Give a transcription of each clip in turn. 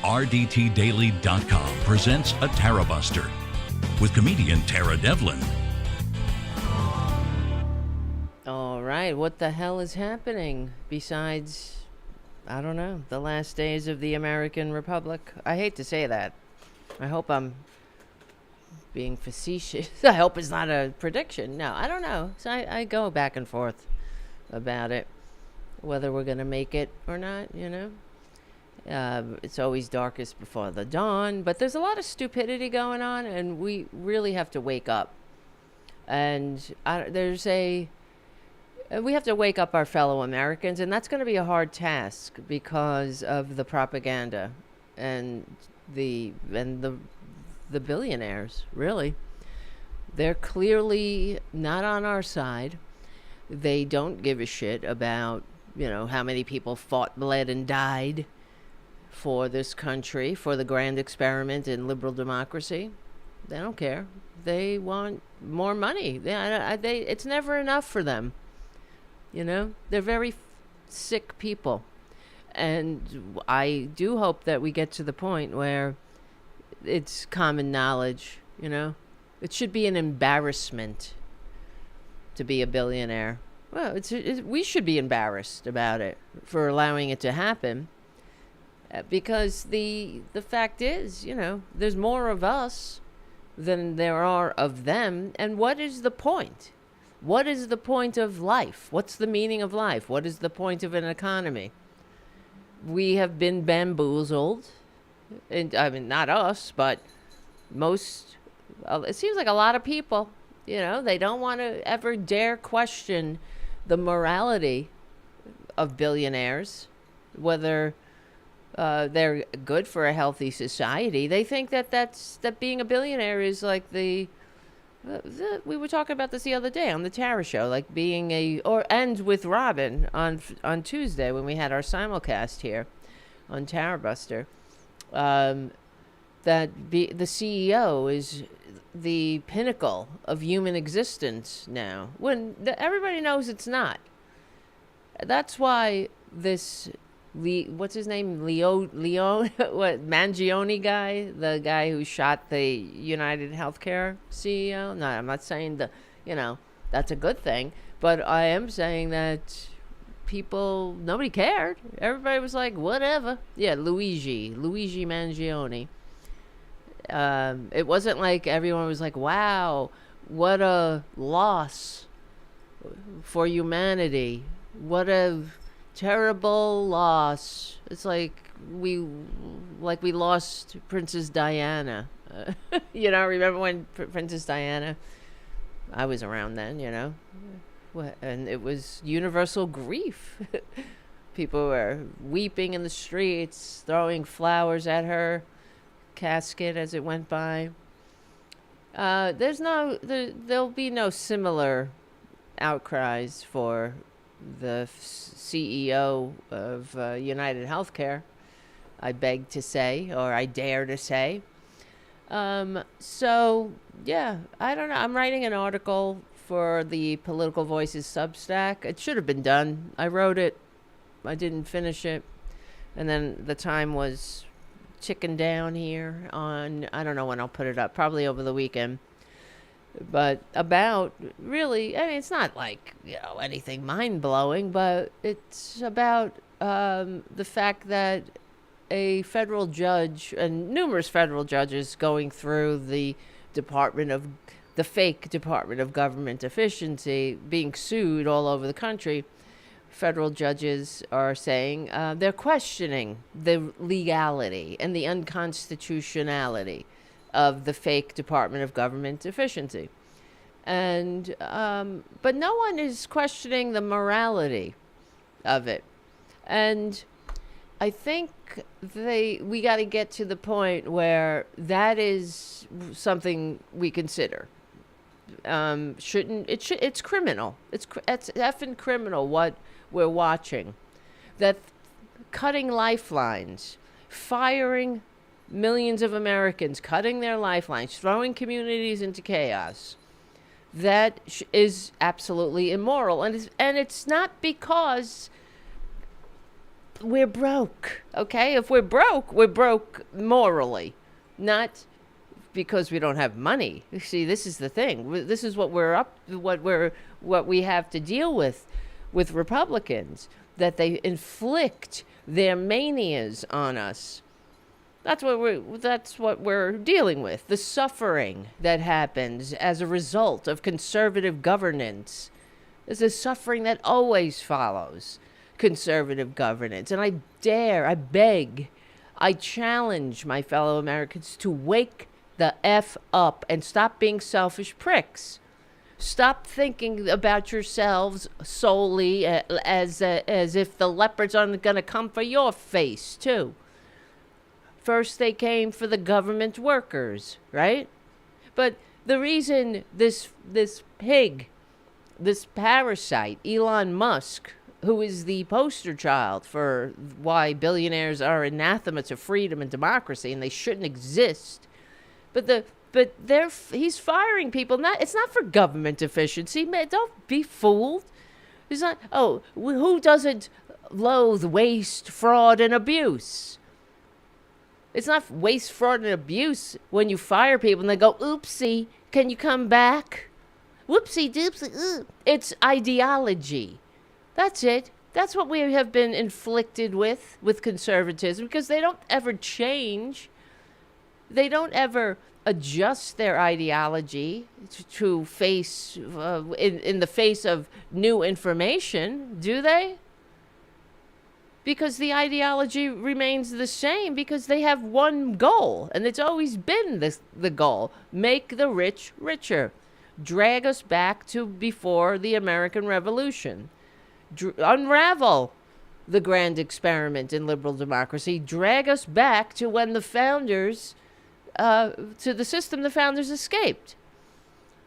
RDTDaily.com presents a Tarabuster with comedian Tara Devlin. All right, what the hell is happening besides, I don't know, the last days of the American Republic? I hate to say that. I hope I'm being facetious. I hope it's not a prediction. No, I don't know. So I go back and forth about it, whether we're going to make it or not, you know. It's always darkest before the dawn, but there's a lot of stupidity going on, and we really have to wake up. And we have to wake up our fellow Americans, and that's going to be a hard task because of the propaganda and the billionaires. Really, they're clearly not on our side. They don't give a shit about, you know, how many people fought, bled, and died for this country, for the grand experiment in liberal democracy. They don't care. They want more money. It's never enough for them. You know, they're very sick people. And I do hope that we get to the point where it's common knowledge, you know. It should be an embarrassment to be a billionaire. Well, we should be embarrassed about it for allowing it to happen. Because the fact is, you know, there's more of us than there are of them. And what is the point? What is the point of life? What's the meaning of life? What is the point of an economy? We have been bamboozled. And, I mean, not us, but most. It seems like a lot of people, you know, they don't want to ever dare question the morality of billionaires, whether they're good for a healthy society. They think that being a billionaire is like we were talking about this the other day on the Tara show, like being and with Robyn on Tuesday when we had our simulcast here on Tarabuster, that the CEO is the pinnacle of human existence now, when everybody knows it's not. That's why this what's his name? Leon what Mangione guy, the guy who shot the United Healthcare CEO. No, I'm not saying that's a good thing, but I am saying that nobody cared. Everybody was like, whatever. Yeah, Luigi Mangione. It wasn't like everyone was like, wow, what a loss for humanity. What a terrible loss. It's like we lost Princess Diana. You know, remember when Princess Diana? I was around then, you know, and it was universal grief. People were weeping in the streets, throwing flowers at her casket as it went by. There'll be no similar outcries for the CEO of United Healthcare, I beg to say, or I dare to say. So, yeah, I don't know. I'm writing an article for the Political Voices Substack. It should have been done. I wrote it. I didn't finish it. And then the time was ticking down here on, I don't know when I'll put it up, probably over the weekend. But about, really, I mean, it's not like, you know, anything mind-blowing, but it's about the fact that a federal judge and numerous federal judges going through the fake Department of Government Efficiency, being sued all over the country. Federal judges are saying they're questioning the legality and the unconstitutionality of the fake Department of Government Efficiency. And but no one is questioning the morality of it. And I think we got to get to the point where that is something we consider. It's criminal. It's effing criminal what we're watching. That cutting lifelines, firing millions of Americans, cutting their lifelines, throwing communities into chaos. That is absolutely immoral. And it's not because we're broke. Okay, if we're broke morally, not because we don't have money. You see, this is the thing. This is what what we have to deal with Republicans, that they inflict their manias on us. That's what we're dealing with. The suffering that happens as a result of conservative governance is a suffering that always follows conservative governance. And I beg, I challenge my fellow Americans to wake the F up and stop being selfish pricks. Stop thinking about yourselves solely as if the leopards aren't going to come for your face, too. First, they came for the government workers, right? But the reason this pig, this parasite, Elon Musk, who is the poster child for why billionaires are anathema to freedom and democracy and they shouldn't exist, he's firing people. It's not for government efficiency. Man, don't be fooled. It's not. Oh, who doesn't loathe waste, fraud, and abuse? It's not waste, fraud, and abuse when you fire people and they go, oopsie, can you come back? Whoopsie doopsie. It's ideology. That's it. That's what we have been inflicted with conservatism, because they don't ever change. They don't ever adjust their ideology to face in the face of new information, do they? Because the ideology remains the same, because they have one goal, and it's always been the goal: make the rich richer, drag us back to before the American Revolution, unravel the grand experiment in liberal democracy, drag us back to when the founders, to the system the founders escaped,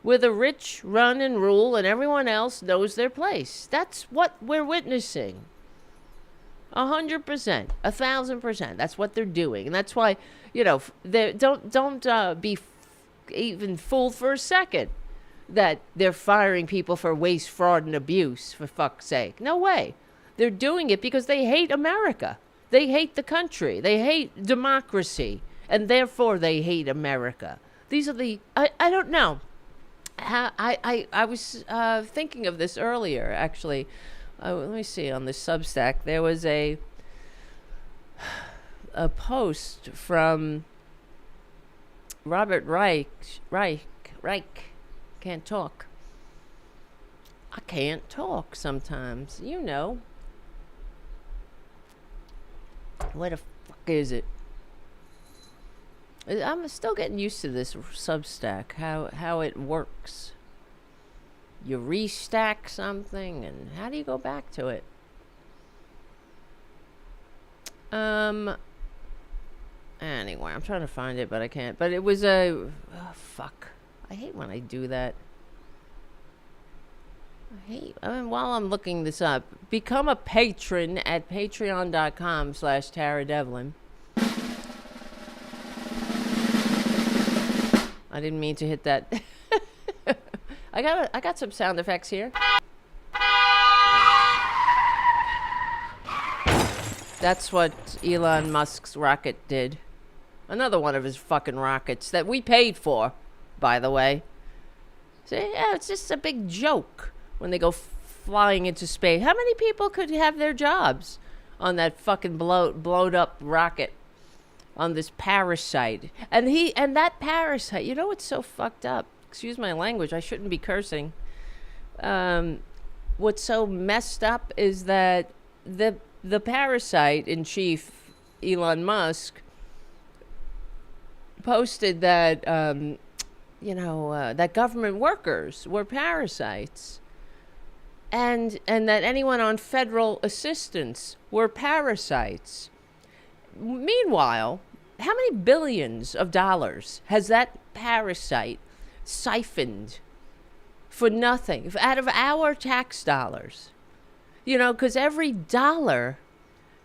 where the rich run and rule and everyone else knows their place. That's what we're witnessing. 100%, 1,000%. That's what they're doing, and that's why, don't be even fooled for a second that they're firing people for waste, fraud, and abuse. For fuck's sake, no way. They're doing it because they hate America. They hate the country. They hate democracy, and therefore they hate America. These are the I don't know. I was thinking of this earlier, actually. Let me see, on the Substack, there was a post from Robert Reich. Can't talk. I can't talk sometimes, What the fuck is it? I'm still getting used to this Substack, how it works. You restack something, and how do you go back to it? Anyway, I'm trying to find it, but I can't. But it was fuck. I hate when I do that. While I'm looking this up, become a patron at patreon.com/Tara I didn't mean to hit that. I got some sound effects here. That's what Elon Musk's rocket did. Another one of his fucking rockets that we paid for, by the way. See, yeah, it's just a big joke when they go flying into space. How many people could have their jobs on that fucking blowed up rocket on this parasite? And that parasite, you know what's so fucked up? Excuse my language, I shouldn't be cursing. What's so messed up is that the parasite in chief, Elon Musk, posted that that government workers were parasites, and that anyone on federal assistance were parasites. Meanwhile, how many billions of dollars has that parasite siphoned for nothing out of our tax dollars? Because every dollar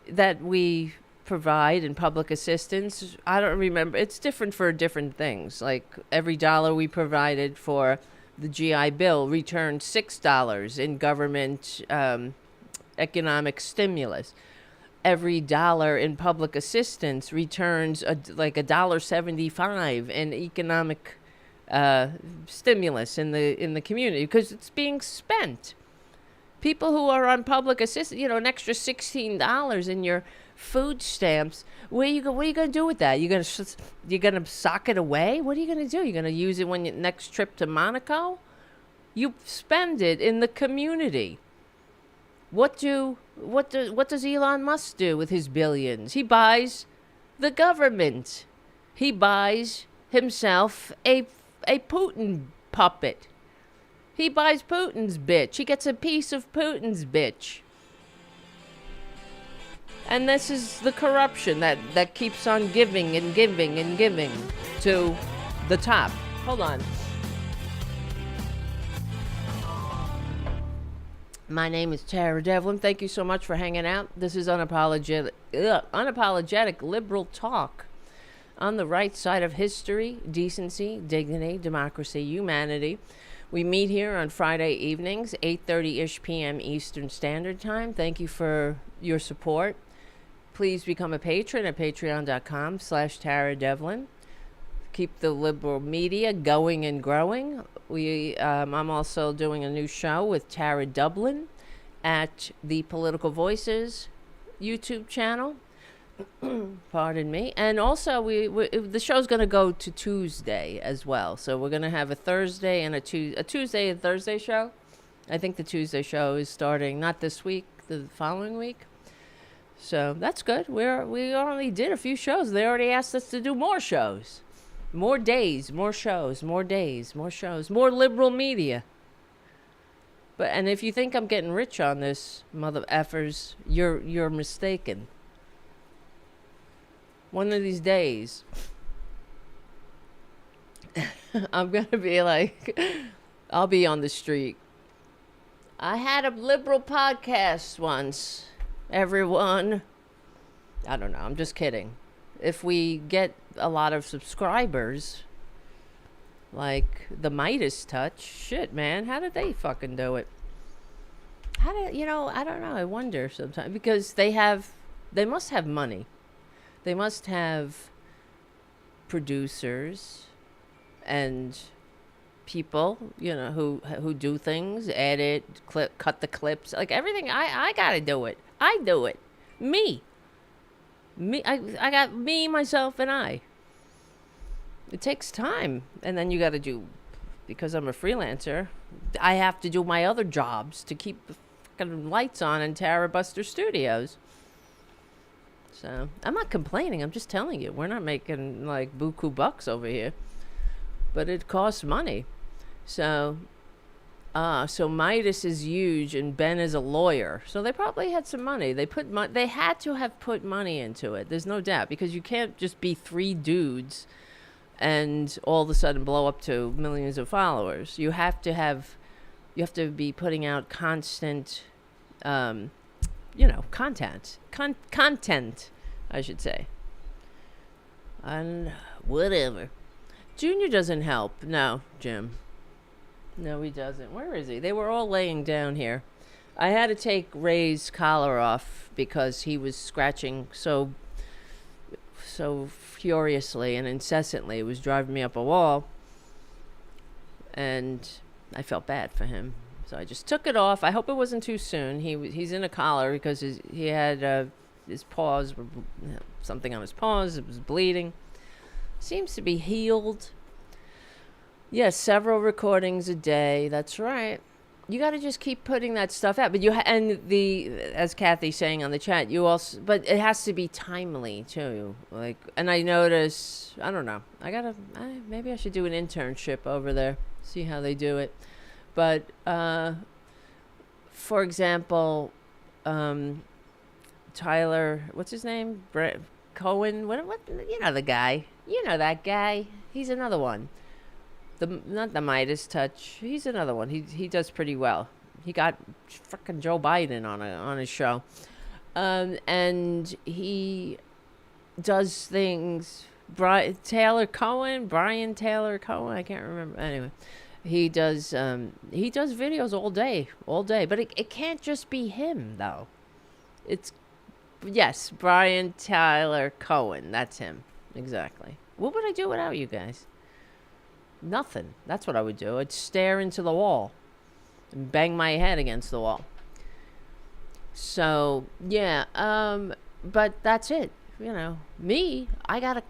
that we provide in public assistance, I don't remember, it's different for different things. Like every dollar we provided for the GI Bill returned $6 in government economic stimulus. every dollar in public assistance returns like $1.75 in economic stimulus in the community, because it's being spent. People who are on public assistance, an extra $16 in your food stamps. What are you going to do with that? You're gonna sock it away? What are you gonna do? You're gonna use it when your next trip to Monaco? You spend it in the community. What does Elon Musk do with his billions? He buys the government. He buys himself a Putin puppet. He buys Putin's bitch. He gets a piece of Putin's bitch. And this is the corruption that keeps on giving and giving and giving to the top. Hold on. My name is Tara Devlin. Thank you so much for hanging out. This is unapologetic liberal talk on the right side of history, decency, dignity, democracy, humanity. We meet here on Friday evenings, 8:30-ish p.m. Eastern Standard Time. Thank you for your support. Please become a patron at patreon.com/Tara Devlin. Keep the liberal media going and growing. I'm also doing a new show with Tara Dublin at the Political Voices YouTube channel. Pardon me. And also, the show's going to go to Tuesday as well. So we're going to have a Thursday and a Tuesday and Thursday show. I think the Tuesday show is starting not this week, the following week. So that's good. We only did a few shows. They already asked us to do more shows. More days, more shows, more days, more shows, more liberal media. And if you think I'm getting rich on this, mother effers, you're mistaken. One of these days, I'm going to be like, I'll be on the street. I had a liberal podcast once, everyone. I don't know. I'm just kidding. If we get a lot of subscribers, like the Midas Touch, shit, man, how did they fucking do it? I don't know. I wonder sometimes, because they must have money. They must have producers and people, who do things, edit, cut the clips, like everything. I gotta do it. I do it. Me. I got me, myself, and I. It takes time. And then you got to do, because I'm a freelancer, I have to do my other jobs to keep the fucking lights on in Tarabuster Studios. So I'm not complaining. I'm just telling you, we're not making like buku bucks over here. But it costs money. So Midas is huge and Ben is a lawyer. So they probably had some money. They had to have put money into it. There's no doubt, because you can't just be three dudes and all of a sudden blow up to millions of followers. You have to be putting out constant, content, I should say. And whatever. Junior doesn't help. No, Jim. No, he doesn't. Where is he? They were all laying down here. I had to take Ray's collar off because he was scratching so furiously and incessantly. It was driving me up a wall. And I felt bad for him. So I just took it off. I hope it wasn't too soon. He's in a collar because he had his paws, something on his paws. It was bleeding. Seems to be healed. Yes, several recordings a day. That's right. You got to just keep putting that stuff out. But as Kathy's saying on the chat, but it has to be timely too. Like, and I notice, I don't know. Maybe I should do an internship over there, see how they do it. But for example, Tyler, what's his name? Cohen. What? The guy. That guy. He's another one. Not the Midas Touch. He's another one. He does pretty well. He got frickin' Joe Biden on his show, and he does things. Brian Taylor Cohen. I can't remember. Anyway, he does videos all day. But it can't just be him though. Yes, Brian Tyler Cohen. That's him. Exactly. What would I do without you guys? Nothing. That's what I would do. I'd stare into the wall and bang my head against the wall. So, yeah, but that's it. You know, me,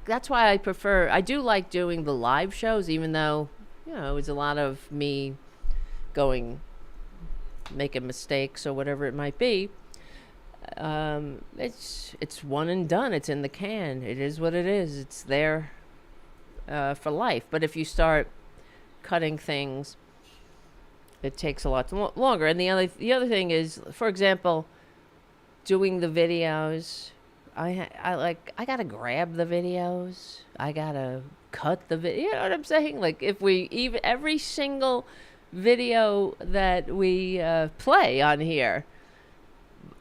that's why I do like doing the live shows, even though, you know, it's a lot of me making mistakes or whatever it might be. It's one and done. It's in the can. It is what it is. It's there for life. But if you start cutting things, it takes a lot longer. And the other thing is, for example, doing the videos. I gotta grab the videos. I gotta cut the video. You know what I'm saying? Like if every single video that we play on here,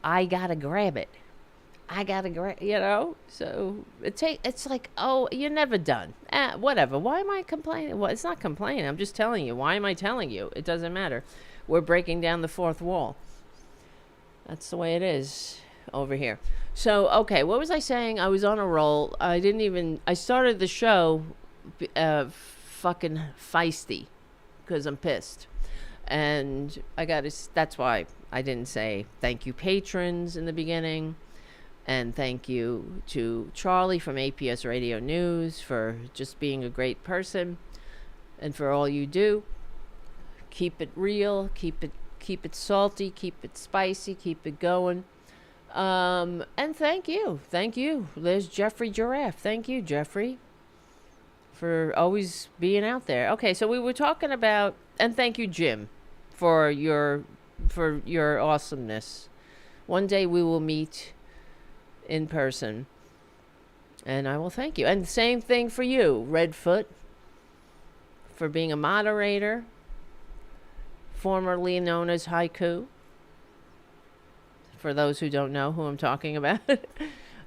I gotta grab it. You know? So it's like, oh, you're never done. Whatever. Why am I complaining? Well, it's not complaining. I'm just telling you. Why am I telling you? It doesn't matter. We're breaking down the fourth wall. That's the way it is over here. So, okay, what was I saying? I was on a roll. I started the show fucking feisty because I'm pissed. And that's why I didn't say thank you patrons in the beginning. And thank you to Charlie from APS Radio News for just being a great person and for all you do. Keep it real, keep it salty, keep it spicy, keep it going. And thank you. There's Jeffrey Giraffe. Thank you, Jeffrey, for always being out there. Okay, so we were talking about, and thank you, Jim, for your awesomeness. One day we will meet in person, and I will thank you. And the same thing for you, Redfoot, for being a moderator, formerly known as Haiku. For those who don't know who I'm talking about.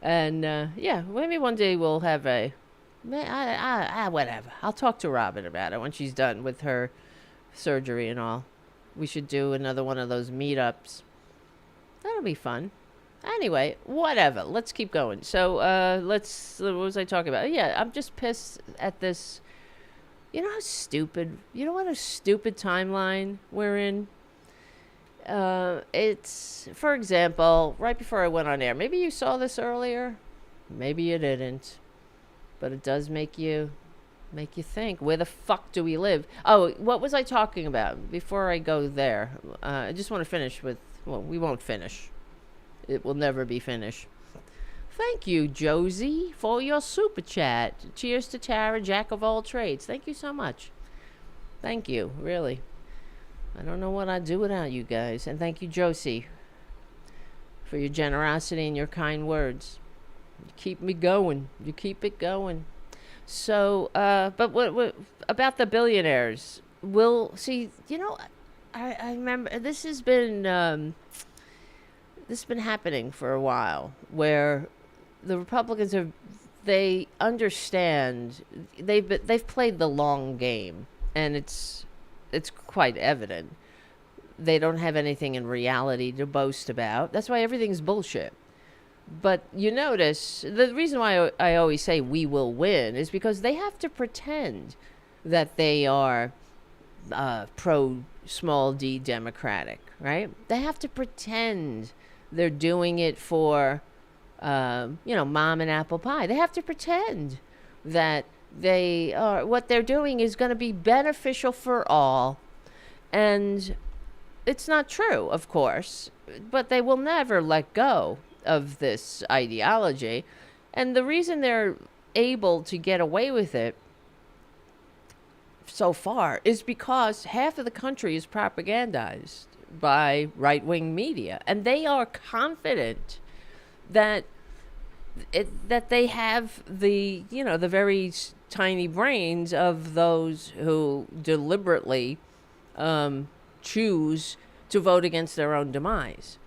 And, yeah, maybe one day we'll have whatever. I'll talk to Robyn about it when she's done with her surgery and all. We should do another one of those meetups. That'll be fun. Anyway, whatever. Let's keep going. So, what was I talking about? Yeah, I'm just pissed at this. You know how stupid, what a stupid timeline we're in? It's, for example, right before I went on air, maybe you saw this earlier, maybe you didn't, but it does make you think, where the fuck do we live? Oh, what was I talking about? Before I go there, I just want to finish with, well, we won't finish. It will never be finished. Thank you, Josie, for your super chat. Cheers to Tara, Jack of all trades. Thank you so much. Thank you, really. I don't know what I'd do without you guys. And thank you, Josie, for your generosity and your kind words. You keep me going. You keep it going. So, but what about the billionaires? We'll see. I remember this has been happening for a while, where the Republicans they understand they've played the long game, and it's quite evident they don't have anything in reality to boast about. That's why everything's bullshit. But you notice, the reason why I always say we will win is because they have to pretend that they are pro small d Democratic, right? They have to pretend they're doing it for, mom and apple pie. They have to pretend that what they're doing is going to be beneficial for all. And it's not true, of course, but they will never let go of this ideology. And the reason they're able to get away with it so far is because half of the country is propagandized by right-wing media, and they are confident that they have the very tiny brains of those who deliberately choose to vote against their own demise.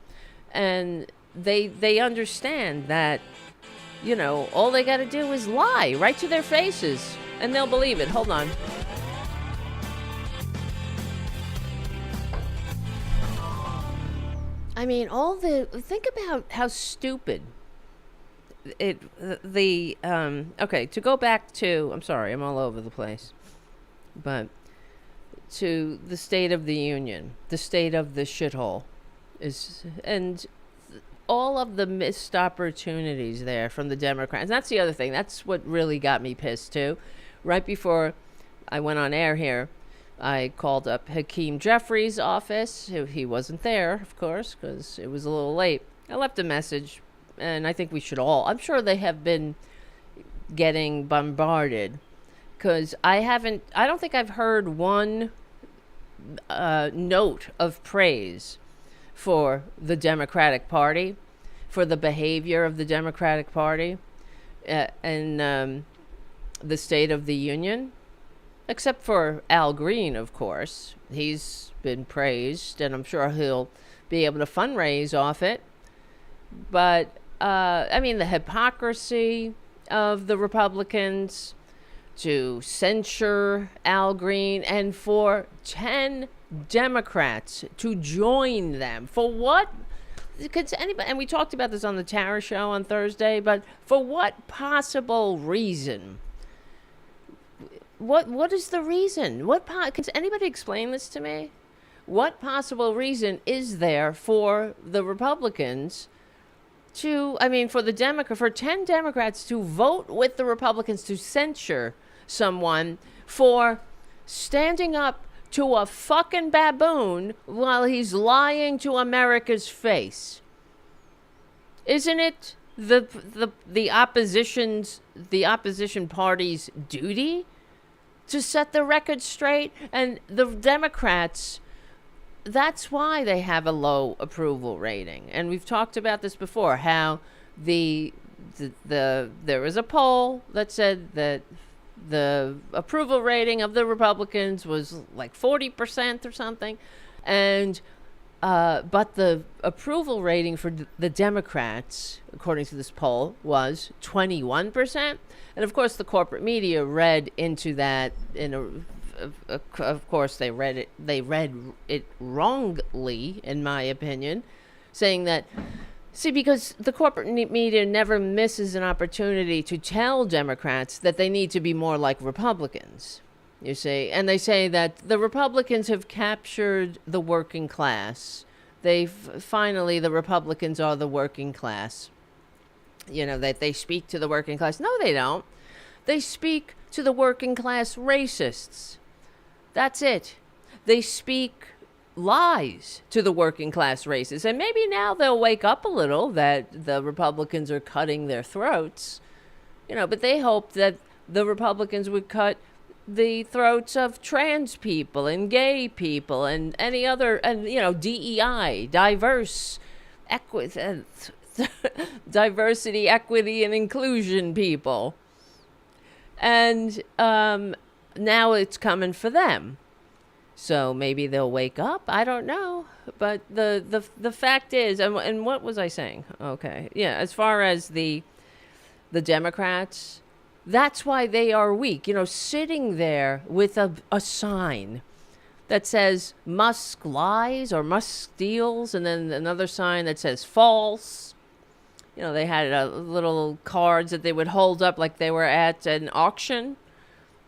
And they understand that, all they got to do is lie right to their faces, and they'll believe it. Hold on. I mean, think about how stupid okay, to go back to, I'm sorry, I'm all over the place, but to the State of the Union, the state of the shithole and all of the missed opportunities there from the Democrats. And that's the other thing. That's what really got me pissed too. Right before I went on air here, I called up Hakeem Jeffries' office. He wasn't there, of course, because it was a little late. I left a message, and I think we should all, I'm sure they have been getting bombarded, because I don't think I've heard one note of praise for the Democratic Party, for the behavior of the Democratic Party in the State of the Union, except for Al Green, of course. He's been praised, and I'm sure he'll be able to fundraise off it. But, I mean, the hypocrisy of the Republicans to censure Al Green, and for 10 Democrats to join them. For what? Could anybody, and we talked about this on the Tara show on Thursday, but for what possible reason? What is the reason? Can anybody explain this to me? What possible reason is there for the Republicans for 10 Democrats to vote with the Republicans to censure someone for standing up to a fucking baboon while he's lying to America's face? Isn't it the opposition party's duty to set the record straight? And the Democrats, that's why they have a low approval rating. And we've talked about this before, how there was a poll that said that the approval rating of the Republicans was like 40% or something, and but the approval rating for the Democrats, according to this poll, was 21%. And of course, the corporate media read into that of course, they read it wrongly, in my opinion, saying that, because the corporate media never misses an opportunity to tell Democrats that they need to be more like Republicans, you see. And they say that the Republicans have captured the working class. Finally, the Republicans are the working class. That they speak to the working class. No, they don't. They speak to the working class racists. That's it. They speak lies to the working class racists. And maybe now they'll wake up a little that the Republicans are cutting their throats. But they hope that the Republicans would cut the throats of trans people and gay people and any other, and DEI, diversity, equity, and inclusion people. And now it's coming for them. So maybe they'll wake up. I don't know. But the fact is, and what was I saying? Okay. Yeah, as far as the Democrats, that's why they are weak. Sitting there with a sign that says Musk lies or Musk steals, and then another sign that says false. They had little cards that they would hold up like they were at an auction,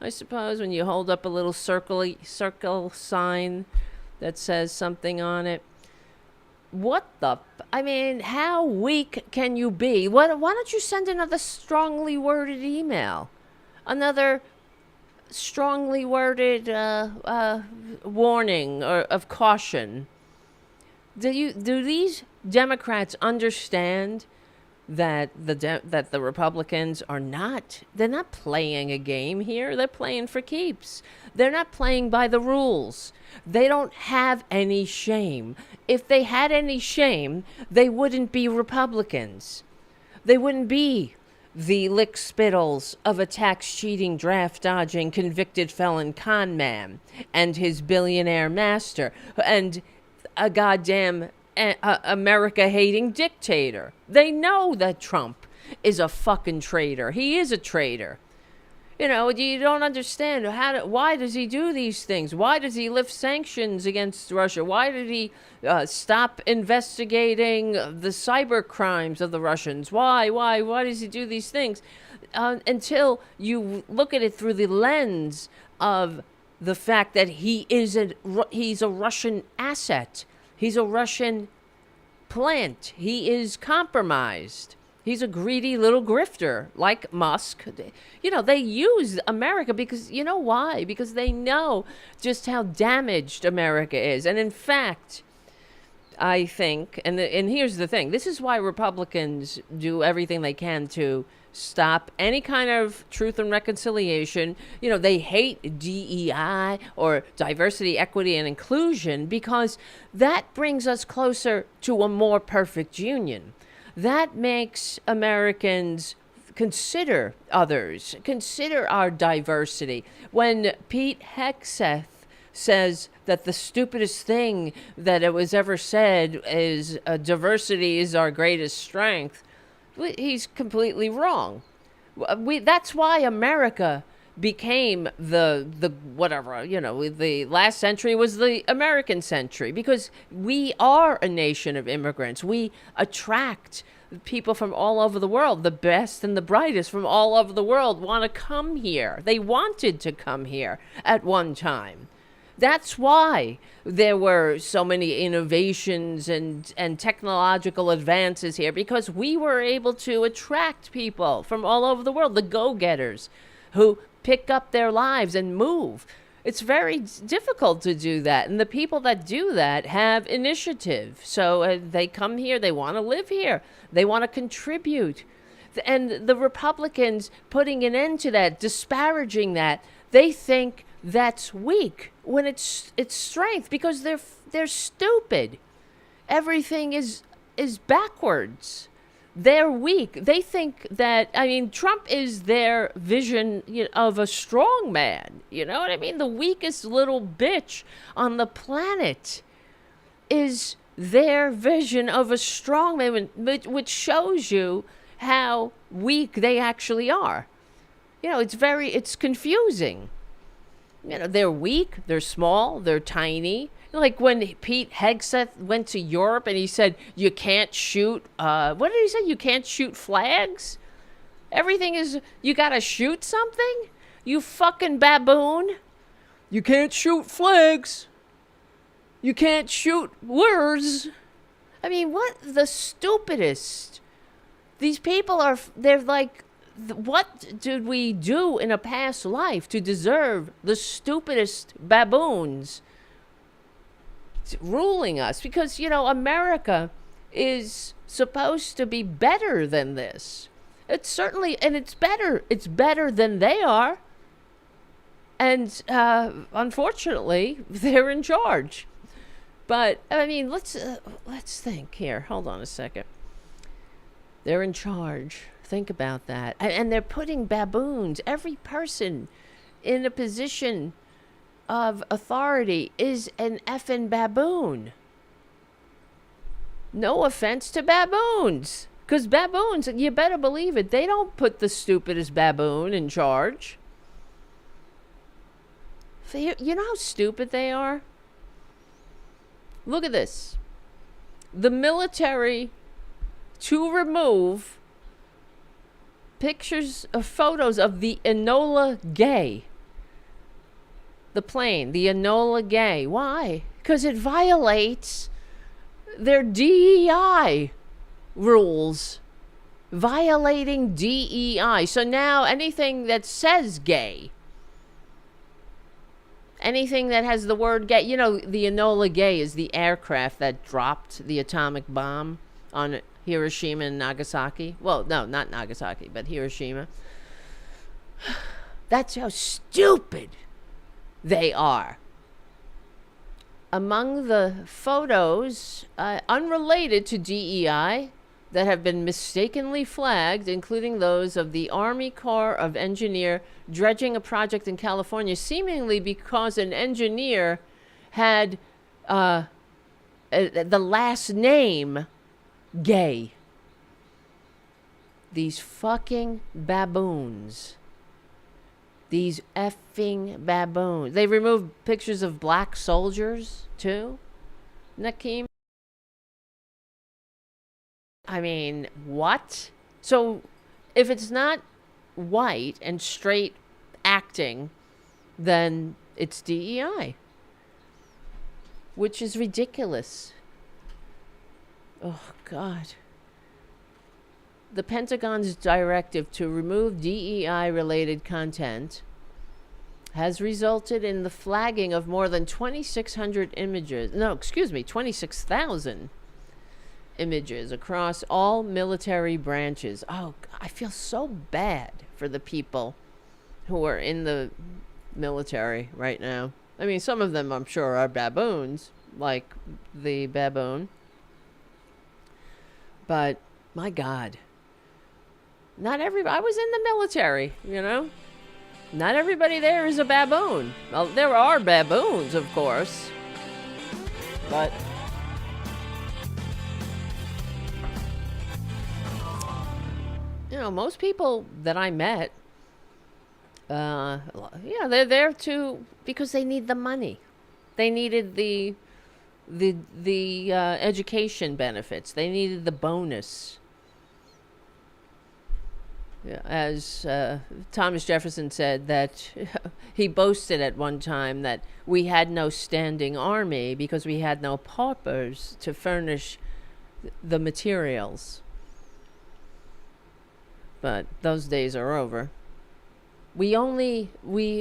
I suppose, when you hold up a little circle sign that says something on it. How weak can you be? Why don't you send another strongly worded email? Another strongly worded warning or of caution. Do these Democrats understand that the Republicans they're not playing a game here. They're playing for keeps. They're not playing by the rules. They don't have any shame. If they had any shame, they wouldn't be Republicans. They wouldn't be the lick-spittles of a tax-cheating, draft-dodging, convicted felon con man and his billionaire master and a goddamn America-hating dictator. They know that Trump is a fucking traitor. He is a traitor. You don't understand why does he do these things? Why does he lift sanctions against Russia? Why did he stop investigating the cyber crimes of the Russians? Why does he do these things? Until you look at it through the lens of the fact that he's a Russian asset. He's a Russian plant. He is compromised. He's a greedy little grifter like Musk. They use America because, why? Because they know just how damaged America is. And in fact, I think, and here's the thing, this is why Republicans do everything they can to stop any kind of truth and reconciliation. They hate DEI or diversity, equity, and inclusion because that brings us closer to a more perfect union. That makes Americans consider others, consider our diversity. When Pete Hegseth says that the stupidest thing that it was ever said is diversity is our greatest strength, he's completely wrong. That's why America became the whatever, the last century was the American century, because we are a nation of immigrants. We attract people from all over the world. The best and the brightest from all over the world want to come here. They wanted to come here at one time. That's why there were so many innovations and technological advances here, because we were able to attract people from all over the world, the go-getters who pick up their lives and move. It's very difficult to do that. And the people that do that have initiative. So they come here, they want to live here, they want to contribute. And the Republicans putting an end to that, disparaging that, they think that's weak when it's strength, because they're stupid. Everything is backwards. They're weak. They think that, Trump is their vision of a strong man. You know what I mean? The weakest little bitch on the planet is their vision of a strong man, which shows you how weak they actually are. It's confusing. They're weak, they're small, they're tiny. Like when Pete Hegseth went to Europe and he said, you can't shoot, what did he say? You can't shoot flags? Everything is, you gotta shoot something? You fucking baboon. You can't shoot flags. You can't shoot words. What the stupidest. These people they're like, what did we do in a past life to deserve the stupidest baboons ruling us? Because, America is supposed to be better than this. It's certainly, and it's better. It's better than they are. And unfortunately, they're in charge. But, let's think here. Hold on a second. They're in charge. Think about that. And they're putting baboons, every person in a position of authority is an effing baboon. No offense to baboons, because baboons, you better believe it, they don't put the stupidest baboon in charge. You know how stupid they are? Look at this. The military to remove pictures of photos of the Enola Gay. The plane, the Enola Gay. Why? Because it violates their DEI rules. Violating DEI. So now anything that says gay, anything that has the word gay, the Enola Gay is the aircraft that dropped the atomic bomb on Hiroshima and Nagasaki. Well, no, not Nagasaki, but Hiroshima. That's how stupid they are. Among the photos unrelated to DEI that have been mistakenly flagged, including those of the Army Corps of Engineer dredging a project in California, seemingly because an engineer had the last name Gay. These fucking baboons These effing baboons. They removed pictures of black soldiers, too. Nakeem. I mean, what? So, if it's not white and straight acting, then it's DEI, which is ridiculous. Oh, God. The Pentagon's directive to remove DEI-related content has resulted in the flagging of more than 2,600 images. No, excuse me, 26,000 images across all military branches. Oh, I feel so bad for the people who are in the military right now. I mean, some of them I'm sure are baboons, like the baboon. But, my God. Not everybody. I was in the military, you know. Not everybody there is a baboon. Well, there are baboons, of course. But you know, most people that I met, yeah, they're there because they need the money. They needed the education benefits. They needed the bonus. As Thomas Jefferson said, that he boasted at one time that we had no standing army because we had no paupers to furnish the materials. But those days are over. We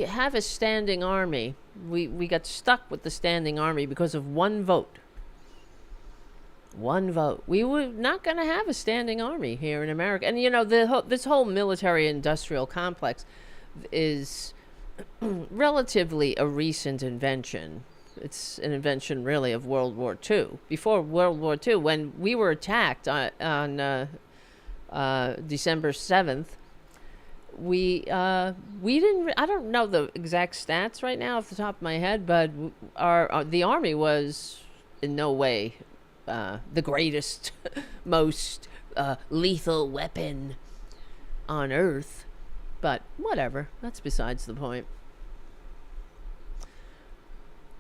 have a standing army. We got stuck with the standing army because of one vote. One vote. We were not going to have a standing army here in America. And, you know, this whole military-industrial complex is relatively a recent invention. It's an invention, really, of World War II. Before World War II, when we were attacked on December 7th, we didn't. I don't know the exact stats right now off the top of my head, but the army was in no way the greatest, most lethal weapon on Earth. But whatever. That's besides the point.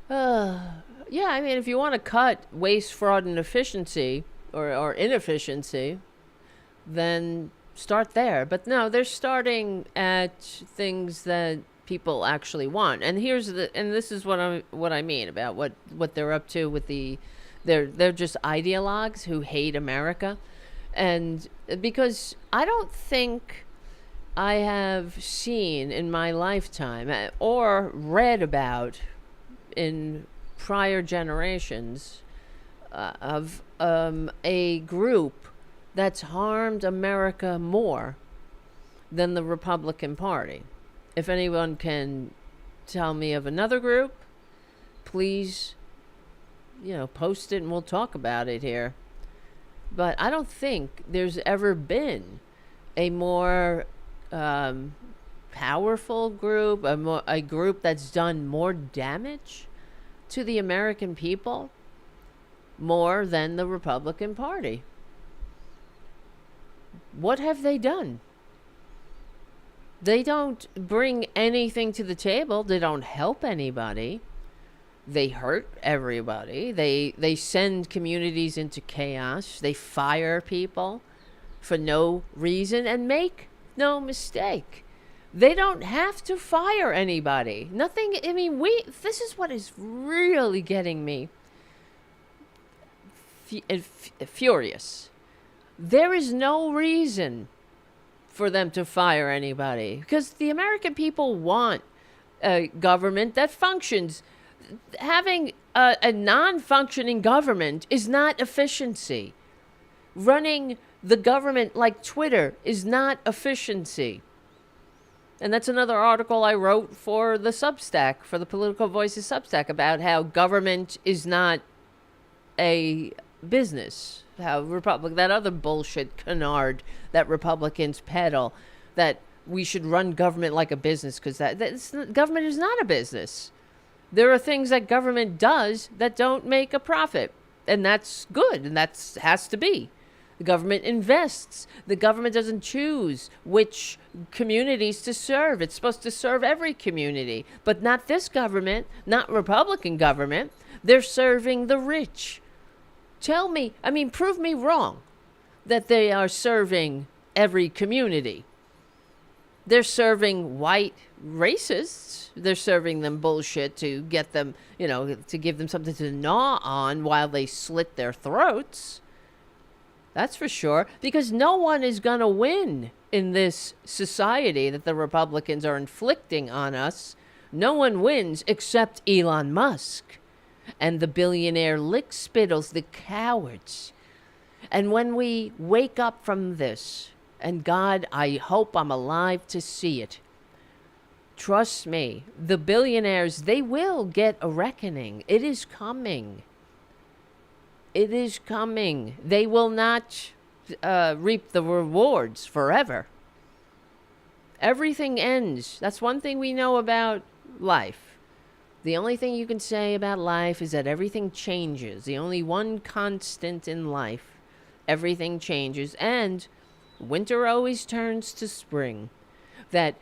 Yeah, I mean, if you want to cut waste, fraud, and efficiency or inefficiency, then start there. But no, they're starting at things that people actually want. And this is what I mean about what they're up to with they're just ideologues who hate America. And because I don't think I have seen in my lifetime or read about in prior generations of a group that's harmed America more than the Republican Party. If anyone can tell me of another group, please, post it and we'll talk about it here. But I don't think there's ever been a more powerful group, a group that's done more damage to the American people more than the Republican Party. What have they done? They don't bring anything to the table. They don't help anybody. They hurt everybody. They send communities into chaos. They fire people for no reason. And make no mistake, they don't have to fire anybody. Nothing. I mean, this is what is really getting me furious. There is no reason for them to fire anybody because the American people want a government that functions. Having a non-functioning government is not efficiency. Running the government like Twitter is not efficiency. And that's another article I wrote for the Substack, for the Political Voices Substack, about how government is not a business. How that other bullshit canard that Republicans peddle, that we should run government like a business because government is not a business. There are things that government does that don't make a profit, and that's good, and that has to be. The government invests. The government doesn't choose which communities to serve. It's supposed to serve every community, but not this government, not Republican government. They're serving the rich. Prove me wrong that they are serving every community. They're serving white racists. They're serving them bullshit to get them, to give them something to gnaw on while they slit their throats. That's for sure. Because no one is going to win in this society that the Republicans are inflicting on us. No one wins except Elon Musk and the billionaire lickspittles, the cowards. And when we wake up from this, and God, I hope I'm alive to see it. Trust me, the billionaires, they will get a reckoning. It is coming. It is coming. They will not reap the rewards forever. Everything ends. That's one thing we know about life. The only thing you can say about life is that everything changes. The only one constant in life, everything changes. And winter always turns to spring. That,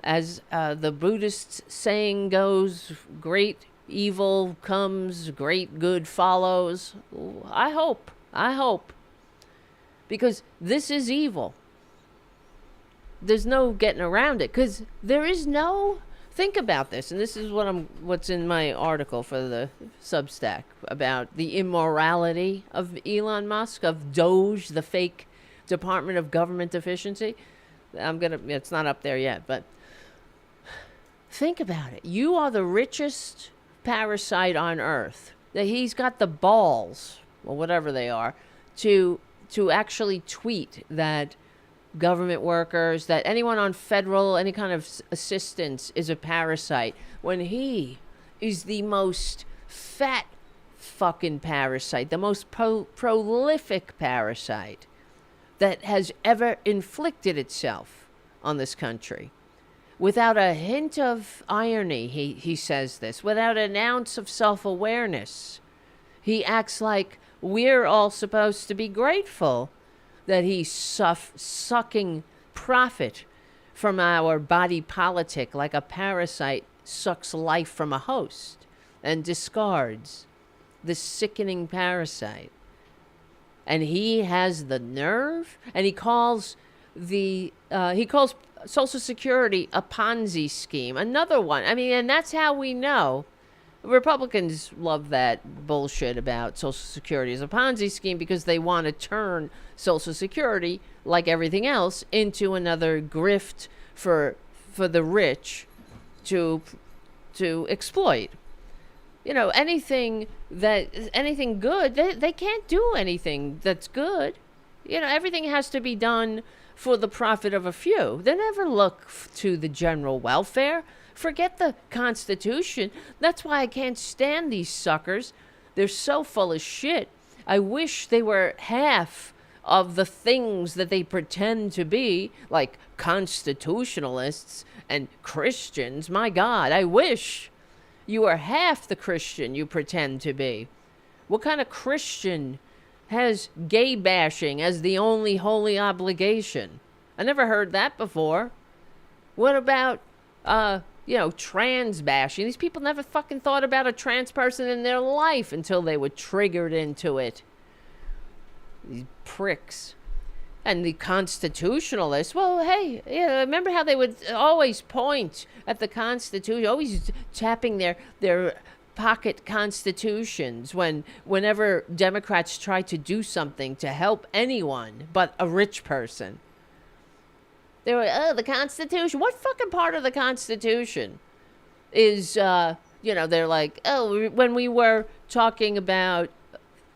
as the Buddhist saying goes, great evil comes, great good follows. I hope. Because this is evil. There's no getting around it. Because there is no... Think about this, and this is what's in my article for the Substack about the immorality of Elon Musk, of Doge, the fake Department of Government Efficiency. It's not up there yet, but think about it. You are the richest parasite on Earth. That he's got the balls, or whatever they are, to actually tweet that government workers, that anyone on federal, any kind of assistance is a parasite, when he is the most fat fucking parasite, the most prolific parasite that has ever inflicted itself on this country. Without a hint of irony, he says this, without an ounce of self-awareness. He acts like we're all supposed to be grateful that he's sucking profit from our body politic like a parasite sucks life from a host and discards this sickening parasite. And he has the nerve, and he calls Social Security a Ponzi scheme, another one. And that's how we know. Republicans love that bullshit about Social Security as a Ponzi scheme because they want to turn Social Security, like everything else, into another grift for the rich to exploit. Anything good, they can't do anything that's good. Everything has to be done for the profit of a few. They never look to the general welfare. Forget the Constitution. That's why I can't stand these suckers. They're so full of shit. I wish they were half of the things that they pretend to be, like constitutionalists and Christians. My God, I wish you were half the Christian you pretend to be. What kind of Christian has gay bashing as the only holy obligation? I never heard that before. What about, trans bashing? These people never fucking thought about a trans person in their life until they were triggered into it. These pricks. And the constitutionalists, well, hey, remember how they would always point at the Constitution, always tapping their pocket constitutions whenever Democrats try to do something to help anyone but a rich person. They were, the Constitution. What fucking part of the Constitution is, they're like, when we were talking about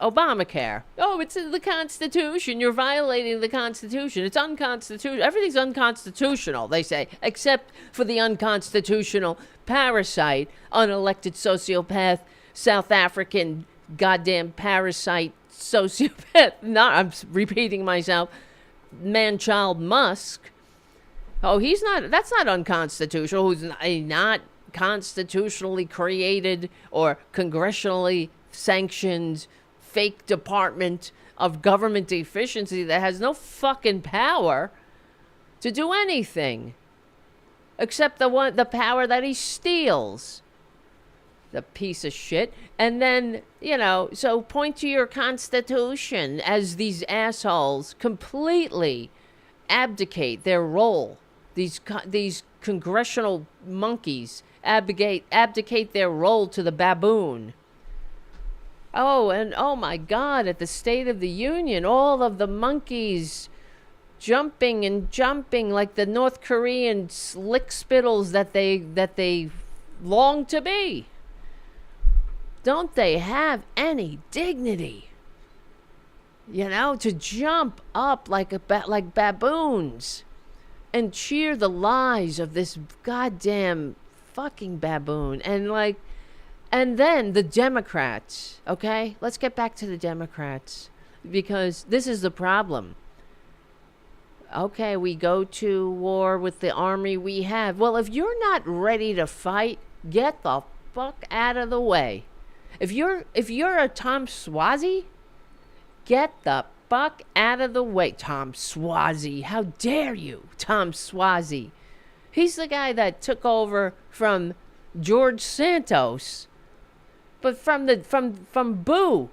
Obamacare. Oh, it's in the Constitution. You're violating the Constitution. It's unconstitutional. Everything's unconstitutional, they say, except for the unconstitutional parasite, unelected sociopath, South African goddamn parasite sociopath. I'm repeating myself. Man-child Musk. Oh, that's not unconstitutional. Who's not constitutionally created or congressionally sanctioned fake department of government deficiency that has no fucking power to do anything except the power that he steals. The piece of shit. And then, so point to your Constitution as these assholes completely abdicate their role. These congressional monkeys abdicate their role to the baboon. Oh, and oh my God, at the State of the Union, all of the monkeys jumping and jumping like the North Korean lick spittles that they long to be. Don't they have any dignity? To jump up like baboons and cheer the lies of this goddamn fucking baboon. And then the Democrats, okay? Let's get back to the Democrats, because this is the problem. Okay, we go to war with the army we have. Well, if you're not ready to fight, get the fuck out of the way. If you're a Tom Swazi, get the fuck out of the way. Tom Swazi, how dare you, Tom Swazi? He's the guy that took over from George Santos, but from Boo,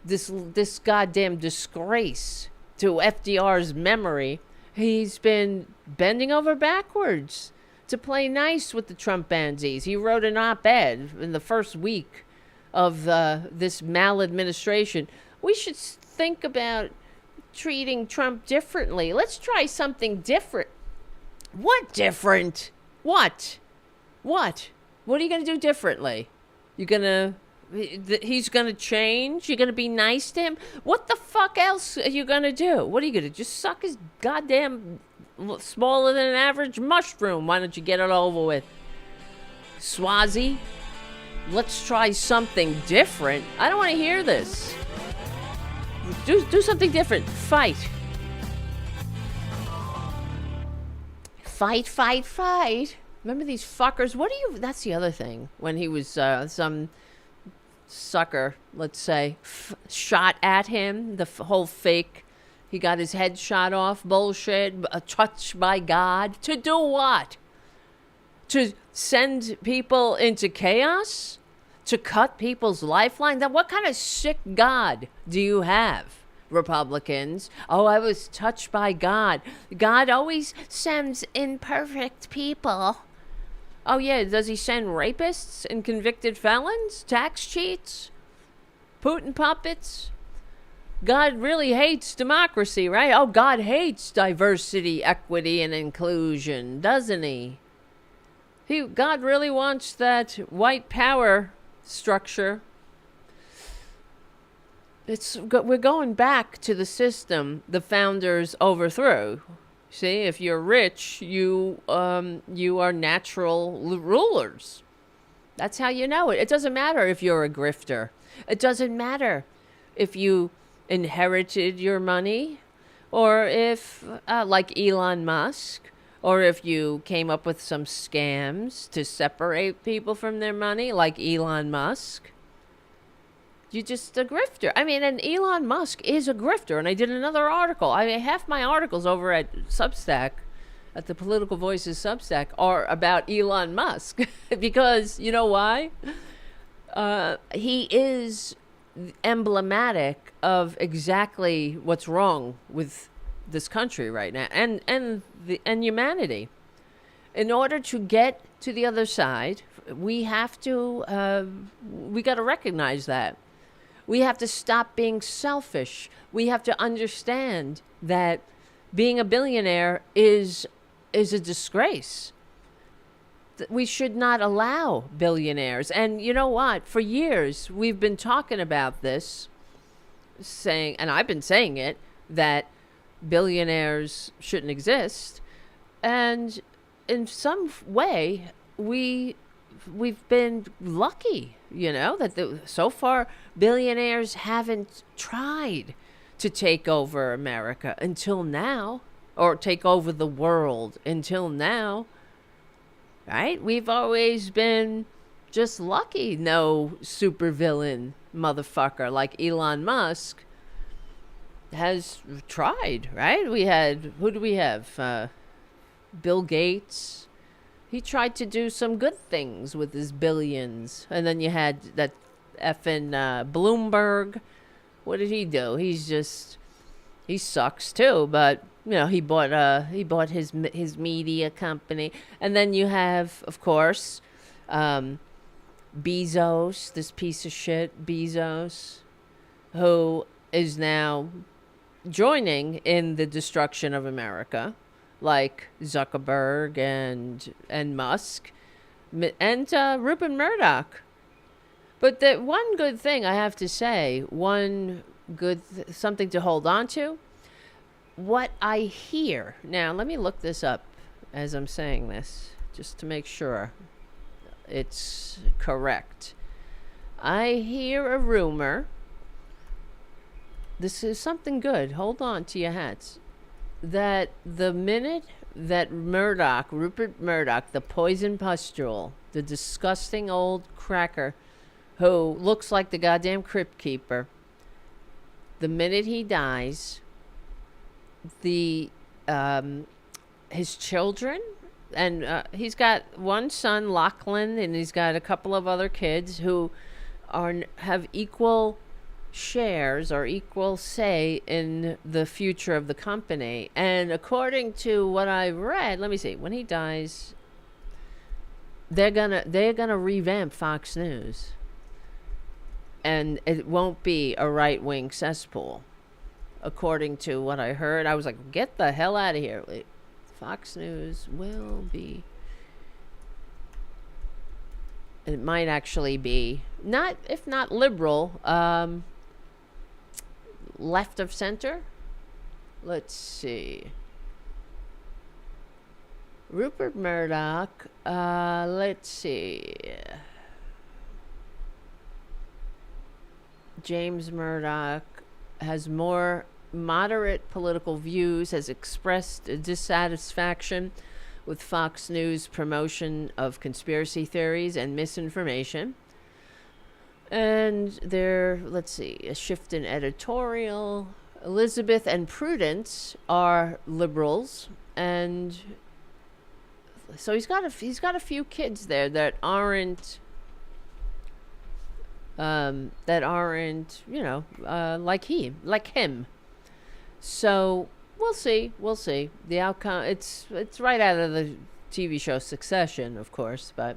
this goddamn disgrace to FDR's memory. He's been bending over backwards to play nice with the Trumpansies. He wrote an op-ed in the first week of this maladministration. We should think about treating Trump differently. Let's try something different. What different? What? What are you going to do differently? He's going to change? You're going to be nice to him? What the fuck else are you going to do? What are you going to just suck his goddamn smaller than an average mushroom? Why don't you get it over with? Swazi, let's try something different. I don't want to hear this. Do something different. Fight. Fight. Remember these fuckers? That's the other thing. When he was some sucker, let's say, shot at him, the whole fake, he got his head shot off bullshit, touched by God. To do what? To send people into chaos? To cut people's lifeline? Then what kind of sick God do you have, Republicans? Oh, I was touched by God. God always sends imperfect people. Oh, yeah, does he send rapists and convicted felons? Tax cheats? Putin puppets? God really hates democracy, right? Oh, God hates diversity, equity, and inclusion, doesn't he? God really wants that white power structure. We're going back to the system the founders overthrew. See, if you're rich, you are natural rulers. That's how you know it. It doesn't matter if you're a grifter. It doesn't matter if you inherited your money, or if, like Elon Musk, or if you came up with some scams to separate people from their money, like Elon Musk. You're just a grifter. I mean, and Elon Musk is a grifter. And I did another article. I mean, half my articles over at Substack, at the Political Voices Substack, are about Elon Musk. Because, you know why? He is emblematic of exactly what's wrong with this country right now, and humanity. In order to get to the other side, we have to we got to recognize that. We have to stop being selfish. We have to understand that being a billionaire is a disgrace. We should not allow billionaires. And you know what? For years, we've been talking about this, saying, and I've been saying it, that billionaires shouldn't exist. And in some way, we've been lucky, that so far billionaires haven't tried to take over America until now, or take over the world until now, right? We've always been just lucky. No supervillain motherfucker like Elon Musk has tried, right? We had, who do we have? Bill Gates. He tried to do some good things with his billions. And then you had that effing Bloomberg. What did he do? He sucks too, but he bought his media company. And then you have, of course, Bezos, this piece of shit, Bezos, who is now joining in the destruction of America, like Zuckerberg and Musk and Rupert Murdoch. But the one good thing I have to say, something to hold on to, what I hear. Now, let me look this up as I'm saying this, just to make sure it's correct. I hear a rumor. This is something good. Hold on to your hats. That the minute that Rupert Murdoch, the poison pustule, the disgusting old cracker who looks like the goddamn crypt keeper, the minute he dies, his children, and he's got one son, Lachlan, and he's got a couple of other kids who have equal shares or equal say in the future of the company. And according to what I've read, let me see, when he dies, they're gonna revamp Fox News, and it won't be a right-wing cesspool. According to what I heard, I was like, get the hell out of here. Fox News will be, it might actually be not, if not liberal, left of center. Let's see. Rupert Murdoch, let's see. James Murdoch has more moderate political views, has expressed dissatisfaction with Fox News' promotion of conspiracy theories and misinformation. And let's see, a shift in editorial. Elizabeth and Prudence are liberals, and so he's got a few kids there that aren't like him. So we'll see the outcome. It's right out of the TV show Succession, of course, but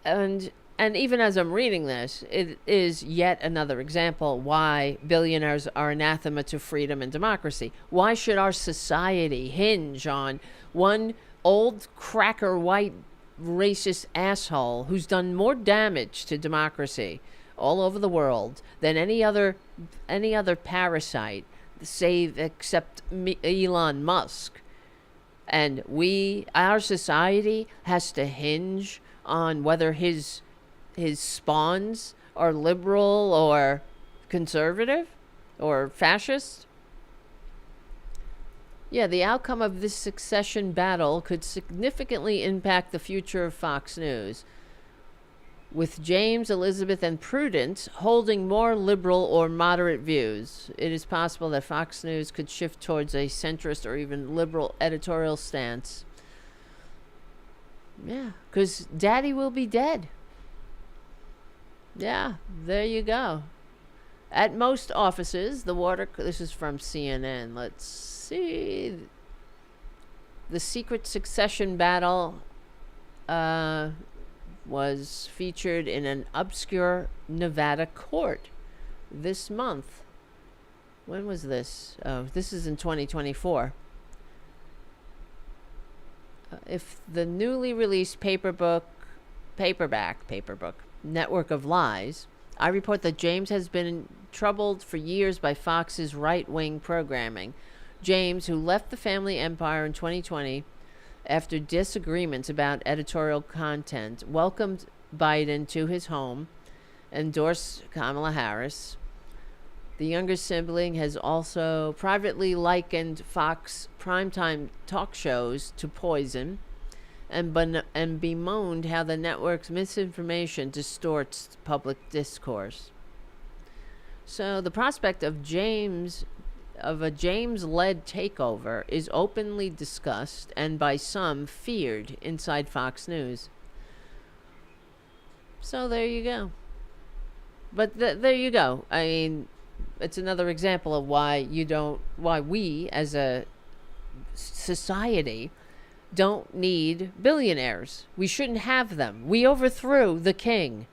and even as I'm reading this, it is yet another example why billionaires are anathema to freedom and democracy. Why should our society hinge on one old cracker white racist asshole who's done more damage to democracy all over the world than any other parasite, save except Elon Musk? And our society has to hinge on whether his spawns are liberal or conservative or fascist. Yeah, the outcome of this succession battle could significantly impact the future of Fox News, with James, Elizabeth, and Prudence holding more liberal or moderate views. It is possible that Fox News could shift towards a centrist or even liberal editorial stance. Yeah, because Daddy will be dead. Yeah, there you go. At most offices, this is from CNN. Let's see. The secret succession battle was featured in an obscure Nevada court this month. When was this? Oh, this is in 2024. If the newly released paperback Network of Lies, I report that James has been troubled for years by Fox's right-wing programming. James, who left the family empire in 2020 after disagreements about editorial content, welcomed Biden to his home, endorsed Kamala Harris. The younger sibling has also privately likened Fox primetime talk shows to poison, and bemoaned how the network's misinformation distorts public discourse. So the prospect of James a James-led takeover is openly discussed and by some feared inside Fox News. So there you go. But there you go. I mean, it's another example of why we as a society don't need billionaires. We shouldn't have them. We overthrew the king.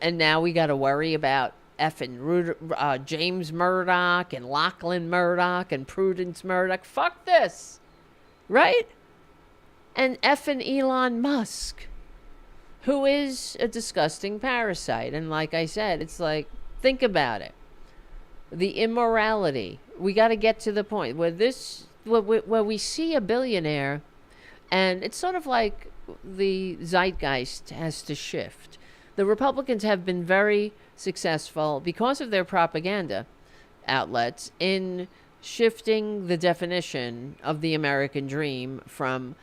And now we got to worry about effing James Murdoch and Lachlan Murdoch and Prudence Murdoch. Fuck this. Right? And effing Elon Musk, who is a disgusting parasite. And like I said, it's like, think about it. The immorality. We got to get to the point where where we see a billionaire, and it's sort of like the zeitgeist has to shift. The Republicans have been very successful because of their propaganda outlets in shifting the definition of the American dream from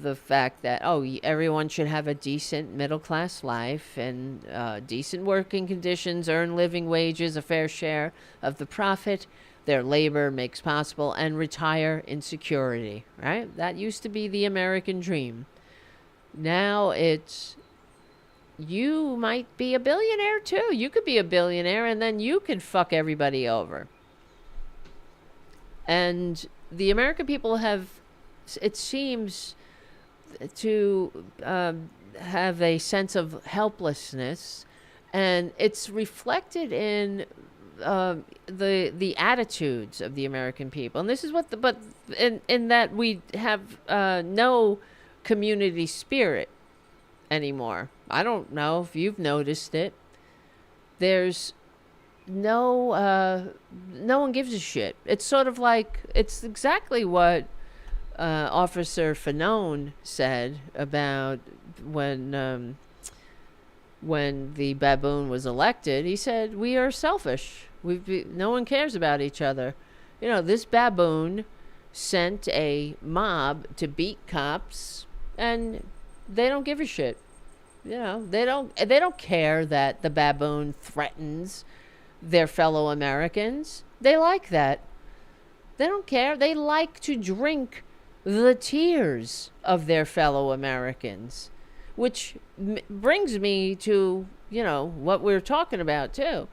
the fact that, everyone should have a decent middle-class life and decent working conditions, earn living wages, a fair share of the profit their labor makes possible, and retire in security, right? That used to be the American dream. Now it's, you might be a billionaire too. You could be a billionaire and then you could fuck everybody over. And the American people have, it seems, to have a sense of helplessness, and it's reflected in the attitudes of the American people. And this is what but in that we have no community spirit anymore. I don't know if you've noticed it. There's no one gives a shit. It's sort of like, it's exactly what Officer Fanone said about when the baboon was elected. He said, we are selfish. No one cares about each other. You know, this baboon sent a mob to beat cops, and they don't give a shit. You know, they don't care that the baboon threatens their fellow Americans. They like that. They don't care. They like to drink the tears of their fellow Americans, which brings me to, what we're talking about too.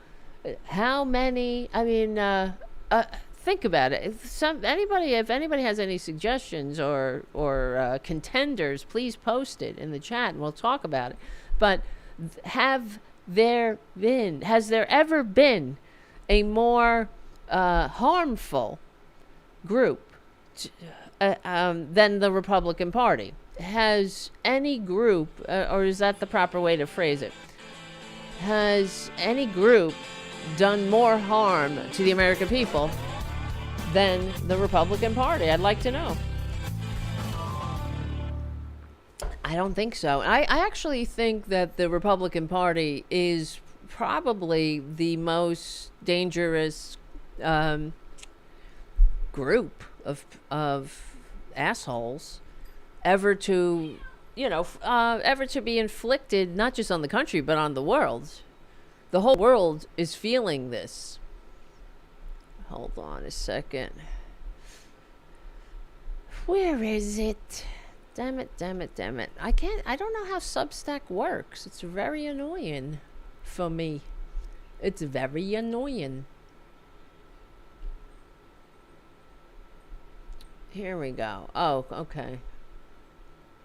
How many, think about it. If anybody has any suggestions or contenders, please post it in the chat and we'll talk about it. But has there ever been a more harmful group than the Republican Party? Has any group, or is that the proper way to phrase it? Has any group done more harm to the American people than the Republican Party? I'd like to know. I don't think so. I actually think that the Republican Party is probably the most dangerous group of assholes ever to be inflicted, not just on the country, but on the world. The whole world is feeling this. Hold on a second. Where is it? Damn it. I don't know how Substack works. It's very annoying for me. It's very annoying. Here we go. Oh, okay.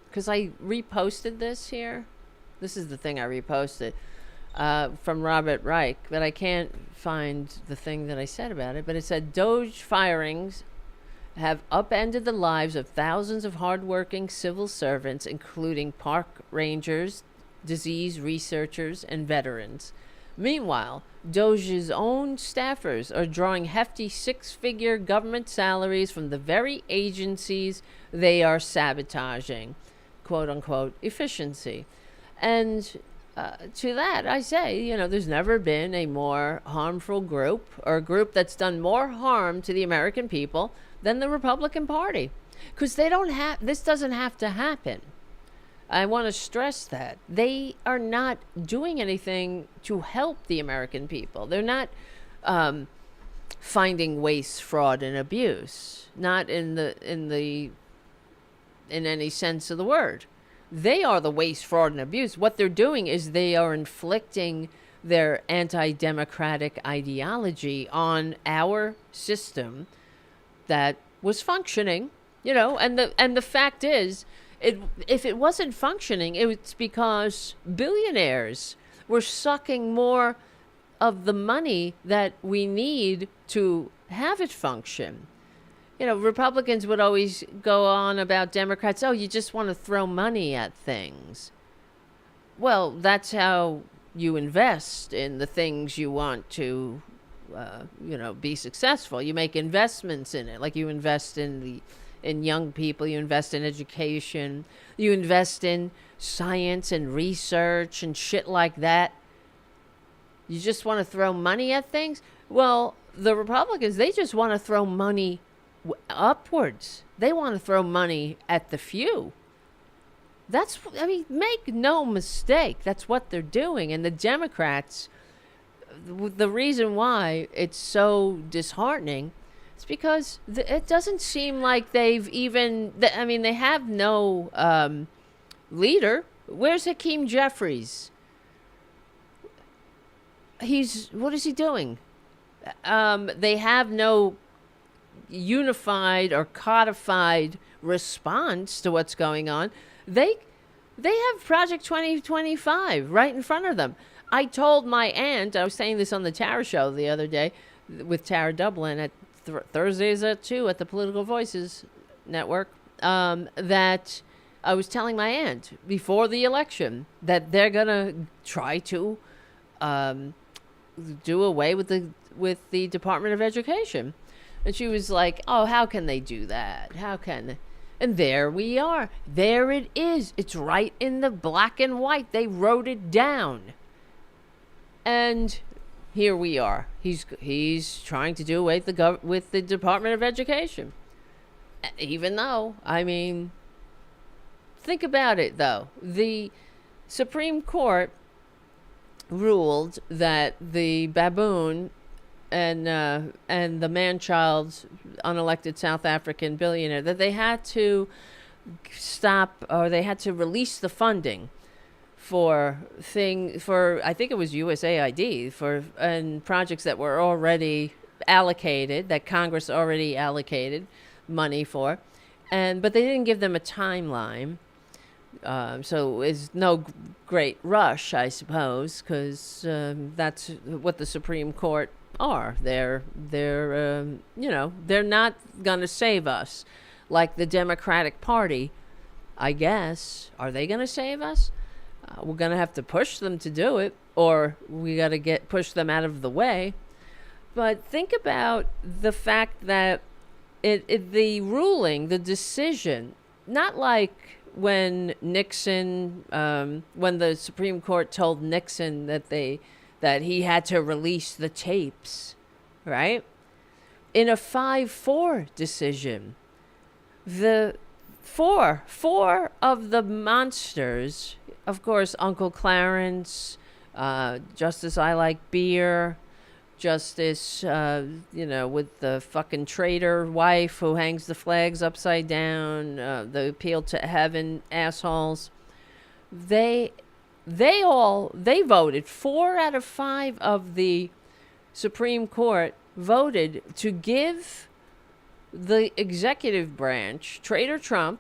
Because I reposted this here. This is the thing I reposted from Robert Reich, but I can't find the thing that I said about it. But it said, Doge firings have upended the lives of thousands of hardworking civil servants, including park rangers, disease researchers, and veterans. Meanwhile, Doge's own staffers are drawing hefty six-figure government salaries from the very agencies they are sabotaging. Quote-unquote efficiency. And to that, I say, there's never been a more harmful group, or a group that's done more harm to the American people than the Republican Party. Because this doesn't have to happen. I want to stress that. They are not doing anything to help the American people. They're not finding waste, fraud, and abuse. Not in any sense of the word. They are the waste, fraud, and abuse. What they're doing is they are inflicting their anti-democratic ideology on our system that was functioning, and the fact is, if it wasn't functioning, it's because billionaires were sucking more of the money that we need to have it function. Republicans would always go on about Democrats, oh, you just want to throw money at things. Well, that's how you invest in the things you want to, be successful. You make investments in it, like you invest in young people, you invest in education, you invest in science and research and shit like that. You just want to throw money at things? Well, the Republicans, they just want to throw money upwards. They want to throw money at the few. Make no mistake, that's what they're doing. And the Democrats, the reason why it's so disheartening is because it doesn't seem like they've even, they have no leader. Where's Hakeem Jeffries? What is he doing? They have no unified or codified response to what's going on. They have Project 2025 right in front of them. I told my aunt, I was saying this on the Tara show the other day with Tara Dublin at Thursdays at 2 at the Political Voices Network, that I was telling my aunt before the election that they're going to try to do away with the Department of Education. And she was like, oh, how can they do that? How can they? And there we are. There it is. It's right in the black and white. They wrote it down. And here we are. He's trying to do away with the Department of Education. Even though, think about it, though. The Supreme Court ruled that the baboon and the man-child unelected South African billionaire, that they had to stop, or they had to release the funding for I think it was USAID and projects that were already allocated, that Congress already allocated money for, but they didn't give them a timeline. So it's no great rush, I suppose, because that's what the Supreme Court are. They're not going to save us like the Democratic Party, I guess. Are they going to save us? We're going to have to push them to do it, or we got to push them out of the way. But think about the fact that the ruling, the decision, not like when Nixon, when the Supreme Court told Nixon that he had to release the tapes, right? In a 5-4 decision, the four of the monsters, of course, Uncle Clarence, Justice I Like Beer, Justice, with the fucking traitor wife who hangs the flags upside down, the appeal to heaven assholes, they voted. 4 out of 5 of the Supreme Court voted to give the executive branch, Traitor Trump,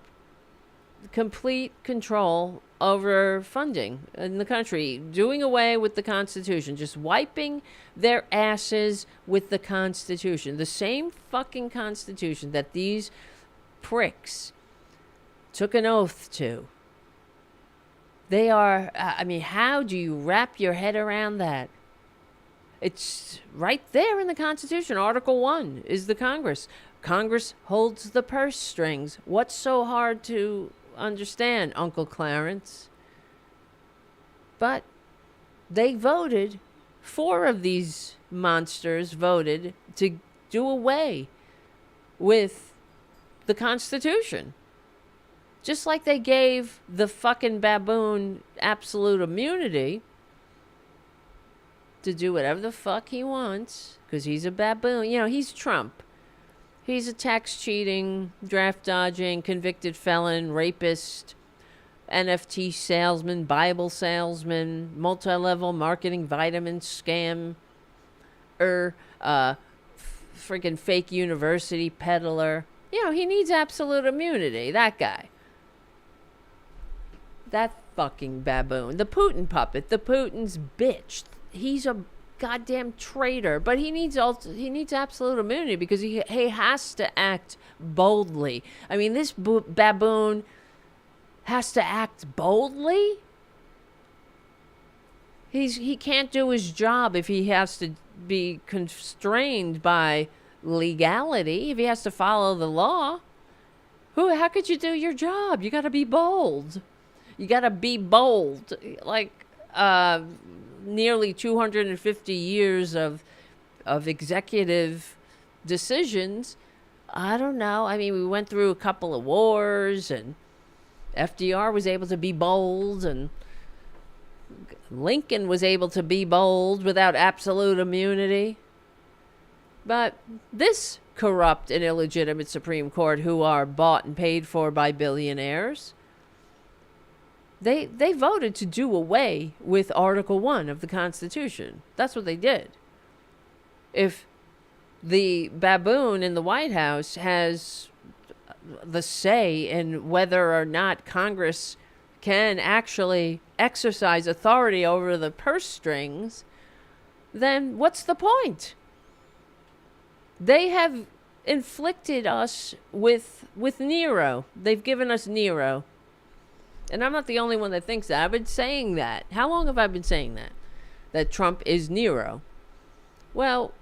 complete control over funding in the country, doing away with the Constitution, just wiping their asses with the Constitution, the same fucking Constitution that these pricks took an oath to. They are, how do you wrap your head around that? It's right there in the Constitution. Article 1 is the Congress. Congress holds the purse strings. What's so hard to understand, Uncle Clarence? But they voted, 4 of these monsters voted to do away with the Constitution. Just like they gave the fucking baboon absolute immunity, to do whatever the fuck he wants because he's a baboon. You know, he's Trump. He's a tax cheating, draft dodging, convicted felon, rapist, NFT salesman, Bible salesman, multi-level marketing vitamin scam, freaking fake university peddler. You know, he needs absolute immunity. That guy. That fucking baboon. The Putin puppet. The Putin's bitch. He's a goddamn traitor. But he needs absolute immunity because he has to act boldly. I mean, this baboon has to act boldly? He can't do his job if he has to be constrained by legality, if he has to follow the law. How could you do your job? You got to be bold. You got to be bold. Like nearly 250 years of executive decisions. I don't know. I mean, we went through a couple of wars, and FDR was able to be bold, and Lincoln was able to be bold without absolute immunity. But this corrupt and illegitimate Supreme Court, who are bought and paid for by billionaires, they voted to do away with Article 1 of the Constitution. That's what they did. If the baboon in the White House has the say in whether or not Congress can actually exercise authority over the purse strings, then what's the point? They have inflicted us with Nero. They've given us Nero. And I'm not the only one that thinks that. I've been saying that. How long have I been saying that? That Trump is Nero. Well,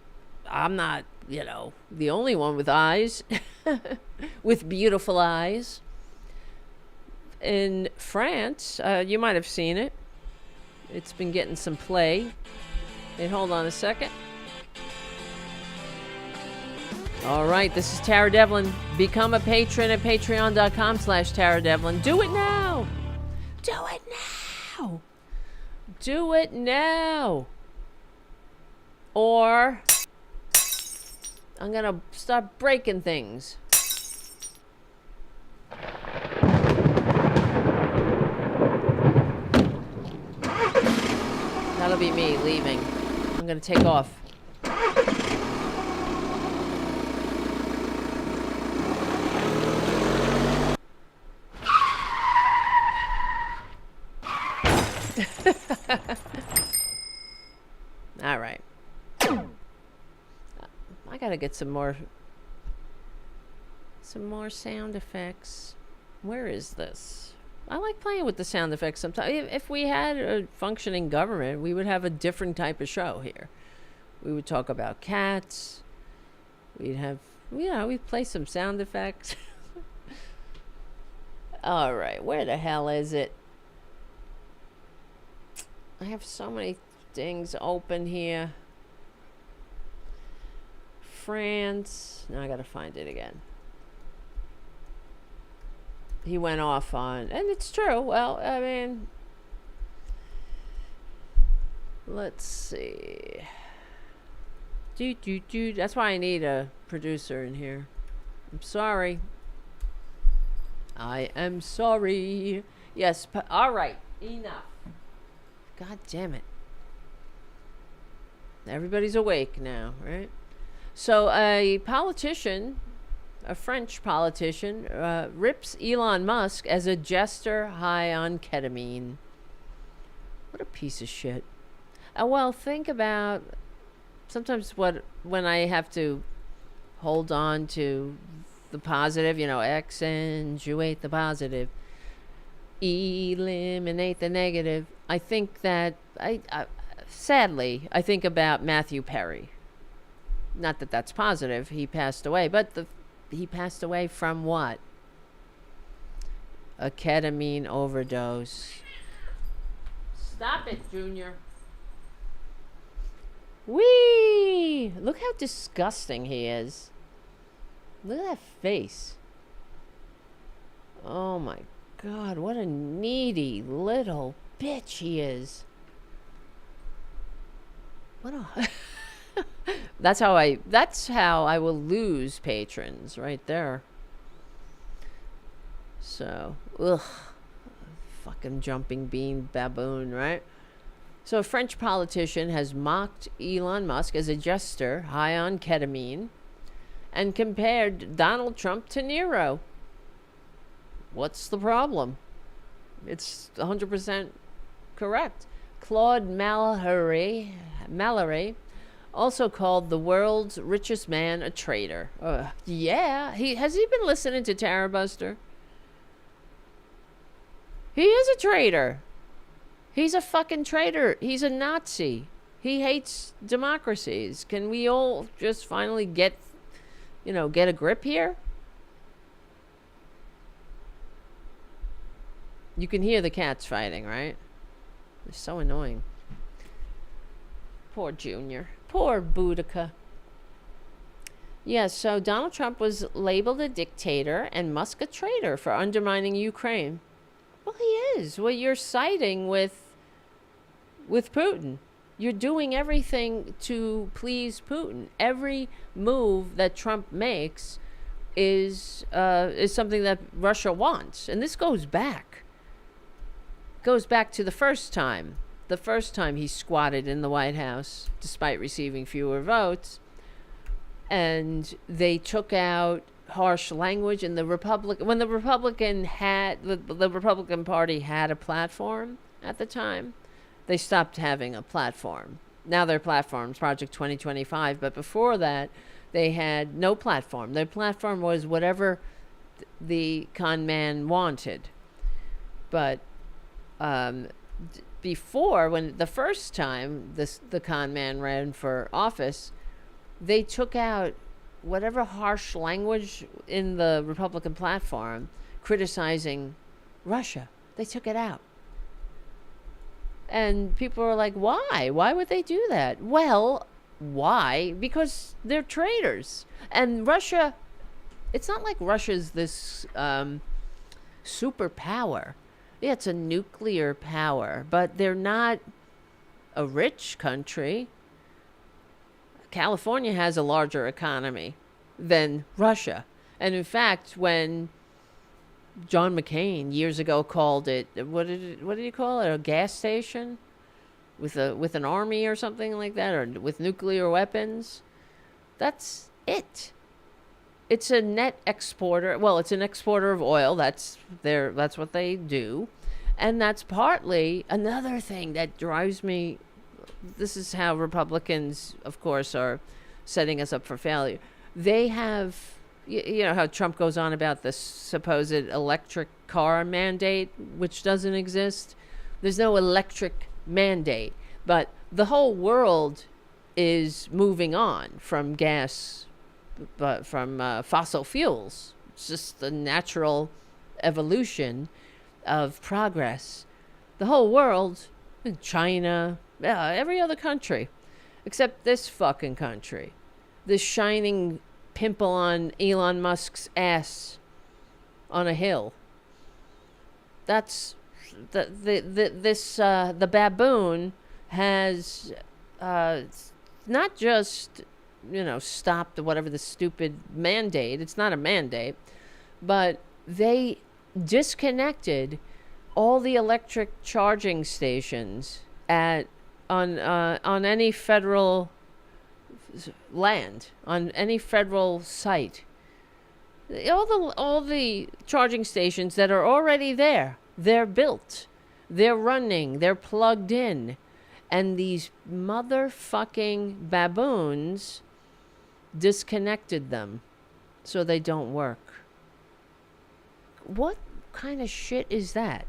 I'm not, the only one with eyes. With beautiful eyes. In France, you might have seen it. It's been getting some play. Hey, hold on a second. All right, this is Tara Devlin. Become a patron at patreon.com/Tara Devlin. Do it now. Do it now. Do it now. Or I'm going to start breaking things. That'll be me leaving. I'm going to take off. All right. I got to get some more sound effects. Where is this? I like playing with the sound effects sometimes. If we had a functioning government, we would have a different type of show here. We would talk about cats. We'd have, we'd play some sound effects. All right, where the hell is it? I have so many things open here. France. Now I got to find it again. He went off on, and it's true. Well, I mean, let's see. That's why I need a producer in here. I'm sorry. I am sorry. Yes, all right. Enough. God damn it. Everybody's awake now, right? So a politician, a French politician, rips Elon Musk as a jester high on ketamine. What a piece of shit. Well, think about sometimes when I have to hold on to the positive, accentuate the positive, eliminate the negative. I think that sadly, I think about Matthew Perry. Not that that's positive. He passed away, but he passed away from what? A ketamine overdose. Stop it, Junior. Whee! Look how disgusting he is. Look at that face. Oh my God, what a needy little bitch he is. What a that's how I will lose patrons right there. So, ugh, fucking jumping bean baboon, right? So a French politician has mocked Elon Musk as a jester high on ketamine and compared Donald Trump to Nero. What's the problem? It's 100% correct. Claude Mallory, also called the world's richest man a traitor. Yeah, has he been listening to Tarabuster? He is a traitor. He's a fucking traitor. He's a Nazi. He hates democracies. Can we all just finally get a grip here? You can hear the cats fighting, right? They're so annoying. Poor Junior. Poor Boudica. Yeah, so Donald Trump was labeled a dictator and Musk a traitor for undermining Ukraine. Well, he is. Well, you're siding with Putin. You're doing everything to please Putin. Every move that Trump makes is something that Russia wants, and this goes back to the first time he squatted in the White House despite receiving fewer votes, and they took out harsh language. And when the Republican Party had a platform at the time, they stopped having a platform. Now their platform's Project 2025, but before that, they had no platform. Their platform was whatever the con man wanted. But before, when the first time the con man ran for office, they took out whatever harsh language in the Republican platform criticizing Russia. They took it out. And people were like, why? Why would they do that? Well, why? Because they're traitors. And Russia, it's not like Russia's this superpower. Yeah, it's a nuclear power, but they're not a rich country. California has a larger economy than Russia. And in fact, when John McCain years ago called it, what did he call it? A gas station with an army or something like that, or with nuclear weapons. That's it. It's a net exporter. Well, it's an exporter of oil. That's what they do. And that's partly another thing that drives me. This is how Republicans, of course, are setting us up for failure. They have, you know how Trump goes on about the supposed electric car mandate, which doesn't exist. There's no electric mandate, but the whole world is moving on from gas, but from fossil fuels. It's just the natural evolution of progress. The whole world, China, every other country, except this fucking country, this shining pimple on Elon Musk's ass on a hill. That's the baboon has not just stopped whatever the stupid mandate. It's not a mandate, but they disconnected all the electric charging stations on any federal land, on any federal site. All the charging stations that are already there, they're built, they're running, they're plugged in, and these motherfucking baboons disconnected them so they don't work. What kind of shit is that?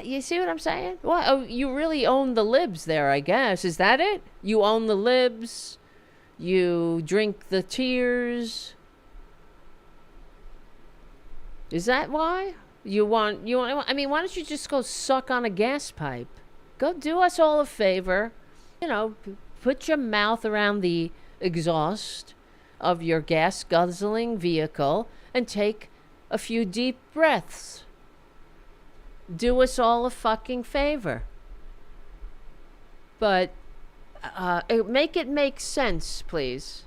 You see what I'm saying? What? Oh, you really own the libs there, I guess. Is that it? You own the libs. You drink the tears. Is that why? You want, I mean, why don't you just go suck on a gas pipe? Go do us all a favor. Put your mouth around the exhaust of your gas guzzling vehicle and take a few deep breaths. Do us all a fucking favor. But Make it make sense, please.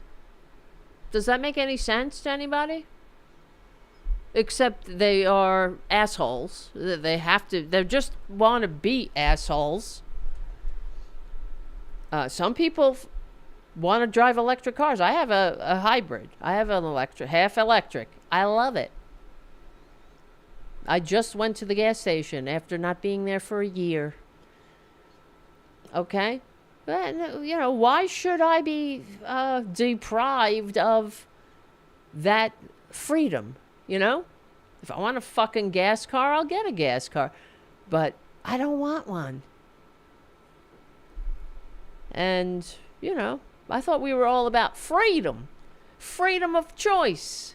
Does that make any sense to anybody? Except they are assholes. They have to. They just want to be assholes. Some people want to drive electric cars. I have a hybrid. I have an half electric. I love it. I just went to the gas station after not being there for a year. Okay? But, why should I be deprived of that freedom? If I want a fucking gas car, I'll get a gas car. But I don't want one. And, I thought we were all about freedom. Freedom of choice.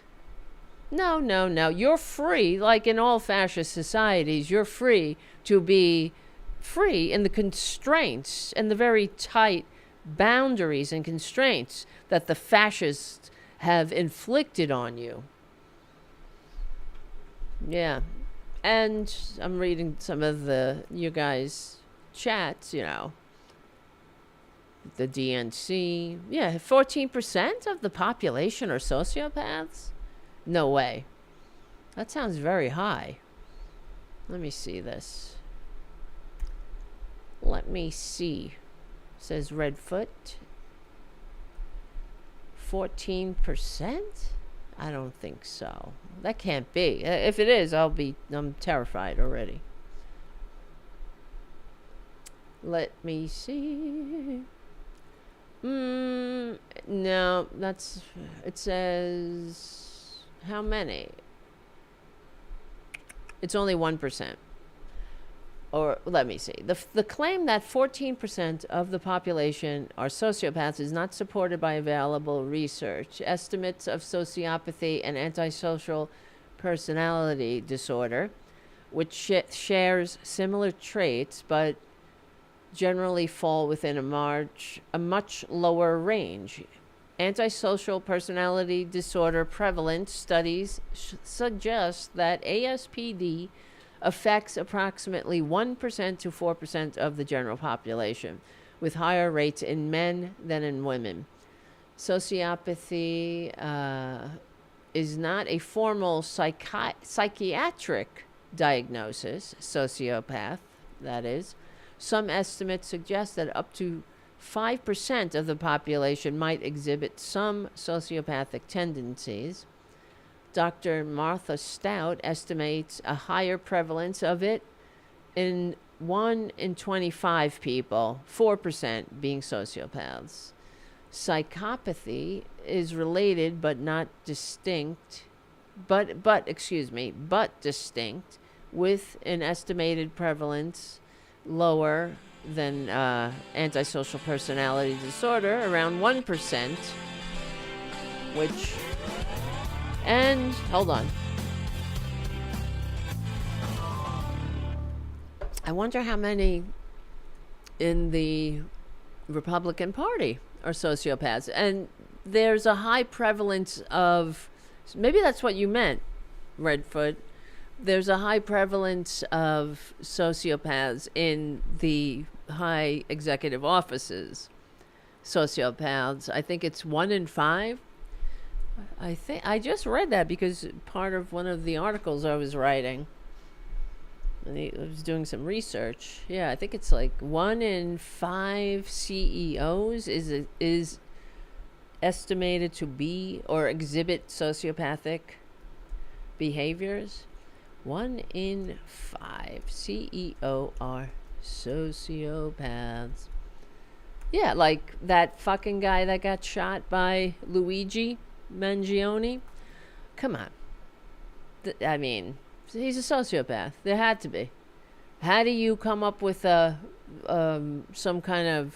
No. You're free, like in all fascist societies, you're free to be free in the constraints and the very tight boundaries and constraints that the fascists have inflicted on you. Yeah. And I'm reading some of you guys' chats, the DNC. Yeah, 14% of the population are sociopaths? No way. That sounds very high. Let me see this. Let me see. Says Redfoot. 14%? I don't think so. That can't be. If it is, I'm terrified already. Let me see. No, it says, how many? It's only 1%. Or let me see. The claim that 14% of the population are sociopaths is not supported by available research. Estimates of sociopathy and antisocial personality disorder, which shares similar traits but generally fall within a much lower range. Antisocial personality disorder prevalence studies suggest that ASPD affects approximately 1% to 4% of the general population, with higher rates in men than in women. Sociopathy is not a formal psychiatric diagnosis, sociopath, that is. Some estimates suggest that up to 5% of the population might exhibit some sociopathic tendencies. Dr. Martha Stout estimates a higher prevalence of it in 1 in 25 people, 4% being sociopaths. Psychopathy is related but not distinct, but distinct, with an estimated prevalence lower than antisocial personality disorder, around 1%, which... And, hold on. I wonder how many in the Republican Party are sociopaths. And there's a high prevalence of, maybe that's what you meant, Redfoot. There's a high prevalence of sociopaths in the high executive offices. Sociopaths, I think it's 1 in 5. I just read that because part of one of the articles I was writing, and I was doing some research. Yeah, I think it's like 1 in 5 CEOs is estimated to be or exhibit sociopathic behaviors. 1 in 5 CEO are sociopaths. Yeah, like that fucking guy that got shot by Luigi Mangione. Come on. I mean, he's a sociopath. There had to be. How do you come up with some kind of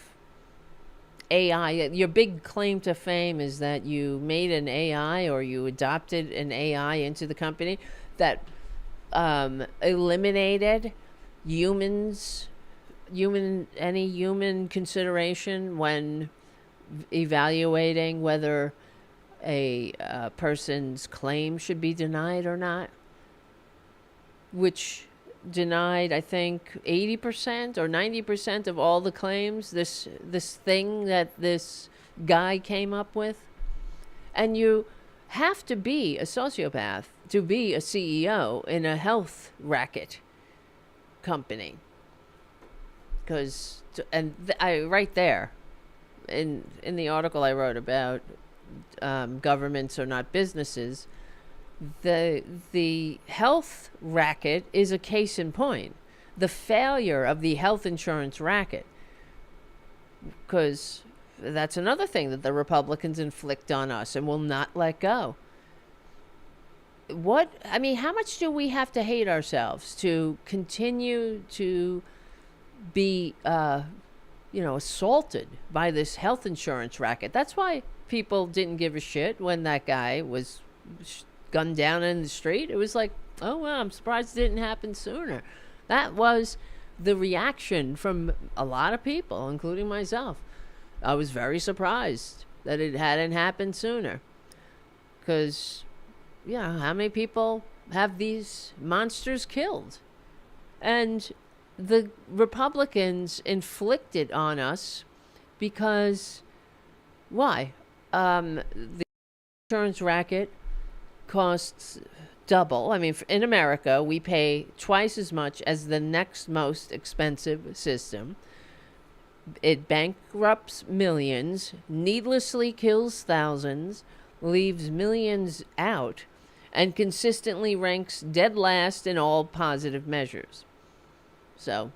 AI? Your big claim to fame is that you made an AI or you adopted an AI into the company that eliminated human consideration when evaluating whether a person's claim should be denied or not, which denied, I think, 80% or 90% of all the claims, this thing that this guy came up with. And you have to be a sociopath to be a CEO in a health racket company. Because, I right there, in the article I wrote about governments are not businesses, the health racket is a case in point. The failure of the health insurance racket, because that's another thing that the Republicans inflict on us and will not let go. How much do we have to hate ourselves to continue to be, assaulted by this health insurance racket? That's why people didn't give a shit when that guy was gunned down in the street. It was like, oh, well, I'm surprised it didn't happen sooner. That was the reaction from a lot of people, including myself. I was very surprised that it hadn't happened sooner. Because, how many people have these monsters killed? And the Republicans inflicted on us because, why? The insurance racket costs double. I mean, in America, we pay twice as much as the next most expensive system. It bankrupts millions, needlessly kills thousands, leaves millions out, and consistently ranks dead last in all positive measures. So,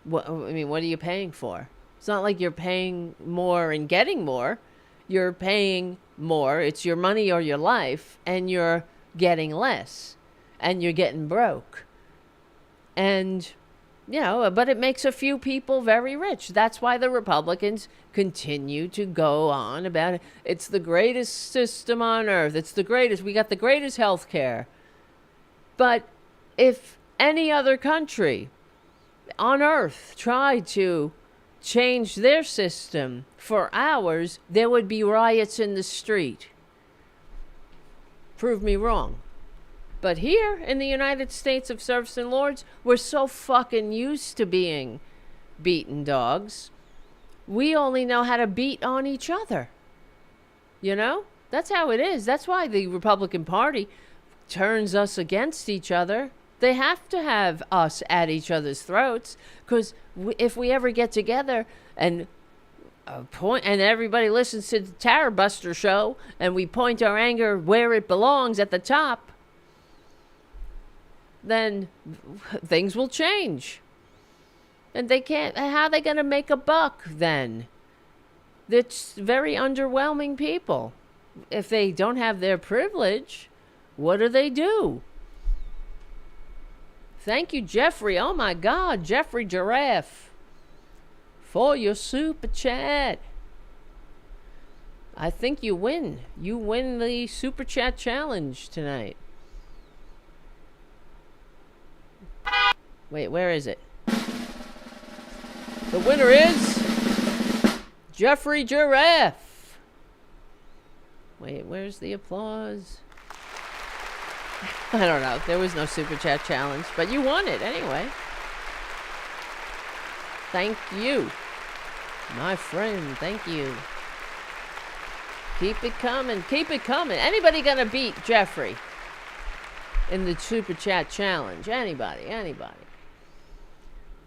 what are you paying for? It's not like you're paying more and getting more. You're paying more. It's your money or your life, and you're getting less, and you're getting broke. And, but it makes a few people very rich. That's why the Republicans continue to go on about it. It's the greatest system on earth. It's the greatest. We got the greatest health care. But if any other country on earth tried to change their system for ours, there would be riots in the street. Prove me wrong. But here in the United States of serfs and lords, we're so fucking used to being beaten dogs. We only know how to beat on each other. That's how it is. That's why the Republican Party turns us against each other. They have to have us at each other's throats, because if we ever get together and and everybody listens to the Tarabuster show and we point our anger where it belongs, at the top, then things will change. And how are they going to make a buck then? It's very underwhelming people. If they don't have their privilege, what do? Thank you, Jeffrey. Oh, my God. Jeffrey Giraffe. For your super chat. I think you win. You win the super chat challenge tonight. Wait, where is it? The winner is Jeffrey Giraffe. Wait, where's the applause? I don't know. There was no super chat challenge, but you won it anyway. Thank you, my friend. Thank you. Keep it coming. Keep it coming. Anybody gonna beat Jeffrey in the super chat challenge? Anybody?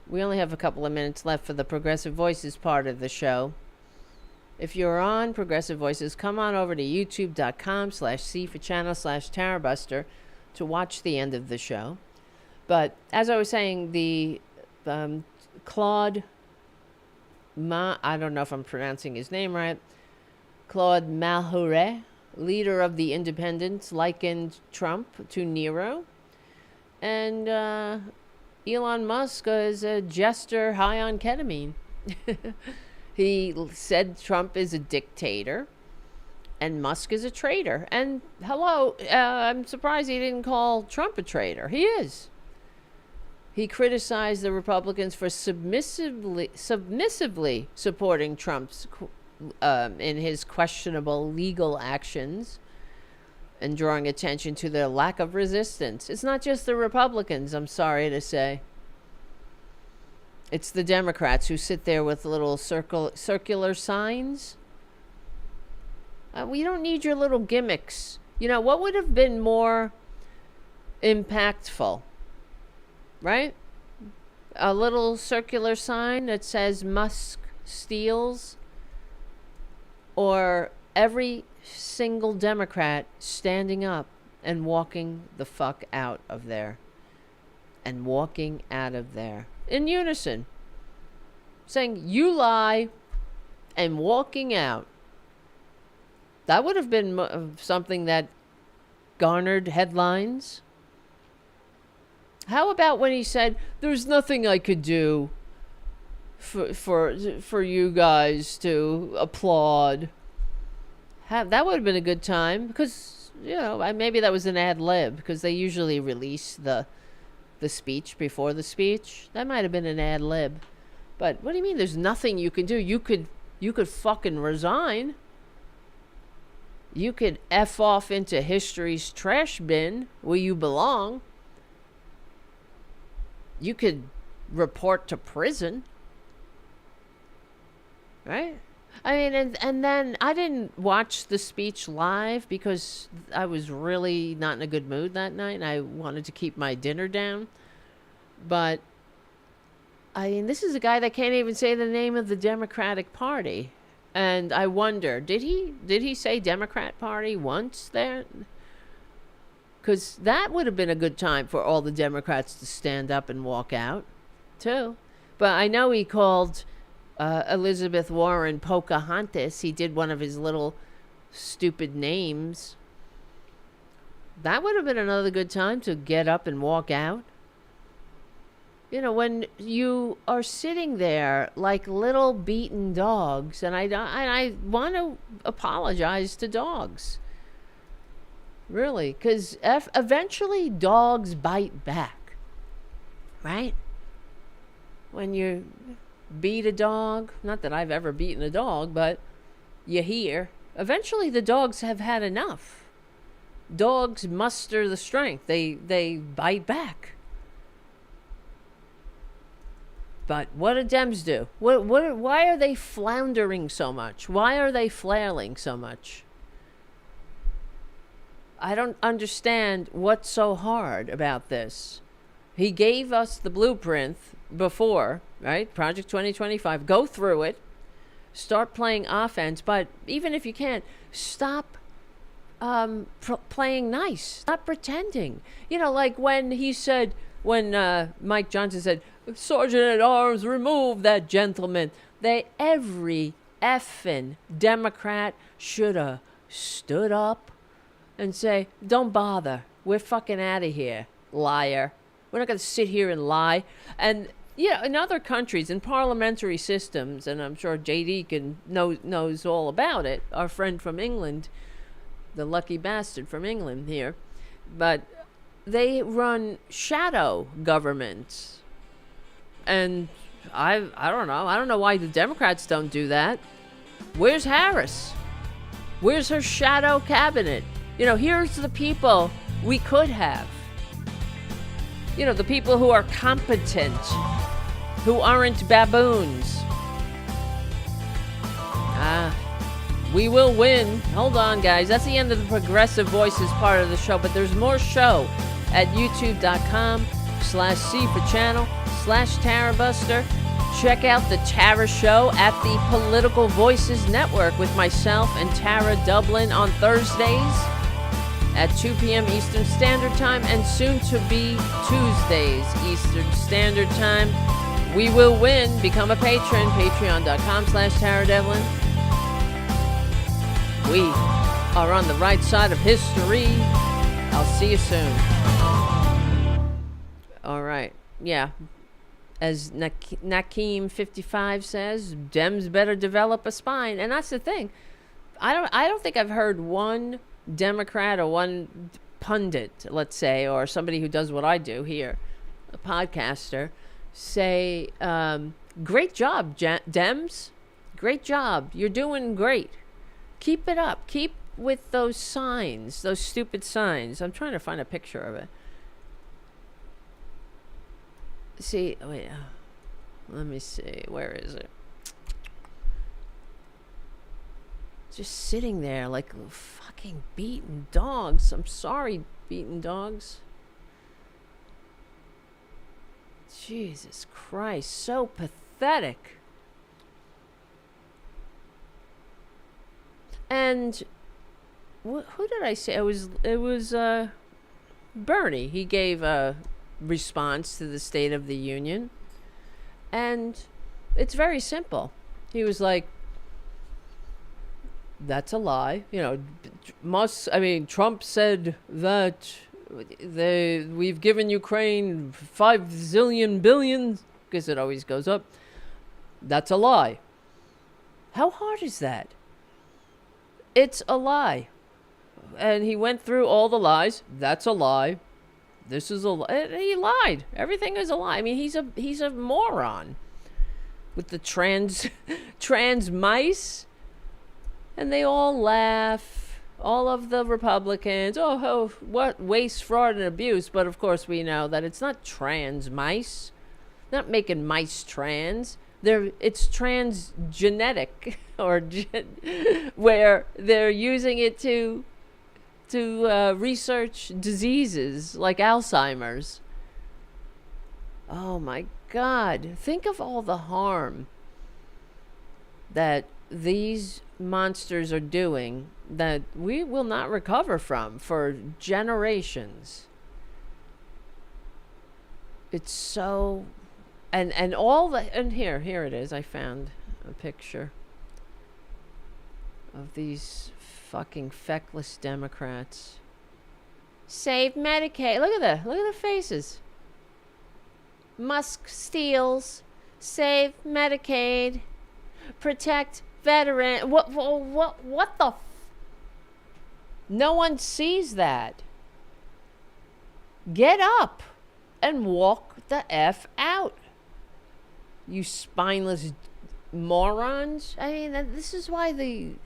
We only have a couple of minutes left for the Progressive Voices part of the show. If you're on Progressive Voices, come on over to youtube.com/c4channel/Tarabuster to watch the end of the show. But as I was saying, the Claude I don't know if I'm pronouncing his name right. Claude Malhuret, leader of the Independents, likened Trump to Nero. And Elon Musk is a jester high on ketamine. He said Trump is a dictator and Musk is a traitor. And hello, I'm surprised he didn't call Trump a traitor. He is. He criticized the Republicans for submissively supporting Trump's in his questionable legal actions. and drawing attention to their lack of resistance. It's not just the Republicans, I'm sorry to say. It's the Democrats who sit there with little circular signs. We don't need your little gimmicks. You know, what would have been more impactful, right? A little circular sign that says Musk steals, or every single Democrat standing up and walking the fuck out of there. And walking out of there. In unison. Saying, you lie, and walking out. That would have been something that garnered headlines. How about when he said, there's nothing I could do for you guys to applaud? That would have been a good time, because, you know, maybe that was an ad lib, because they usually release the speech before the speech. That might have been an ad lib. But what do you mean there's nothing you can do? You could fucking resign. You could F off into history's trash bin where you belong. You could report to prison. Right? I mean, and then I didn't watch the speech live because I was really not in a good mood that night, and I wanted to keep my dinner down. But, I mean, this is a guy that can't even say the name of the Democratic Party. And I wonder, did he say Democrat Party once there? Because that would have been a good time for all the Democrats to stand up and walk out, too. But I know he called Elizabeth Warren Pocahontas. He did one of his little stupid names. That would have been another good time to get up and walk out. You know, when you are sitting there like little beaten dogs, and I want to apologize to dogs. Really, because eventually dogs bite back. Right? When you beat a dog, not that I've ever beaten a dog, but you hear, eventually the dogs have had enough. Dogs muster the strength. They bite back. But what do Dems do? Why are they floundering so much? Why are they flailing so much? I don't understand what's so hard about this. He gave us the blueprint before, right? Project 2025. Go through it. Start playing offense. But even if you can't, stop playing nice. Stop pretending. You know, like when he said, when Mike Johnson said, Sergeant at Arms, remove that gentleman. Every effing Democrat should have stood up and say, don't bother. We're fucking out of here, liar. We're not going to sit here and lie. And, you know, in other countries, in parliamentary systems, and I'm sure JD knows all about it, our friend from England, the lucky bastard from England here, but they run shadow governments. And I don't know. I don't know why the Democrats don't do that. Where's Harris? Where's her shadow cabinet? You know, here's the people we could have. You know, the people who are competent, who aren't baboons. We will win. Hold on, guys. That's the end of the Progressive Voices part of the show, but there's more show at youtube.com/C for channel/Tarabuster. Check out the Tara Show at the Political Voices Network with myself and Tara Dublin on Thursdays at 2 p.m. Eastern Standard Time, and soon to be Tuesdays Eastern Standard Time. We will win. Become a patron. Patreon.com/Tara Devlin. We are on the right side of history. I'll see you soon. All right. Yeah. As Nakeem55 says, Dems better develop a spine. And that's the thing. I don't think I've heard one Democrat or one pundit, let's say, or somebody who does what I do here, a podcaster, say, great job, Dems. Great job. You're doing great. Keep it up. Keep with those signs, those stupid signs. I'm trying to find a picture of it. See, wait, let me see. Where is it? Just sitting there like fucking beaten dogs. I'm sorry, beaten dogs. Jesus Christ, so pathetic. And who did I say? It was Bernie. He gave a response to the State of the Union, and it's very simple. He was like, "That's a lie." Trump said that we've given Ukraine 5 zillion billion, because it always goes up. That's a lie. How hard is that? It's a lie. And he went through all the lies. That's a lie. This is a lie. He lied. Everything is a lie. I mean, he's a moron. With the trans mice. And they all laugh. All of the Republicans. Oh, what waste, fraud, and abuse. But of course we know that it's not trans mice. They're not making mice trans. It's transgenetic, or where they're using it to research diseases like Alzheimer's. Oh my God. Think of all the harm that these monsters are doing that we will not recover from for generations. It's so... And all the... And here it is. I found a picture of these fucking feckless Democrats. Save Medicaid. Look at the faces. Musk steals. Save Medicaid. Protect veteran. What the... No one sees that. Get up and walk the F out. You spineless morons. I mean, this is why the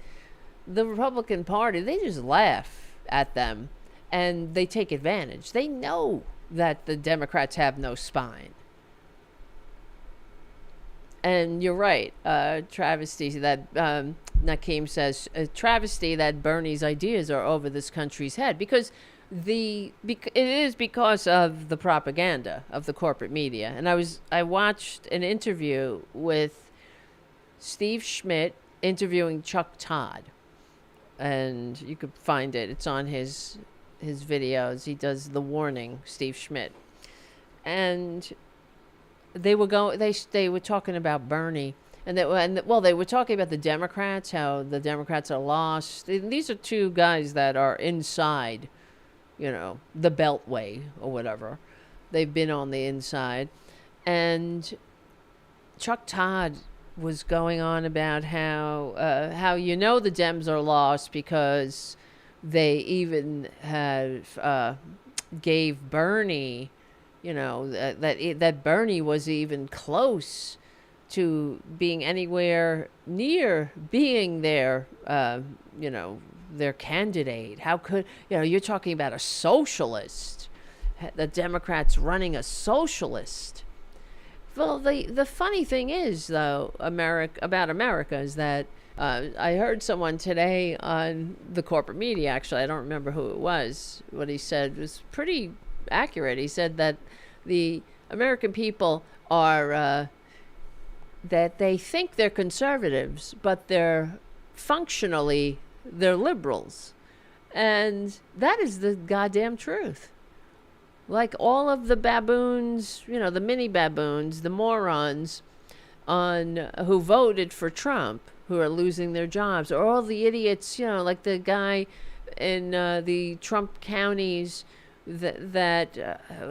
Republican Party, they just laugh at them and they take advantage. They know that the Democrats have no spine. And you're right, travesty that Nakeem says, travesty that Bernie's ideas are over this country's head, because it is because of the propaganda of the corporate media. And I watched an interview with Steve Schmidt interviewing Chuck Todd, and you could find it. It's on his videos. He does The Warning, Steve Schmidt, and they were talking about Bernie, and they were talking about the Democrats, how the Democrats are lost. These are two guys that are inside, the Beltway or whatever. They've been on the inside. And Chuck Todd was going on about how the Dems are lost because they even have gave Bernie, that Bernie was even close to being anywhere near being their candidate. How could, you're talking about a socialist, the Democrats running a socialist. Well, the funny thing is, though, about America is that I heard someone today on the corporate media, actually, I don't remember who it was, what he said was pretty accurate. He said that the American people are, that they think they're conservatives, but they're liberals. And that is the goddamn truth. Like all of the baboons, the mini baboons, the morons who voted for Trump, who are losing their jobs, or all the idiots, like the guy in the Trump counties that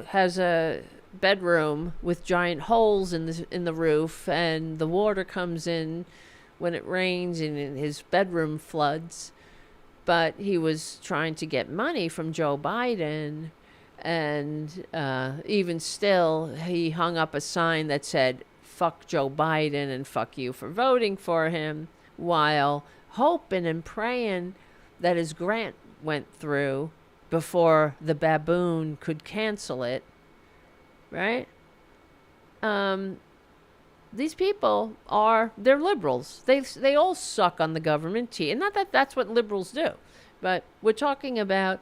has a bedroom with giant holes in the roof, and the water comes in when it rains and his bedroom floods. But he was trying to get money from Joe Biden, and even still, he hung up a sign that said, "Fuck Joe Biden and fuck you for voting for him," while hoping and praying that his grant went through before the baboon could cancel it, right? These people they're liberals. They all suck on the government tea. And not that that's what liberals do, but we're talking about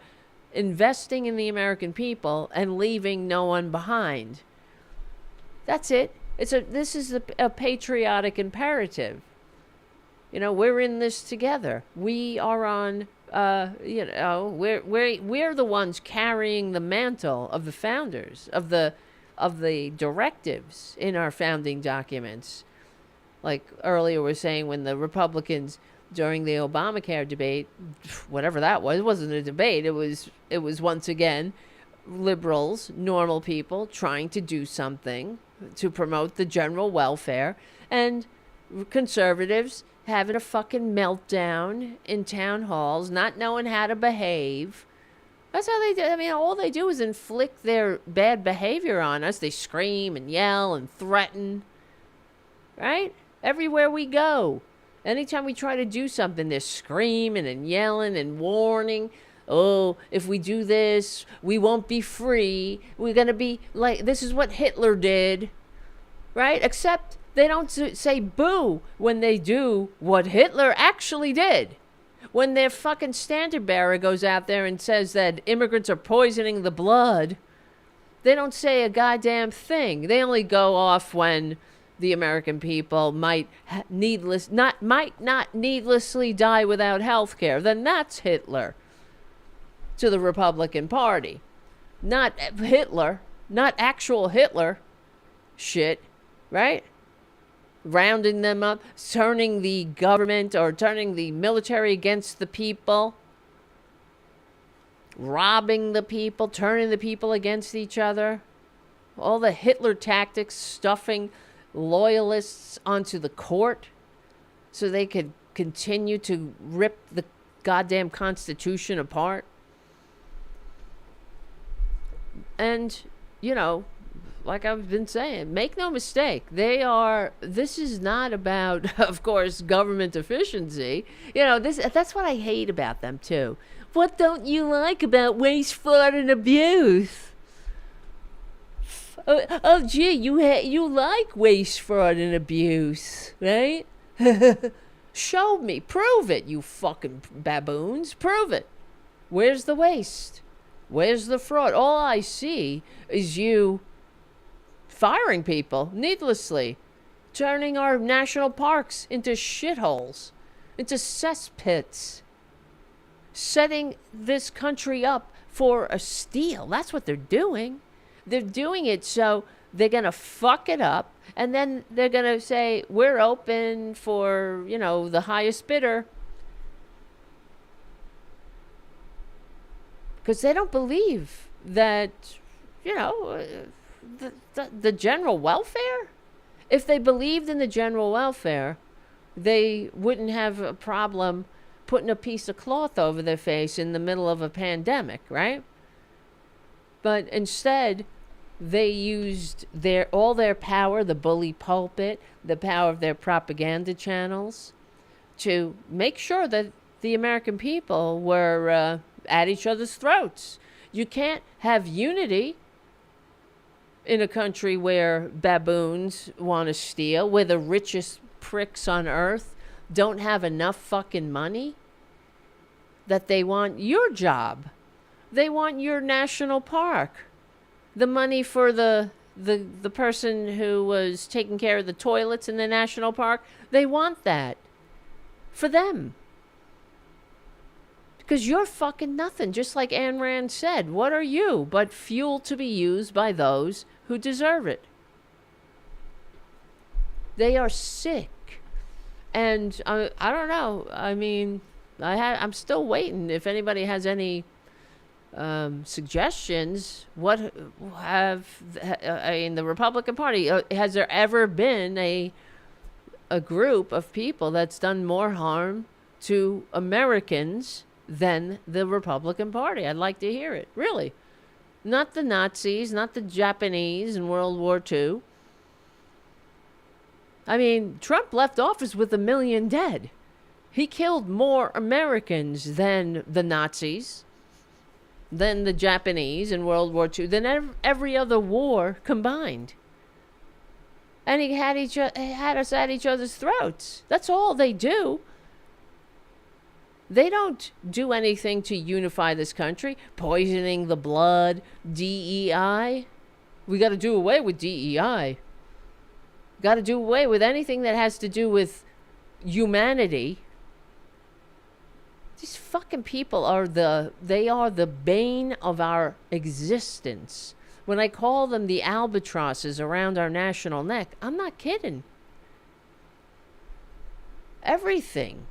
investing in the American people and leaving no one behind. That's it. This is a patriotic imperative. You know, we're in this together. We are on, we're the ones carrying the mantle of the founders, of the directives in our founding documents. Like earlier we're saying, when the Republicans during the Obamacare debate, whatever that was, it wasn't a debate. It was once again liberals, normal people trying to do something to promote the general welfare, and conservatives having a fucking meltdown in town halls, not knowing how to behave. That's how they do. I mean, all they do is inflict their bad behavior on us. They scream and yell and threaten, right? Everywhere we go. Anytime we try to do something, they're screaming and yelling and warning. Oh, if we do this, we won't be free. We're going to be like, this is what Hitler did, right? Except they don't say boo when they do what Hitler actually did. When their fucking standard bearer goes out there and says that immigrants are poisoning the blood, they don't say a goddamn thing. They only go off when the American people might not needlessly die without health care. Then that's Hitler to the Republican Party. Not Hitler, not actual Hitler shit, right? Rounding them up, turning the government or turning the military against the people, robbing the people, turning the people against each other. All the Hitler tactics, stuffing loyalists onto the court so they could continue to rip the goddamn Constitution apart. And, you know, like I've been saying, make no mistake, this is not about, of course, government efficiency. You know, that's what I hate about them, too. What don't you like about waste, fraud, and abuse? Oh gee, you like waste, fraud, and abuse, right? Show me. Prove it, you fucking baboons. Prove it. Where's the waste? Where's the fraud? All I see is you firing people needlessly, turning our national parks into shitholes, into cesspits, setting this country up for a steal. That's what they're doing. They're doing it so they're going to fuck it up, and then they're going to say, we're open for, you know, the highest bidder. Because they don't believe that, you know, the general welfare. If they believed in the general welfare, they wouldn't have a problem putting a piece of cloth over their face in the middle of a pandemic, right? But instead, they used all their power, the bully pulpit, the power of their propaganda channels, to make sure that the American people were at each other's throats. You can't have unity in a country where baboons want to steal, where the richest pricks on earth don't have enough fucking money, that they want your job. They want your national park. The money for the person who was taking care of the toilets in the national park, they want that for them. Because you're fucking nothing. Just like Ayn Rand said, what are you but fuel to be used by those who deserve it? They are sick. And I don't know. I mean, I'm still waiting if anybody has any suggestions. What in the Republican Party, has there ever been a group of people that's done more harm to Americans than the Republican Party? I'd like to hear it, really. Not the Nazis, not the Japanese in World War II. I mean, Trump left office with 1 million dead. He killed more Americans than the Nazis, than the Japanese in World War II, than every other war combined. And he had us at each other's throats. That's all they do. They don't do anything to unify this country. Poisoning the blood, DEI. We got to do away with DEI. Got to do away with anything that has to do with humanity. These fucking people are the bane of our existence. When I call them the albatrosses around our national neck, I'm not kidding. Everything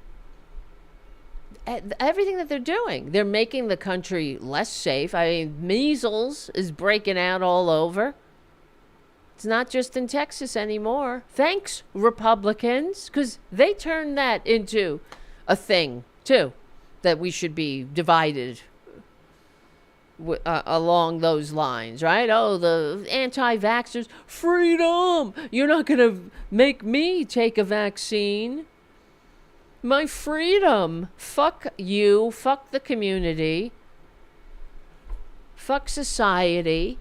that they're doing, they're making the country less safe. I mean, measles is breaking out all over. It's not just in Texas anymore. Thanks, Republicans, because they turned that into a thing, too, that we should be divided along those lines, right? Oh, the anti-vaxxers, freedom! You're not going to make me take a vaccine. My freedom. Fuck you. Fuck the community. Fuck society.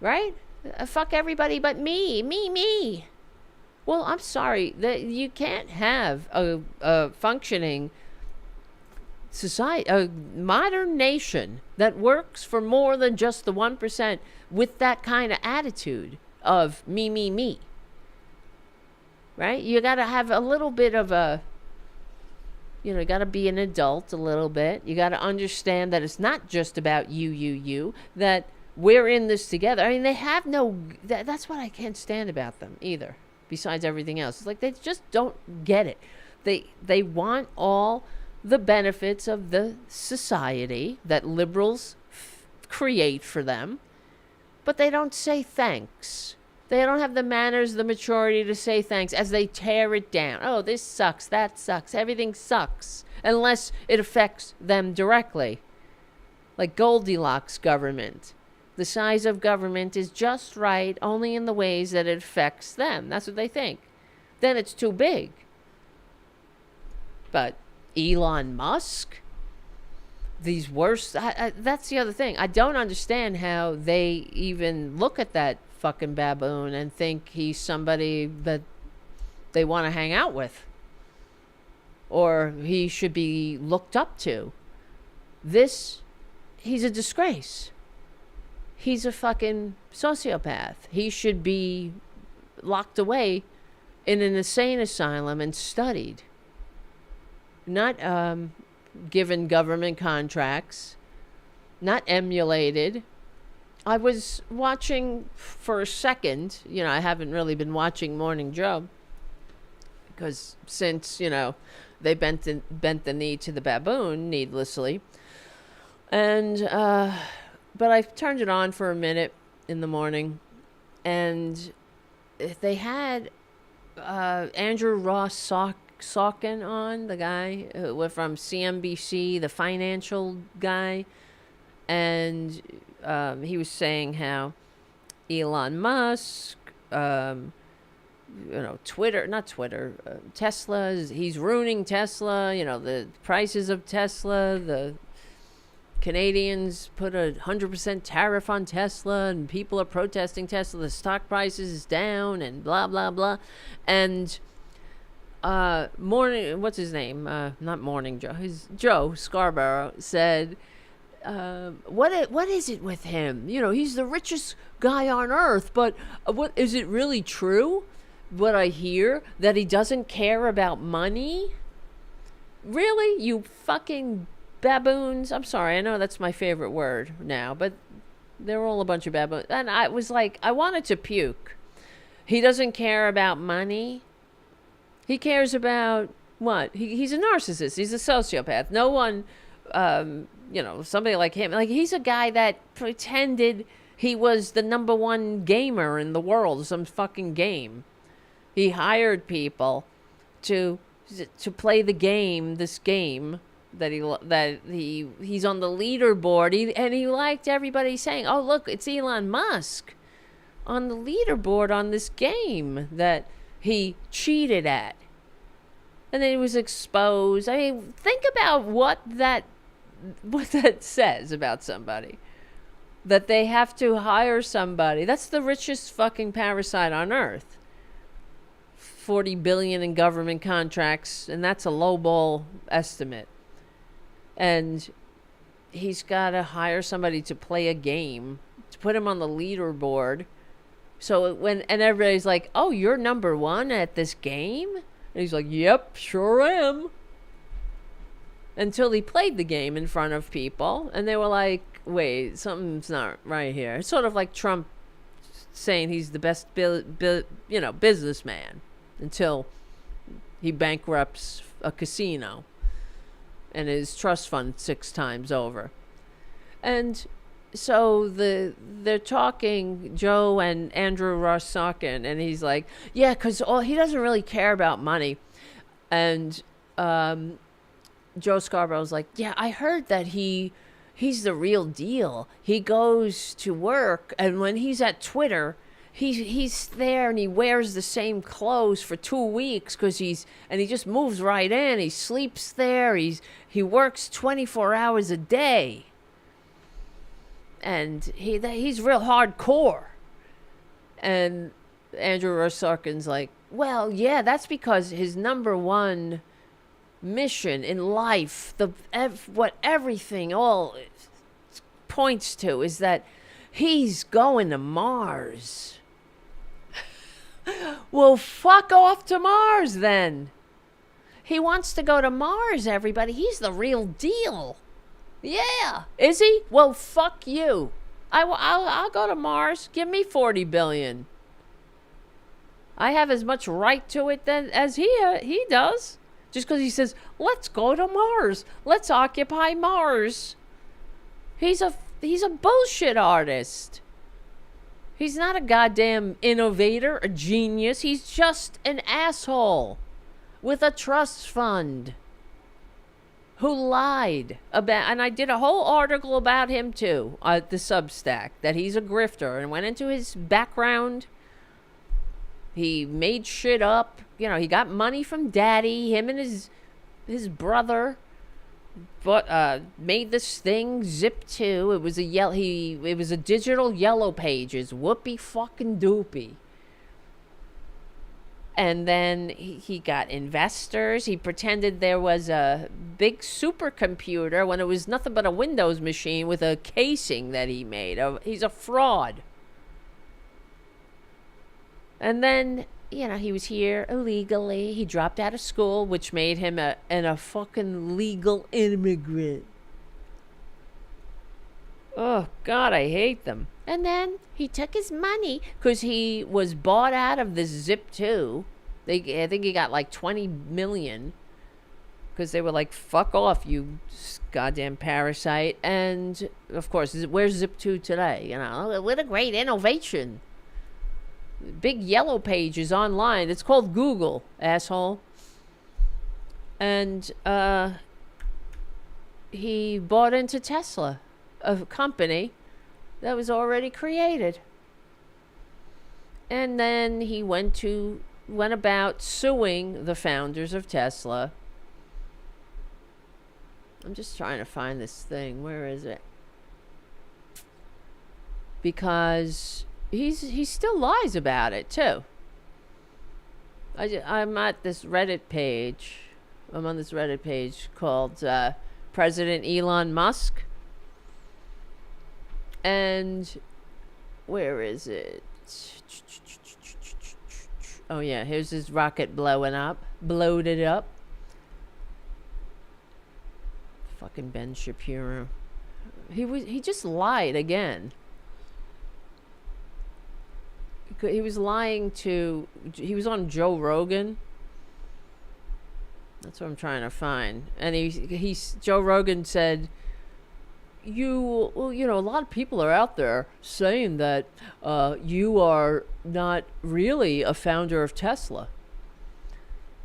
Right? Fuck everybody but me. Me. Well, I'm sorry. You can't have a functioning society, a modern nation that works for more than just the 1% with that kind of attitude of me. Right? You got to have a little bit of you got to be an adult a little bit. You got to understand that it's not just about you, that we're in this together. I mean, they have that's what I can't stand about them either, besides everything else. It's like they just don't get it. They want all the benefits of the society that liberals create for them, but they don't say thanks. They don't have the manners, the maturity to say thanks as they tear it down. Oh, this sucks, that sucks, everything sucks, unless it affects them directly. Like Goldilocks government. The size of government is just right only in the ways that it affects them. That's what they think. Then it's too big. But Elon Musk, these worst... that's the other thing. I don't understand how they even look at that fucking baboon and think he's somebody that they want to hang out with. Or he should be looked up to. He's a disgrace. He's a fucking sociopath. He should be locked away in an insane asylum and studied. Not given government contracts. Not emulated. I was watching for a second. I haven't really been watching Morning Joe. Because since, they bent the knee to the baboon needlessly. And, but I turned it on for a minute in the morning. And they had Andrew Ross Sorkin on, the guy from CNBC, the financial guy. And he was saying how Elon Musk, Tesla, he's ruining Tesla, the prices of Tesla, the Canadians put 100% tariff on Tesla and people are protesting Tesla, the stock prices is down and blah, blah, blah. And what's his name? Not Morning Joe, Joe Scarborough said, what is it with him? He's the richest guy on earth, but what is it really true? What I hear, that he doesn't care about money? Really? You fucking baboons? I'm sorry, I know that's my favorite word now, but they're all a bunch of baboons. And I was like, I wanted to puke. He doesn't care about money. He cares about what? He's a narcissist. He's a sociopath. No one, somebody like him. Like, he's a guy that pretended he was the number one gamer in the world, some fucking game. He hired people to play the game, this game that he's on the leaderboard. And he liked everybody saying, "Oh, look, it's Elon Musk on the leaderboard on this game that he cheated at." And then he was exposed. I mean, think about what that says about somebody. That they have to hire somebody. That's the richest fucking parasite on earth. 40 billion in government contracts, and that's a lowball estimate. And he's got to hire somebody to play a game, to put him on the leaderboard. So and everybody's like, "Oh, you're number 1 at this game?" And he's like, "Yep, sure am." Until he played the game in front of people, and they were like, "Wait, something's not right here." It's sort of like Trump saying he's the best businessman until he bankrupts a casino and his trust fund 6 times over. And so they're talking, Joe and Andrew Ross talking, and he's like, yeah, because he doesn't really care about money. And Joe Scarborough's like, yeah, I heard that he's the real deal. He goes to work, and when he's at Twitter, he's there and he wears the same clothes for 2 weeks because he just moves right in. He sleeps there. He works 24 hours a day. And he's real hardcore. And Andrew Rosorkin's like, well, yeah, that's because his number 1 mission in life, what everything all points to, is that he's going to Mars. Well, fuck off to Mars then. He wants to go to Mars, everybody. He's the real deal. Yeah. Is he? Well, fuck you. I'll go to Mars. Give me 40 billion. I have as much right to it as he does. Just because he says, let's go to Mars. Let's occupy Mars. He's a bullshit artist. He's not a goddamn innovator, a genius. He's just an asshole with a trust fund who lied about, and I did a whole article about him too, at the Substack, that he's a grifter, and went into his background. He made shit up. He got money from daddy, him and his brother. But made this thing Zip2. It was a digital Yellow Pages. Whoopee fucking doopy. And then he got investors. He pretended there was a big supercomputer when it was nothing but a Windows machine with a casing that he made. He's a fraud. And then, he was here illegally. He dropped out of school, which made him a fucking legal immigrant. Oh, God, I hate them. And then he took his money because he was bought out of this Zip2. I think he got like 20 million because they were like, fuck off, you goddamn parasite. And, of course, where's Zip2 today? What a great innovation. Big Yellow Pages online. It's called Google, asshole. And he bought into Tesla, a company that was already created. And then he went about suing the founders of Tesla. I'm just trying to find this thing. Where is it? Because he still lies about it too. I'm at this Reddit page. I'm on this Reddit page called President Elon Musk. And where is it? Oh yeah, here's his rocket blowed it up. Fucking Ben Shapiro. He just lied again. He was lying he was on Joe Rogan. That's what I'm trying to find. And Joe Rogan said, a lot of people are out there saying that you are not really a founder of Tesla.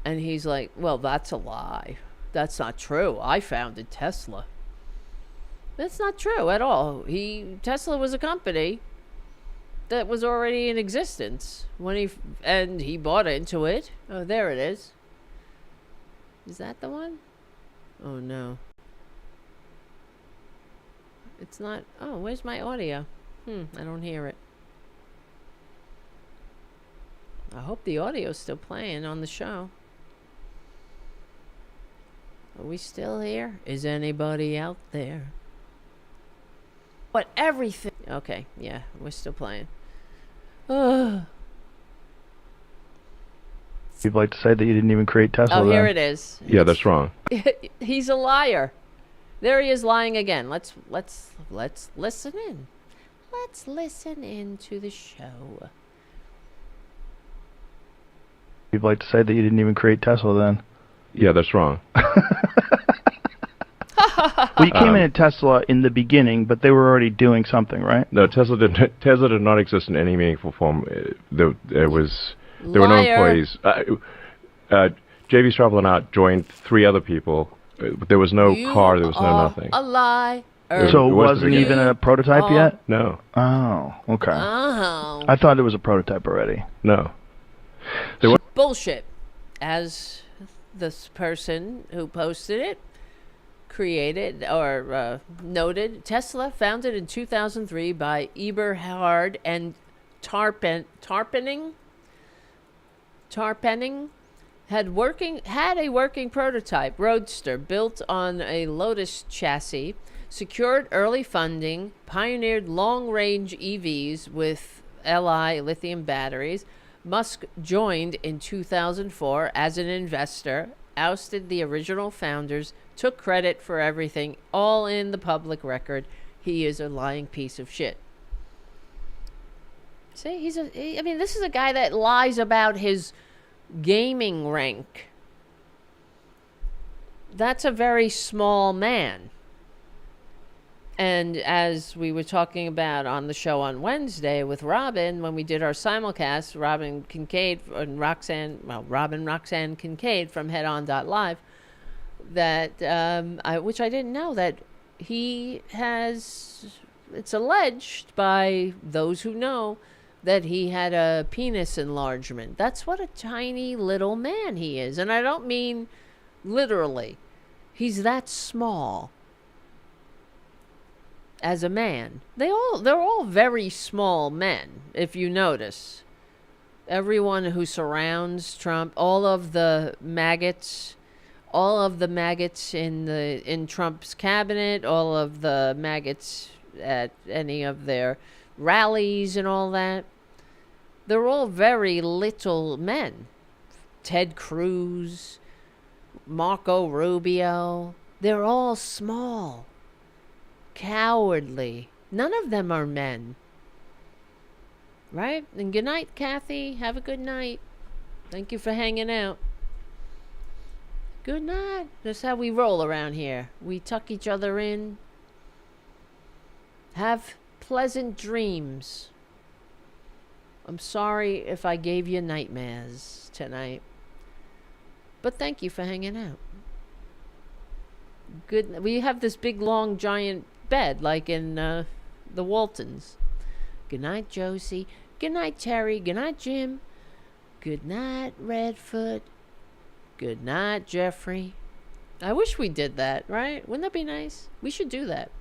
And he's like, well, that's a lie. That's not true. I founded Tesla. That's not true at all. Tesla was a company that was already in existence when he bought into it. Oh, there it is. Is that the one? Oh, no. It's not. Oh, where's my audio? I don't hear it. I hope the audio's still playing on the show. Are we still here? Is anybody out there? But everything. Okay, yeah, we're still playing. Ugh. You'd like to say that you didn't even create Tesla. Oh, here it is. Yeah, that's wrong. He's a liar. There he is lying again. Let's listen in. Let's listen in to the show. You'd like to say that you didn't even create Tesla then. Yeah, that's wrong. Well, you came in at Tesla in the beginning, but they were already doing something, right? No, Tesla did not exist in any meaningful form. There were no employees. J.B. Straubel and I joined 3 other people. There was no car. There was no nothing. A lie. So it wasn't even a prototype yet? No. Oh, okay. Oh. I thought it was a prototype already. No. Bullshit. As this person who posted it created or noted, Tesla, founded in 2003 by Eberhard and Tarpenning, had a working prototype Roadster built on a Lotus chassis, secured early funding, pioneered long-range EVs with Li lithium batteries. Musk joined in 2004 as an investor, ousted the original founders, took credit for everything, all in the public record. He is a lying piece of shit. See, I mean, this is a guy that lies about his gaming rank. That's a very small man. And as we were talking about on the show on Wednesday with Robyn, when we did our simulcast, Robyn Kincaid and Roxanne Kincaid from headon.live, that, which I didn't know, that he has, it's alleged by those who know, that he had a penis enlargement. That's what a tiny little man he is. And I don't mean literally. He's that small. As a man. They're all very small men, if you notice. Everyone who surrounds Trump, all of the maggots in Trump's cabinet, all of the maggots at any of their rallies and all that, they're all very little men. Ted Cruz, Marco Rubio, they're all small. Cowardly. None of them are men. Right? And good night, Kathy. Have a good night. Thank you for hanging out. Good night. That's how we roll around here. We tuck each other in. Have pleasant dreams. I'm sorry if I gave you nightmares tonight. But thank you for hanging out. Good. We have this big, long, giant bed like in the Waltons. Good night, Josie. Good night, Terry. Good night, Jim. Good night, Redfoot. Good night, Jeffrey. I wish we did that, right? Wouldn't that be nice? We should do that.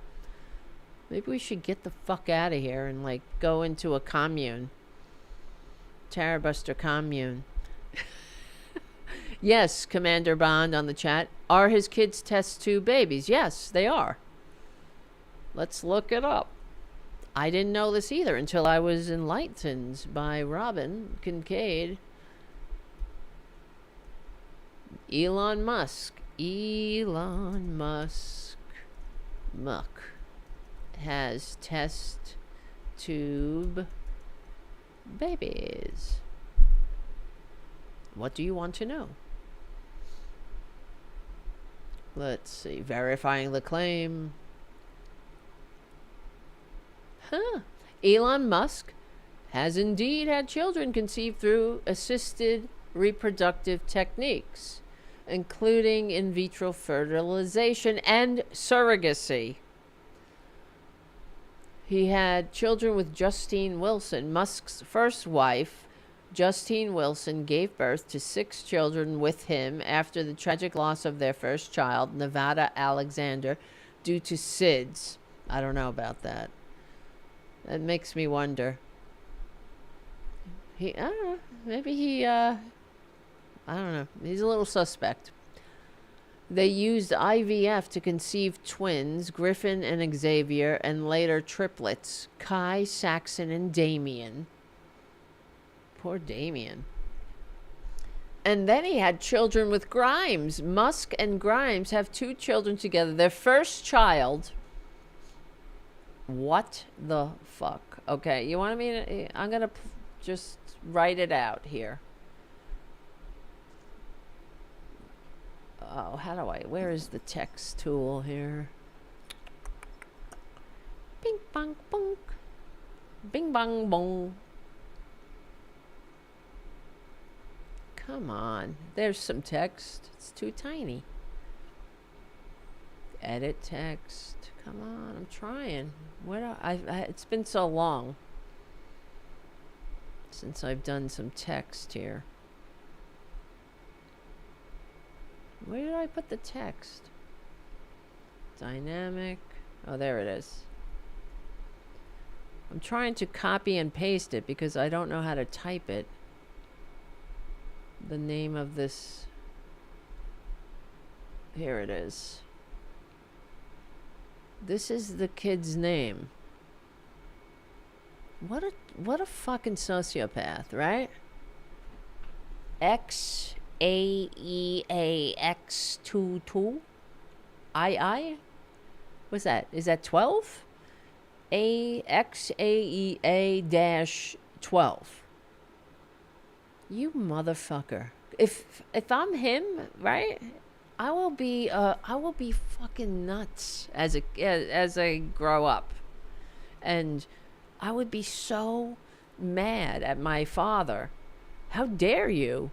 Maybe we should get the fuck out of here and like go into a commune. Tarabuster commune. Yes, Commander Bond on the chat. Are his kids test tube babies? Yes, they are. Let's look it up. I didn't know this either until I was enlightened by Robyn Kincaid. Elon Musk. Muck has test tube babies. What do you want to know? Let's see. Verifying the claim. Elon Musk has indeed had children conceived through assisted reproductive techniques, including in vitro fertilization and surrogacy. He had children with Justine Wilson, Musk's first wife, Justine Wilson gave birth to 6 children with him after the tragic loss of their first child, Nevada Alexander, due to SIDS. I don't know about that. That makes me wonder. I don't know. Maybe he, I don't know. He's a little suspect. They used IVF to conceive twins, Griffin and Xavier, and later triplets, Kai, Saxon, and Damien. Poor Damien. And then he had children with Grimes. Musk and Grimes have 2 children together. Their first child. What the fuck? Okay, you want me to... I'm going to just write it out here. Oh, how do I... Where is the text tool here? Bing, bang, bonk. Bing, bang, bong. Come on. There's some text. It's too tiny. Edit text. Come on. I'm trying. It's been so long since I've done some text here. Where did I put the text? Dynamic. Oh, there it is. I'm trying to copy and paste it because I don't know how to type it. The name of this. Here it is. This is the kid's name. What a fucking sociopath, right? XAEAX22 II? What's that? Is that 12? XAEA-12. You motherfucker. If I'm him, right? I will be fucking nuts as I grow up. And I would be so mad at my father. How dare you?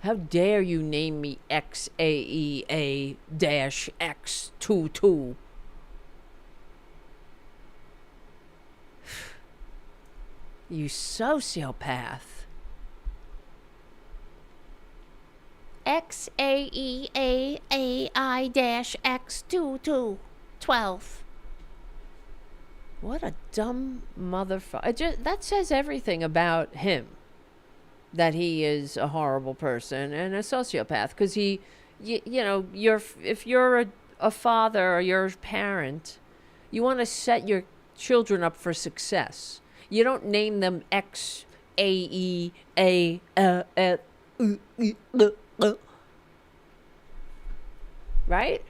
How dare you name me XAEA-X22? You sociopath. XAEAAI-X2212. What a dumb motherfucker. That says everything about him. That he is a horrible person and a sociopath. Because if you're a father or you're a parent, you want to set your children up for success. You don't name them XAEA. Right?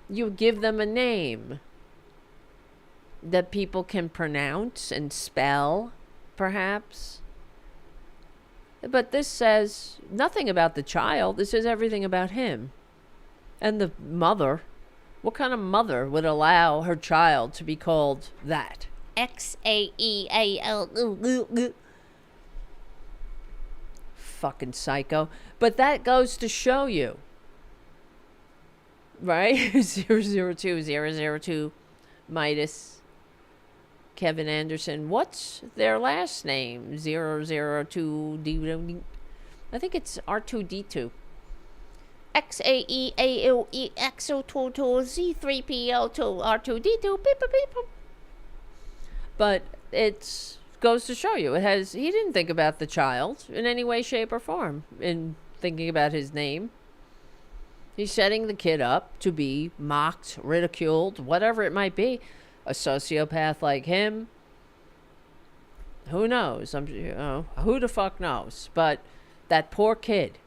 You give them a name that people can pronounce and spell, perhaps. But this says nothing about the child. This says everything about him. And the mother. What kind of mother would allow her child to be called that? XAEAL. Fucking psycho. But that goes to show you. Right? 002 Midas. Kevin Anderson. What's their last name? 002D. I think it's R2D2. XAEAOEXO22Z3PO2 R2D2. Beep, beep, beep. But it goes to show you. He didn't think about the child in any way, shape, or form in thinking about his name. He's setting the kid up to be mocked, ridiculed, whatever it might be. A sociopath like him, who knows? Who the fuck knows? But that poor kid.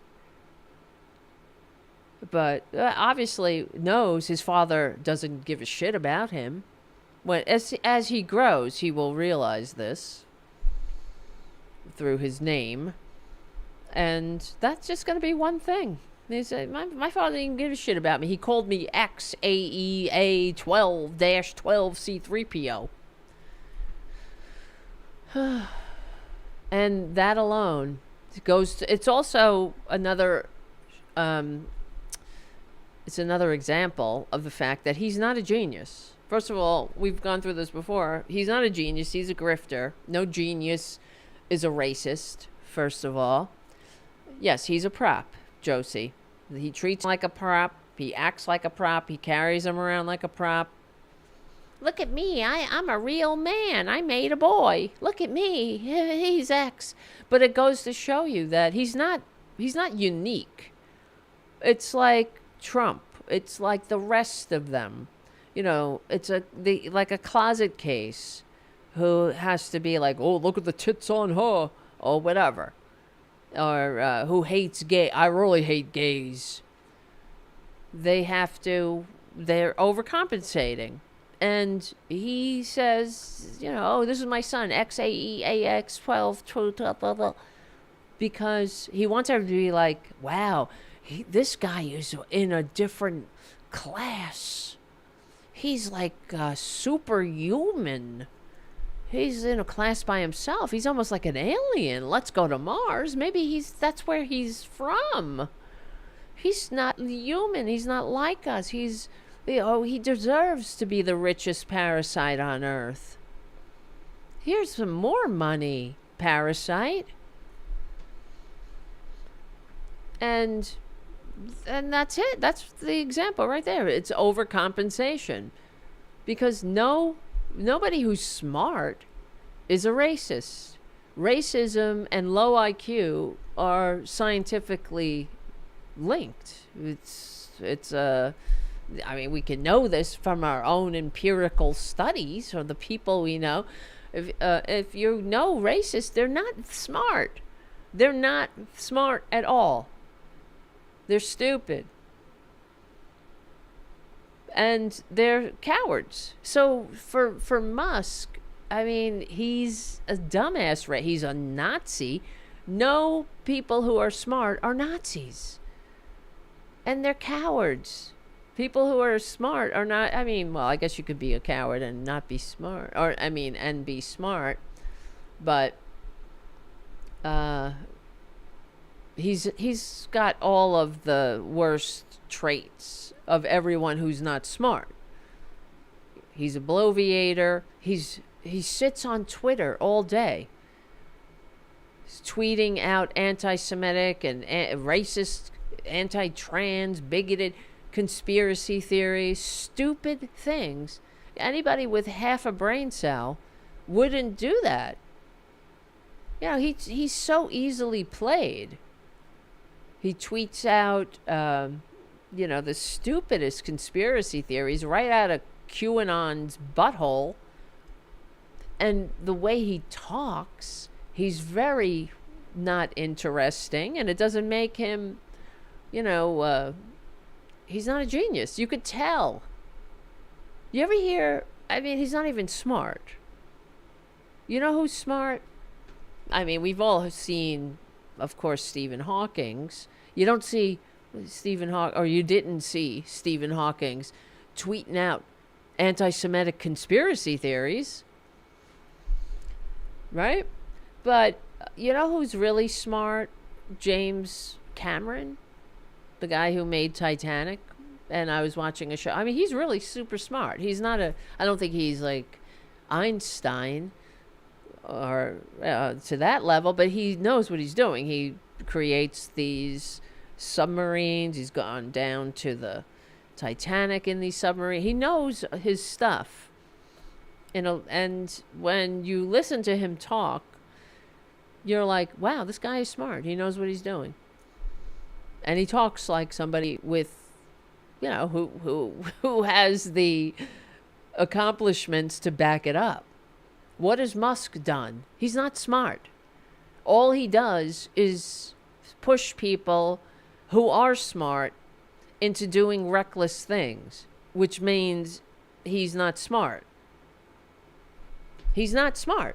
But obviously knows his father doesn't give a shit about him. As he grows, he will realize this through his name, and that's just going to be one thing. He said, my father didn't give a shit about me. He called me XAEA-12-12C3PO. And that alone goes to... It's also another... it's another example of the fact that he's not a genius. First of all, we've gone through this before. He's not a genius. He's a grifter. No genius is a racist. first of all. Yes, he's a prop, Josie. He treats him like a prop. He acts like a prop. He carries him around like a prop. Look at me. I'm a real man. I made a boy. Look at me. He's X. But it goes to show you that he's not unique. It's like Trump. It's like the rest of them. You know, it's like a closet case who has to be like, oh, look at the tits on her, or whatever. Or who hates gay. I really hate gays. They're overcompensating. And he says, you know, oh, this is my son, XAEAX12, because he wants everybody to be like, wow, this guy is in a different class. He's like superhuman. He's in a class by himself. He's almost like an alien. Let's go to Mars. Maybe that's where he's from. He's not human. He's not like us. He deserves to be the richest parasite on Earth. Here's some more money, parasite. And that's it. That's the example right there. It's overcompensation. Because nobody who's smart is a racist. Racism and low IQ are scientifically linked. I mean, we can know this from our own empirical studies or the people we know. If you know racists, they're not smart. They're not smart at all. They're stupid. And they're cowards. So for Musk, I mean, he's a dumbass. He's a Nazi. No people who are smart are Nazis. And they're cowards. People who are smart are not, I mean, well, I guess you could be a coward and not be smart. Or, I mean, and be smart. But he's got all of the worst traits of everyone who's not smart. He's a bloviator. He sits on Twitter all day. He's tweeting out anti-Semitic and racist, anti-trans, bigoted conspiracy theories, stupid things. Anybody with half a brain cell wouldn't do that. You know, he's so easily played. He tweets out, you know, the stupidest conspiracy theories right out of QAnon's butthole. And the way he talks, he's very not interesting, and it doesn't make him, you know, he's not a genius. You could tell. You ever hear, I mean, he's not even smart. You know who's smart? I mean, we've all seen, of course, Stephen Hawking's. You don't see you didn't see Stephen Hawking's tweeting out anti-Semitic conspiracy theories. Right? But you know who's really smart? James Cameron, the guy who made Titanic. And I was watching a show. I mean, he's really super smart. He's not I don't think he's like Einstein or to that level, but he knows what he's doing. He creates these submarines. He's gone down to the Titanic in these submarines. He knows his stuff. And when you listen to him talk, you're like, wow, this guy is smart. He knows what he's doing. And he talks like somebody with, you know, who has the accomplishments to back it up. What has Musk done? He's not smart. All he does is push people who are smart into doing reckless things, which means he's not smart. He's not smart.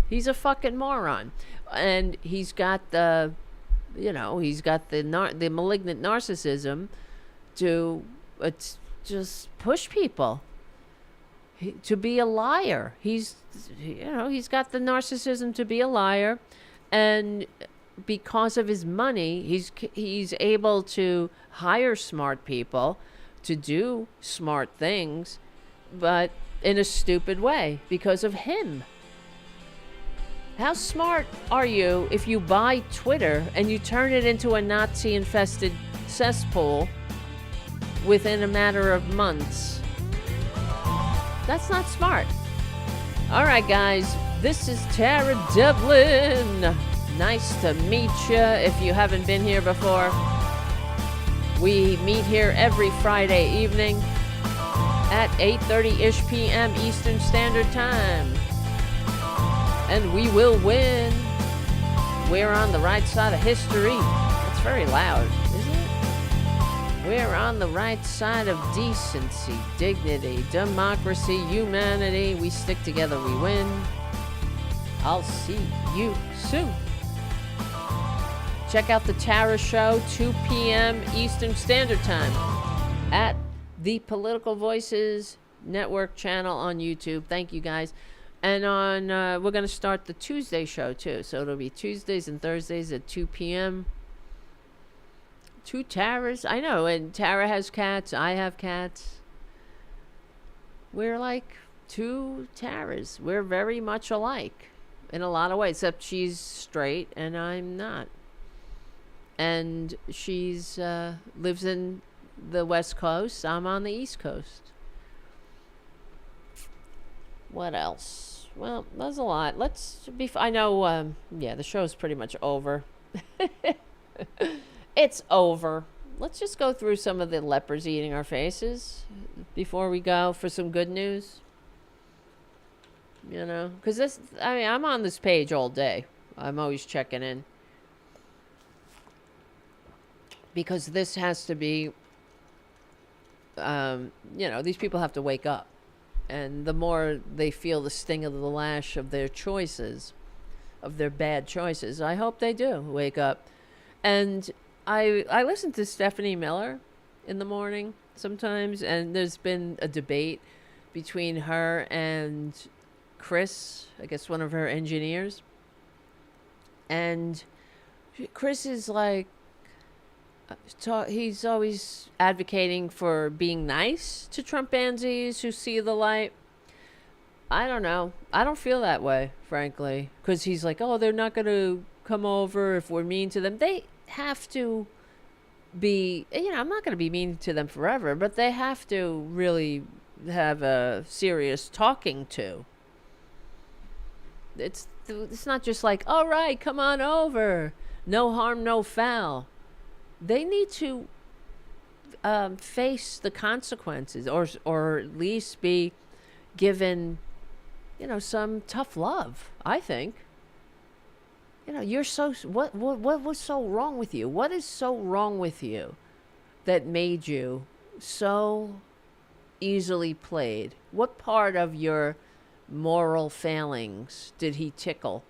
He's a fucking moron. And he's got the, you know, he's got the malignant narcissism to just push people to be a liar. He's got the narcissism to be a liar, and because of his money, he's able to hire smart people to do smart things, but in a stupid way because of him. How smart are you if you buy Twitter and you turn it into a Nazi-infested cesspool within a matter of months? That's not smart. All right, guys, this is Tara Devlin. Nice to meet you if you haven't been here before. We meet here every Friday evening at 8:30-ish p.m. Eastern Standard Time. And we will win. We're on the right side of history. It's very loud, isn't it? We're on the right side of decency, dignity, democracy, humanity. We stick together, we win. I'll see you soon. Check out the Tara Show, 2 p.m. Eastern Standard Time at the Political Voices Network channel on YouTube. Thank you, guys. And on we're going to start the Tuesday show, too. So it'll be Tuesdays and Thursdays at 2 p.m. Two Taras. I know, and Tara has cats. I have cats. We're like two Taras. We're very much alike in a lot of ways, except she's straight and I'm not. And she's lives in the West Coast. I'm on the East Coast. What else? Well, there's a lot. Let's be... I know, yeah, the show's pretty much over. It's over. Let's just go through some of the lepers eating our faces before we go for some good news. You know? Because this... I mean, I'm on this page all day. I'm always checking in. Because this has to be... you know, these people have to wake up. And the more they feel the sting of the lash of their choices, of their bad choices, I hope they do wake up. And I listen to Stephanie Miller in the morning sometimes, and there's been a debate between her and Chris, I guess one of her engineers. And Chris is like, he's always advocating for being nice to Trumpanzees who see the light. I don't know. I don't feel that way, frankly. Because he's like, oh, they're not going to come over if we're mean to them. They have to be, you know, I'm not going to be mean to them forever, but they have to really have a serious talking to. It's not just like, all right, come on over. No harm, no foul. They need to face the consequences, or at least be given, you know, some tough love. I think. You know, you're so what was so wrong with you? What is so wrong with you that made you so easily played? What part of your moral failings did he tickle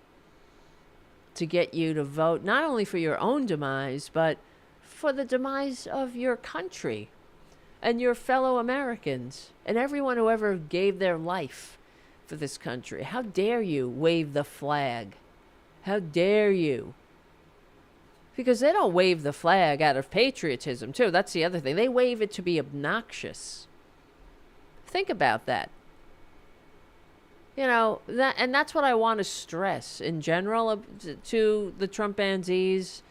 to get you to vote not only for your own demise, but for the demise of your country and your fellow Americans and everyone who ever gave their life for this country? How dare you wave the flag? How dare you? Because they don't wave the flag out of patriotism, too. That's the other thing. They wave it to be obnoxious. Think about that. You know, that's what I want to stress in general to the Trumpanzees.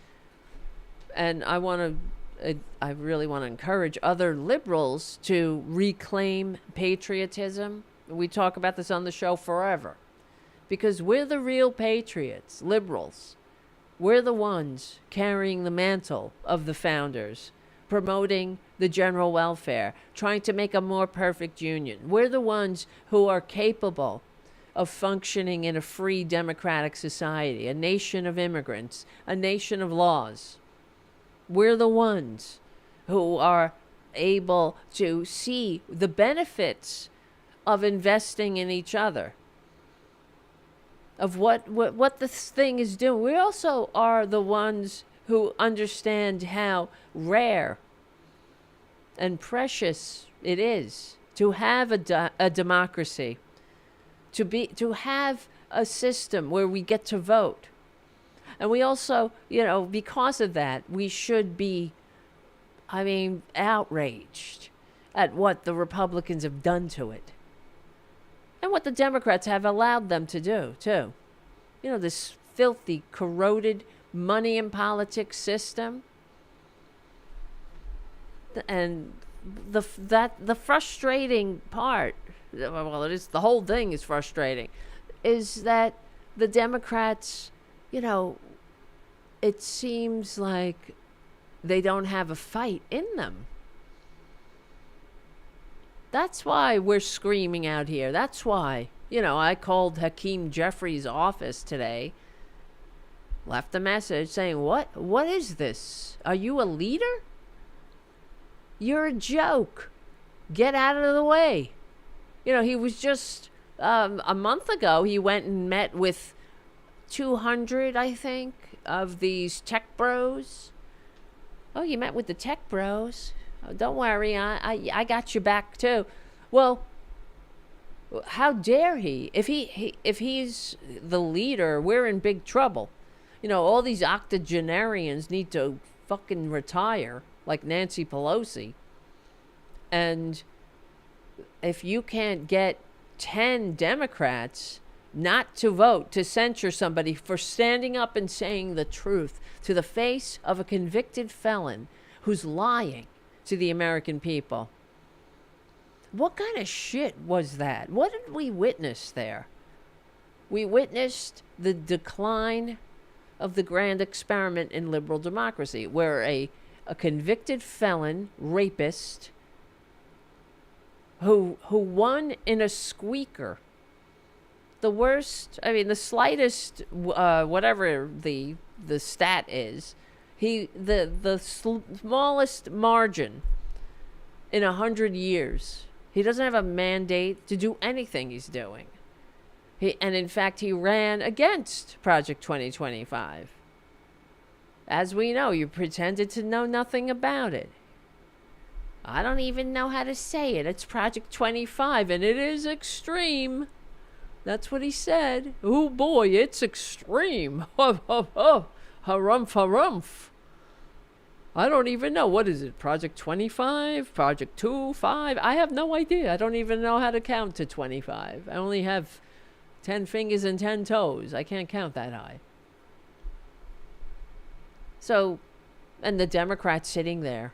And I really want to encourage other liberals to reclaim patriotism. We talk about this on the show forever. Because we're the real patriots, liberals. We're the ones carrying the mantle of the founders, promoting the general welfare, trying to make a more perfect union. We're the ones who are capable of functioning in a free democratic society, a nation of immigrants, a nation of laws. We're the ones who are able to see the benefits of investing in each other, of what this thing is doing. We also are the ones who understand how rare and precious it is to have a democracy, to have a system where we get to vote. And we also, you know, because of that, we should be, I mean, outraged at what the Republicans have done to it. And what the Democrats have allowed them to do, too. this filthy, corroded money and politics system. And the frustrating part, well, it is, the whole thing is frustrating, is that the Democrats, it seems like they don't have a fight in them. That's why we're screaming out here. That's why, I called Hakeem Jeffries' office today, left a message saying, what is this? Are you a leader? You're a joke. Get out of the way. He was just, a month ago, he went and met with 200, I think, of these tech bros. Oh, you met with the tech bros? Oh, don't worry, I got your back too. Well, how dare he? If he's the leader, we're in big trouble. All these octogenarians need to fucking retire, like Nancy Pelosi. And if you can't get 10 Democrats not to vote to censure somebody for standing up and saying the truth to the face of a convicted felon who's lying to the American people. What kind of shit was that? What did we witness there? We witnessed the decline of the grand experiment in liberal democracy, where a convicted felon, rapist, who won in a squeaker, the slightest, whatever the stat is, the smallest margin in 100 years. He doesn't have a mandate to do anything he's doing. And in fact, he ran against Project 2025. As we know, you pretended to know nothing about it. I don't even know how to say it. It's Project 25, and it is extreme. That's what he said. Oh boy, it's extreme. Harumph, harumph. I don't even know. What is it? Project 25? Project 2? 5? I have no idea. I don't even know how to count to 25. I only have 10 fingers and 10 toes. I can't count that high. So, and the Democrats sitting there.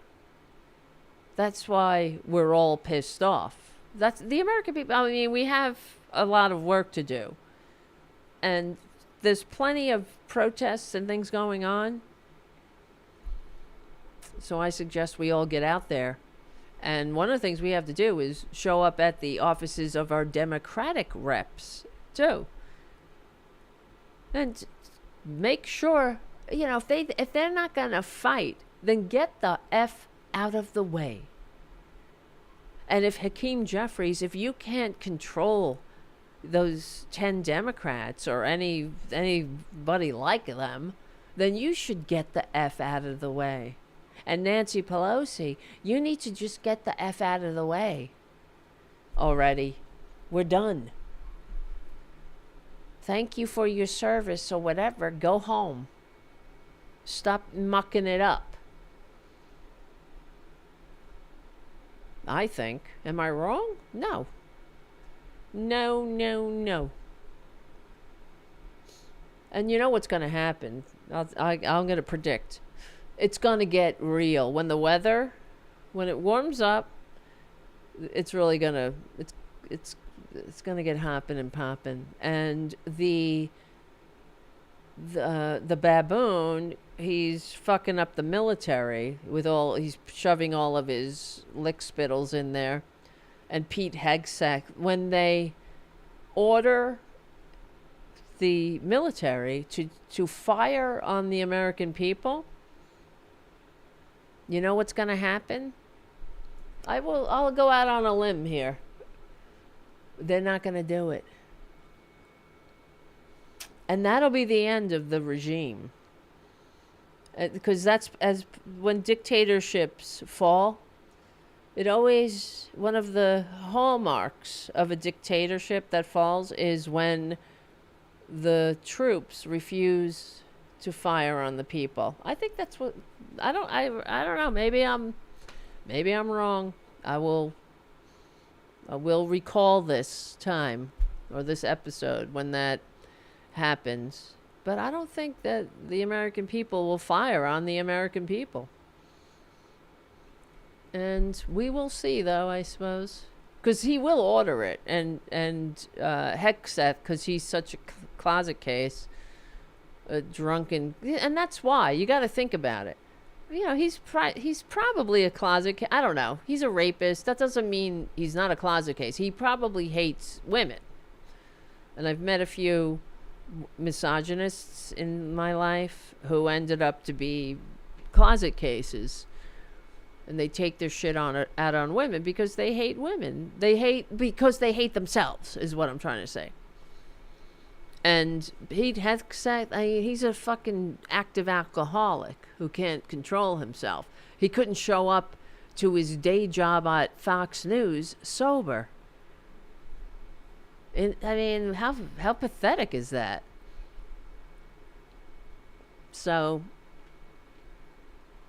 That's why we're all pissed off. That's the American people. I mean, we have a lot of work to do. And there's plenty of protests and things going on. So I suggest we all get out there. And one of the things we have to do is show up at the offices of our Democratic reps, too. And make sure, if they're not going to fight, then get the F out of the way. And if Hakeem Jeffries, if you can't control those 10 Democrats or anybody like them, then you should get the F out of the way. And Nancy Pelosi, you need to just get the F out of the way already. We're done. Thank you for your service or whatever. Go home. Stop mucking it up. I think. Am I wrong? No. No, no, no. And you know what's going to happen? I'm going to predict. It's going to get real. When it warms up, it's really going to, it's going to get hopping and popping. And the baboon, he's fucking up the military he's shoving all of his lick spittles in there. And Pete Hegseth, when they order the military to fire on the American people, you know what's going to happen? I'll go out on a limb here. They're not going to do it. And that'll be the end of the regime. Because when dictatorships fall, one of the hallmarks of a dictatorship that falls is when the troops refuse to fire on the people. I think that's what, I don't know. Maybe I'm wrong. I will recall this time or this episode when that happens. But I don't think that the American people will fire on the American people. And we will see, though, I suppose. Because he will order it. And Hexeth, because he's such a closet case, a drunken... And that's why. You got to think about it. You know, he's probably a closet case. I don't know. He's a rapist. That doesn't mean he's not a closet case. He probably hates women. And I've met a few misogynists in my life who ended up to be closet cases, and they take their shit out on women because they hate women. Because they hate themselves, is what I'm trying to say. And he's a fucking active alcoholic who can't control himself. He couldn't show up to his day job at Fox News sober. I mean, how pathetic is that? So,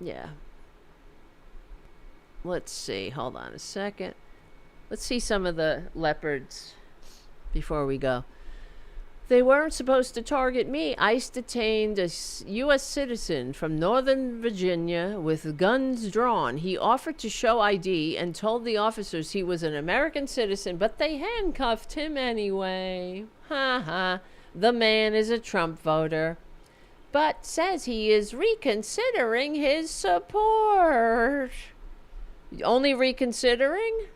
yeah. Let's see. Hold on a second. Let's see some of the leopards before we go. They weren't supposed to target me. ICE detained a U.S. citizen from Northern Virginia with guns drawn. He offered to show ID and told the officers he was an American citizen, but they handcuffed him anyway. Ha ha. The man is a Trump voter, but says he is reconsidering his support. Only reconsidering?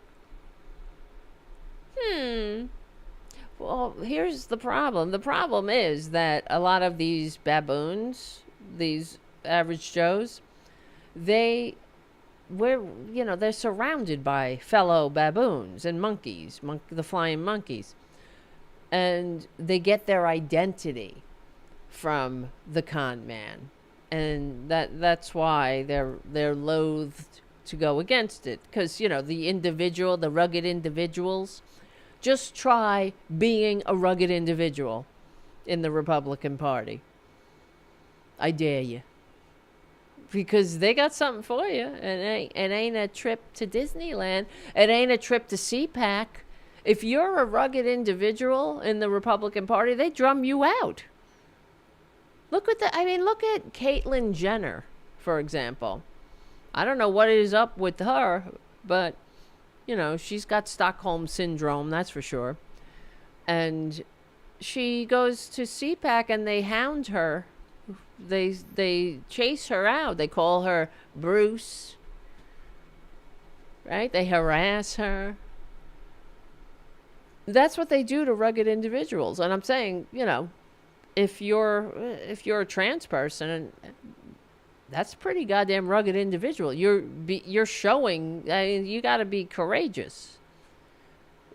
Well, here's the problem. The problem is that a lot of these baboons, these average Joes, they're surrounded by fellow baboons and monkeys, the flying monkeys. And they get their identity from the con man. And that's why they're loathed to go against it. Because, the rugged individuals, just try being a rugged individual in the Republican Party. I dare you. Because they got something for you. It ain't a trip to Disneyland. It ain't a trip to CPAC. If you're a rugged individual in the Republican Party, they drum you out. Look at Caitlyn Jenner, for example. I don't know what is up with her, but... she's got Stockholm Syndrome, that's for sure. And she goes to CPAC and they hound her. They chase her out. They call her Bruce. Right? They harass her. That's what they do to rugged individuals. And I'm saying, if you're a trans person, that's a pretty goddamn rugged individual. You're showing, you got to be courageous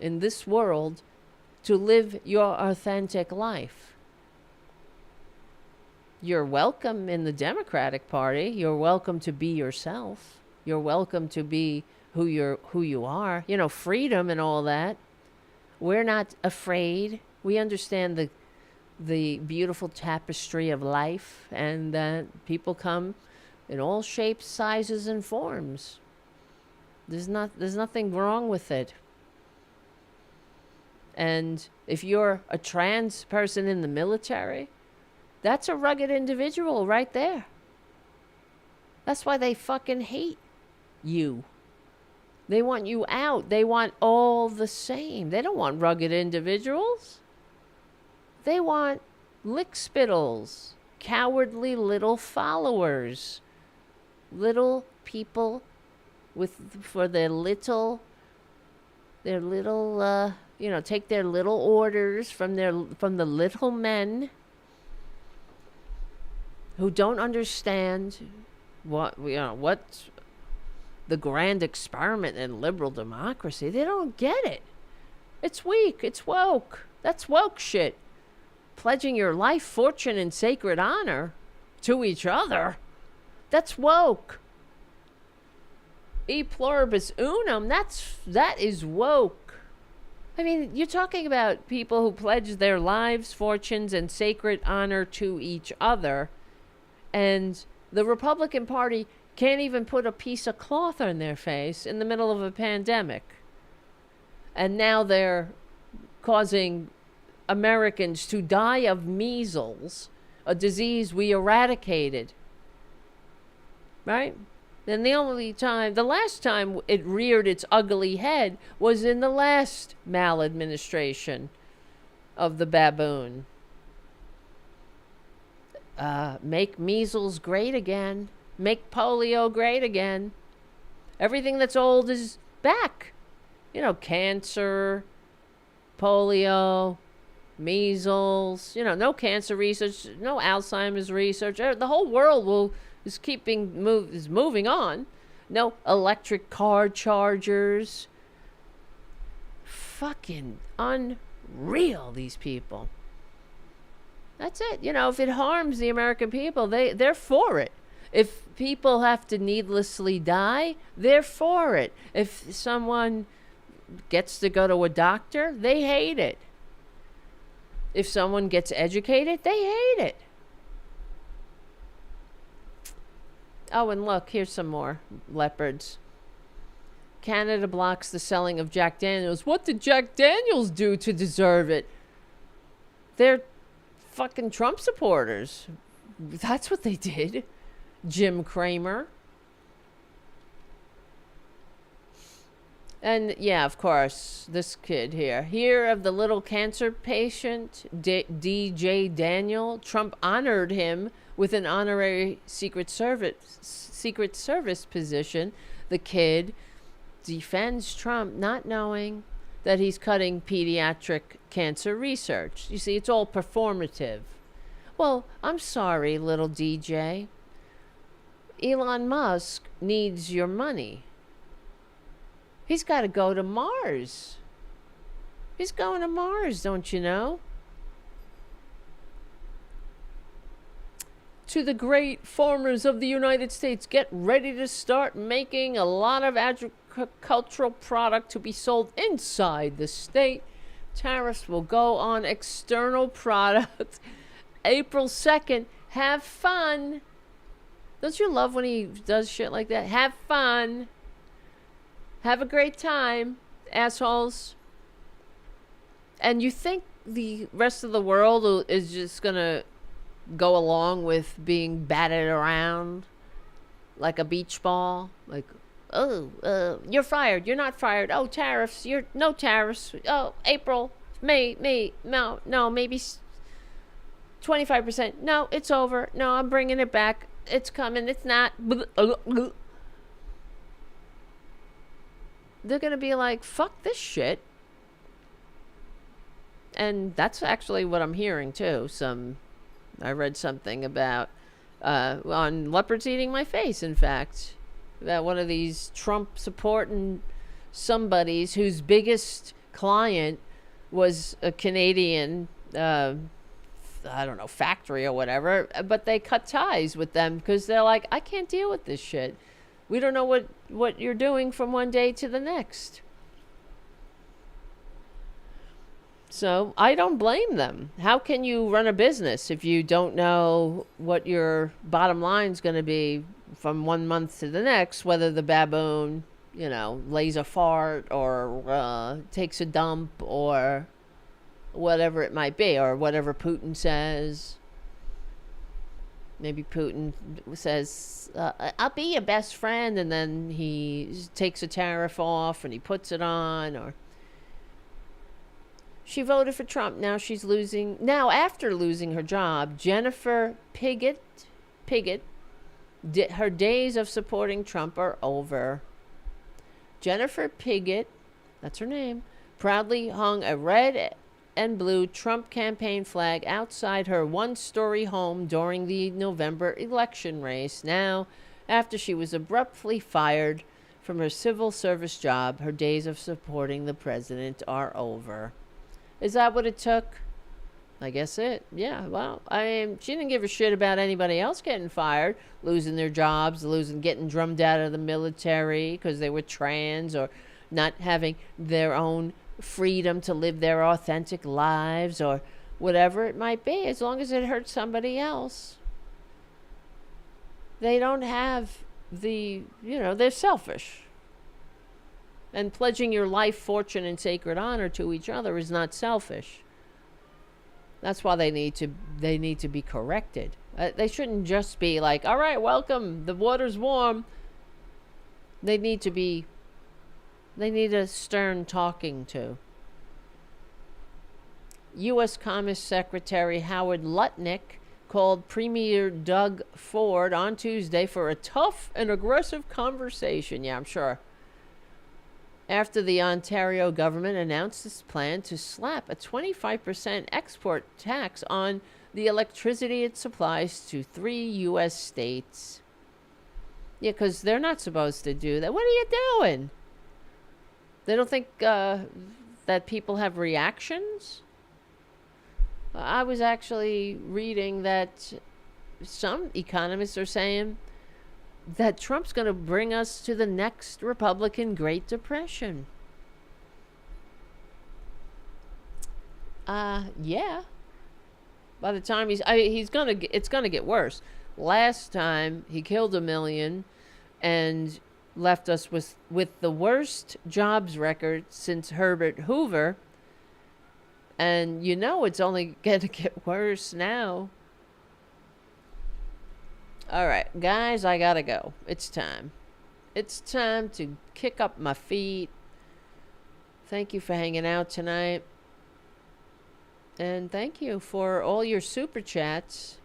in this world to live your authentic life. You're welcome in the Democratic Party. You're welcome to be yourself. You're welcome to be who you are. Freedom and all that. We're not afraid. We understand the beautiful tapestry of life, and that people come in all shapes, sizes, and forms. There's nothing wrong with it. And if you're a trans person in the military, that's a rugged individual right there. That's why they fucking hate you. They want you out. They want all the same. They don't want rugged individuals. They want lickspittles, cowardly little followers, little people for their little take their little orders from the little men who don't understand what's the grand experiment in liberal democracy. They don't get it. It's weak. It's woke. That's woke shit. Pledging your life, fortune, and sacred honor to each other. That's woke. E pluribus unum. That is woke. I mean, you're talking about people who pledge their lives, fortunes, and sacred honor to each other, and the Republican Party can't even put a piece of cloth on their face in the middle of a pandemic. And now they're causing Americans to die of measles, a disease we eradicated. Right? And the last time it reared its ugly head was in the last maladministration of the baboon. Make measles great again. Make polio great again. Everything that's old is back. Cancer, polio, measles, no cancer research, no Alzheimer's research. The whole world is moving on. No electric car chargers. Fucking unreal, these people. That's it. If it harms the American people, they're for it. If people have to needlessly die, they're for it. If someone gets to go to a doctor, they hate it. If someone gets educated, they hate it. Oh, and look, here's some more leopards. Canada blocks the selling of Jack Daniels. What did Jack Daniels do to deserve it? They're fucking Trump supporters. That's what they did. Jim Cramer. And yeah, of course, this kid here. Hear of the little cancer patient, DJ Daniel? Trump honored him with an honorary Secret Service position. The kid defends Trump, not knowing that he's cutting pediatric cancer research. You see, it's all performative. Well, I'm sorry, little DJ. Elon Musk needs your money. He's got to go to Mars. He's going to Mars, don't you know? To the great farmers of the United States, get ready to start making a lot of agricultural product to be sold inside the state. Tariffs will go on external products. April 2nd, have fun. Don't you love when he does shit like that? Have fun. Have a great time, assholes. And you think the rest of the world is just going to go along with being batted around like a beach ball? Like, you're fired. You're not fired. Oh, tariffs. No tariffs. Oh, April, May. No, maybe 25%. No, it's over. No, I'm bringing it back. It's coming. It's not. They're going to be like, fuck this shit. And that's actually what I'm hearing, too. I read something about, on leopards eating my face, in fact, that one of these Trump supporting somebodies whose biggest client was a Canadian, I don't know, factory or whatever, but they cut ties with them because they're like, I can't deal with this shit. We don't know what you're doing from one day to the next. So I don't blame them. How can you run a business if you don't know what your bottom line's going to be from 1 month to the next, whether the baboon, lays a fart or takes a dump or whatever it might be, or whatever Putin says. Maybe Putin says, I'll be your best friend, and then he takes a tariff off and he puts it on. Or she voted for Trump. Now she's losing. Now, after losing her job, Jennifer Piggott, her days of supporting Trump are over. Jennifer Piggott, that's her name, proudly hung a red and blue Trump campaign flag outside her one-story home during the November election race. Now, after she was abruptly fired from her civil service job, her days of supporting the president are over. Is that what it took? I guess it. Yeah, well, she didn't give a shit about anybody else getting fired, losing their jobs, getting drummed out of the military because they were trans, or not having their own freedom to live their authentic lives, or whatever it might be, as long as it hurts somebody else. They don't have they're selfish. And pledging your life, fortune, and sacred honor to each other is not selfish. That's why they need to be corrected. They shouldn't just be like, all right, welcome, the water's warm. They need a stern talking to. U.S. Commerce Secretary Howard Lutnick called Premier Doug Ford on Tuesday for a tough and aggressive conversation. Yeah, I'm sure. After the Ontario government announced its plan to slap a 25% export tax on the electricity it supplies to 3 U.S. states. Yeah, because they're not supposed to do that. What are you doing? They don't think that people have reactions? I was actually reading that some economists are saying that Trump's going to bring us to the next Republican Great Depression. Yeah. By the time it's going to get worse. Last time he killed 1 million and left us with the worst jobs record since Herbert Hoover. And it's only going to get worse now. All right, guys, I gotta go. It's time. It's time to kick up my feet. Thank you for hanging out tonight. And thank you for all your super chats.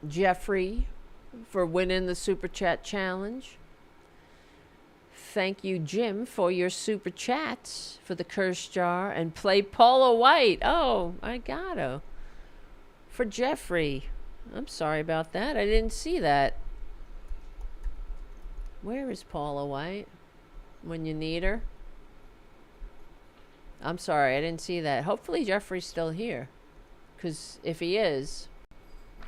Jeffrey, for winning the super chat challenge. Thank you, Jim, for your super chats for the curse jar and play Paula White. Oh, I gotta. For Jeffrey. I'm sorry about that. I didn't see that. Where is Paula White when you need her? I'm sorry, I didn't see that. Hopefully Jeffrey's still here. Because if he is...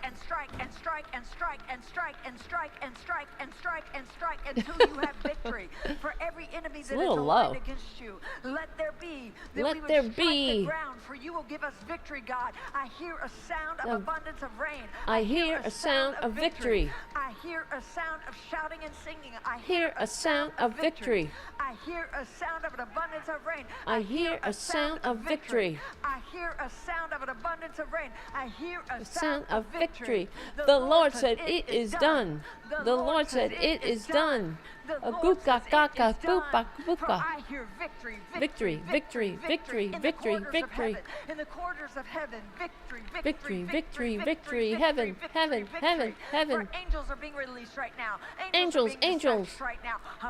And strike, and strike, and strike, and strike, and strike, and strike, and strike, and strike until you have victory. For every enemy that is aligned against you, let there be. Let there be. The ground, for you will give us victory, God. I hear a sound of abundance of rain. I hear a sound of victory. I hear a sound of shouting and singing. I hear a sound of victory. I hear a sound of an abundance of rain. I hear a sound of victory. I hear a sound of an abundance of rain. I hear a sound of victory. The Lord said it is done. The Lord said it is done. Aguka kaka bupa buka. I hear victory, victory, victory, victory, victory, victory. In the quarters of heaven, victory, victory, victory, victory, heaven, heaven, heaven, heaven. Angels are being released right now. Angels, angels.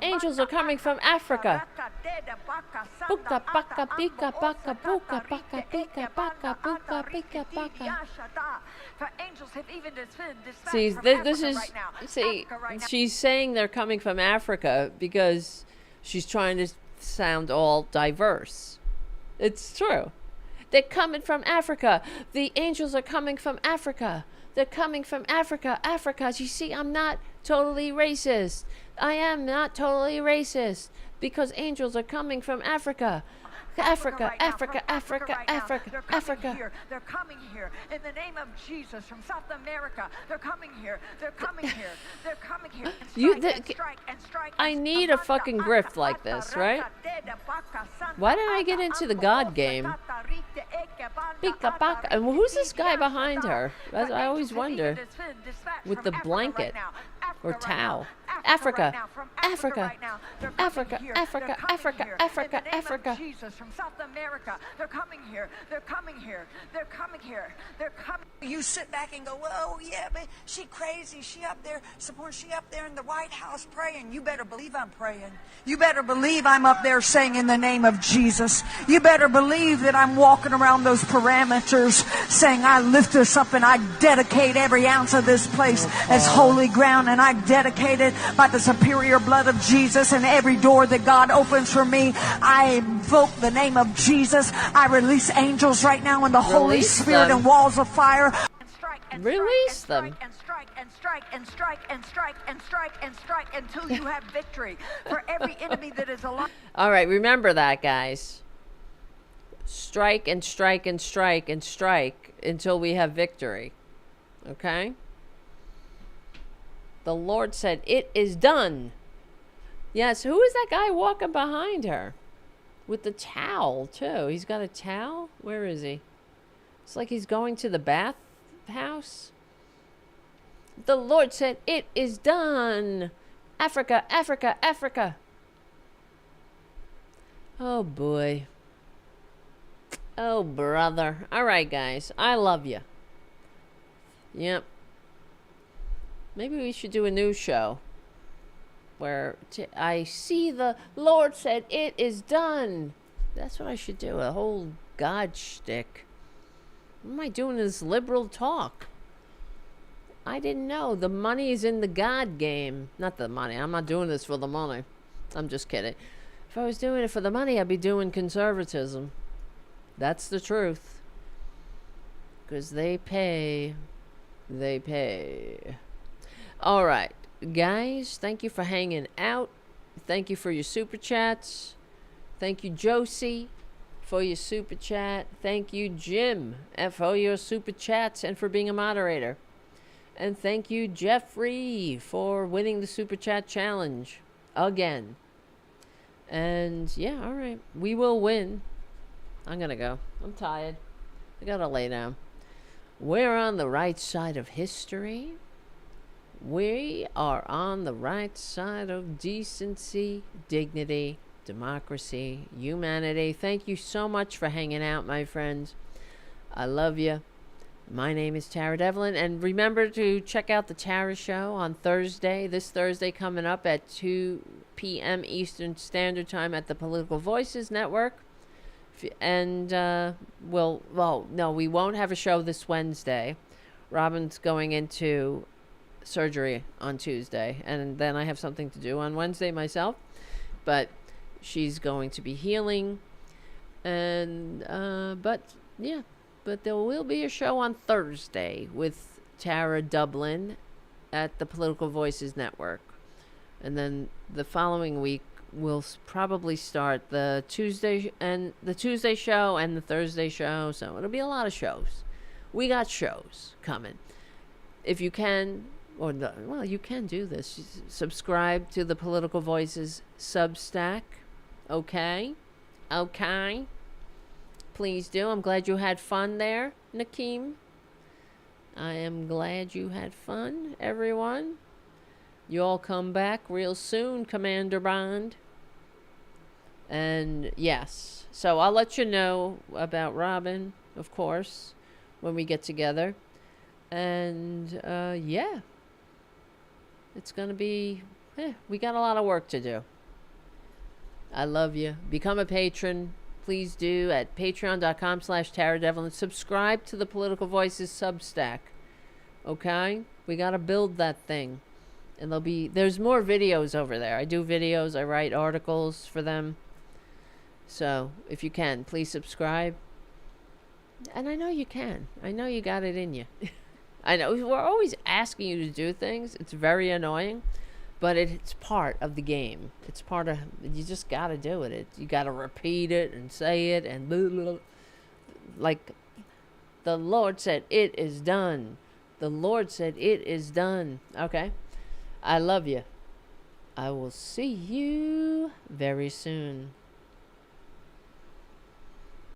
Angels are coming from Africa. Buka baka bika baka buka baka bika baka buka bika baka. See, this is she's saying they're coming from Africa because she's trying to sound all diverse. It's true. They're coming from Africa. The angels are coming from Africa. They're coming from Africa. Africa. You see, I'm not totally racist. I am not totally racist because angels are coming from Africa. Africa, Africa, Africa, Africa, Africa. They're coming here in the name of Jesus from South America. They're coming here. They're coming here. They're coming here. I need a fucking grift like this, right? Why did I get into the God game? Bika baka. And who's this guy behind her? I always wonder. With the blanket or towel. Africa, Africa, Africa, Africa, Africa, Africa, Africa. Jesus from South America. They're coming here. They're coming here. They're coming here. They're coming. You sit back and go, "Whoa, yeah, but she crazy. She up there supporting. She up there in the White House praying." You better believe I'm praying. You better believe I'm up there saying in the name of Jesus. You better believe that I'm walking around those parameters saying I lift us up and I dedicate every ounce of this place as holy ground, and I dedicate it by the superior blood of Jesus, and every door that God opens for me, I invoke the name of Jesus. I release angels right now in the Holy Spirit and walls of fire. Release them. And strike and strike and strike and strike and strike and strike until you have victory for every enemy that is alive. All right, remember that, guys. Strike and strike and strike and strike until we have victory. Okay? The Lord said, it is done. Yes, who is that guy walking behind her? With the towel, too. He's got a towel? Where is he? It's like he's going to the bath house. The Lord said, "It is done. Africa, Africa, Africa." Oh, boy. Oh, brother. All right, guys. I love you. Yep. Maybe we should do a new show where I see the Lord said, "It is done." That's what I should do. A whole God shtick. What am I doing this liberal talk? I didn't know. The money is in the God game. Not the money. I'm not doing this for the money. I'm just kidding. If I was doing it for the money, I'd be doing conservatism. That's the truth. Because they pay. They pay. All right. Guys, thank you for hanging out. Thank you for your super chats. Thank you, Josie, for your super chat. Thank you, Jim, for your super chats and for being a moderator. And thank you, Jeffrey, for winning the super chat challenge again. And yeah, all right. We will win. I'm going to go. I'm tired. I got to lay down. We're on the right side of history. We are on the right side of decency, dignity, democracy, humanity. Thank you so much for hanging out, my friends. I love you. My name is Tara Devlin, and remember to check out the Tara Show on Thursday, this Thursday coming up at 2 p.m. Eastern Standard Time at the Political Voices Network. And, we won't have a show this Wednesday. Robyn's going into surgery on Tuesday, and then I have something to do on Wednesday myself. But she's going to be healing, and, but there will be a show on Thursday with Tara Dublin at the Political Voices Network. And then the following week, we'll probably start the Tuesday show and the Thursday show. So it'll be a lot of shows. We got shows coming. If you can, you can do this. Subscribe to the Political Voices Substack. Okay? Okay? Please do. I'm glad you had fun there, Nakeem. I am glad you had fun, everyone. You all come back real soon, Commander Bond. And yes, so I'll let you know about Robyn, of course, when we get together. And yeah, it's going to be, we got a lot of work to do. I love you. Become a patron. Please do at patreon.com/TaraDevlin. Subscribe to the Political Voices Substack. Okay? We got to build that thing. And there's more videos over there. I do videos. I write articles for them. So if you can, please subscribe. And I know you can. I know you got it in you. I know we're always asking you to do things. It's very annoying. But it's part of the game. It's part of, you just got to do it. You got to repeat it and say it and blah, blah, blah. Like the Lord said, "It is done." The Lord said, "It is done." Okay? I love you. I will see you very soon.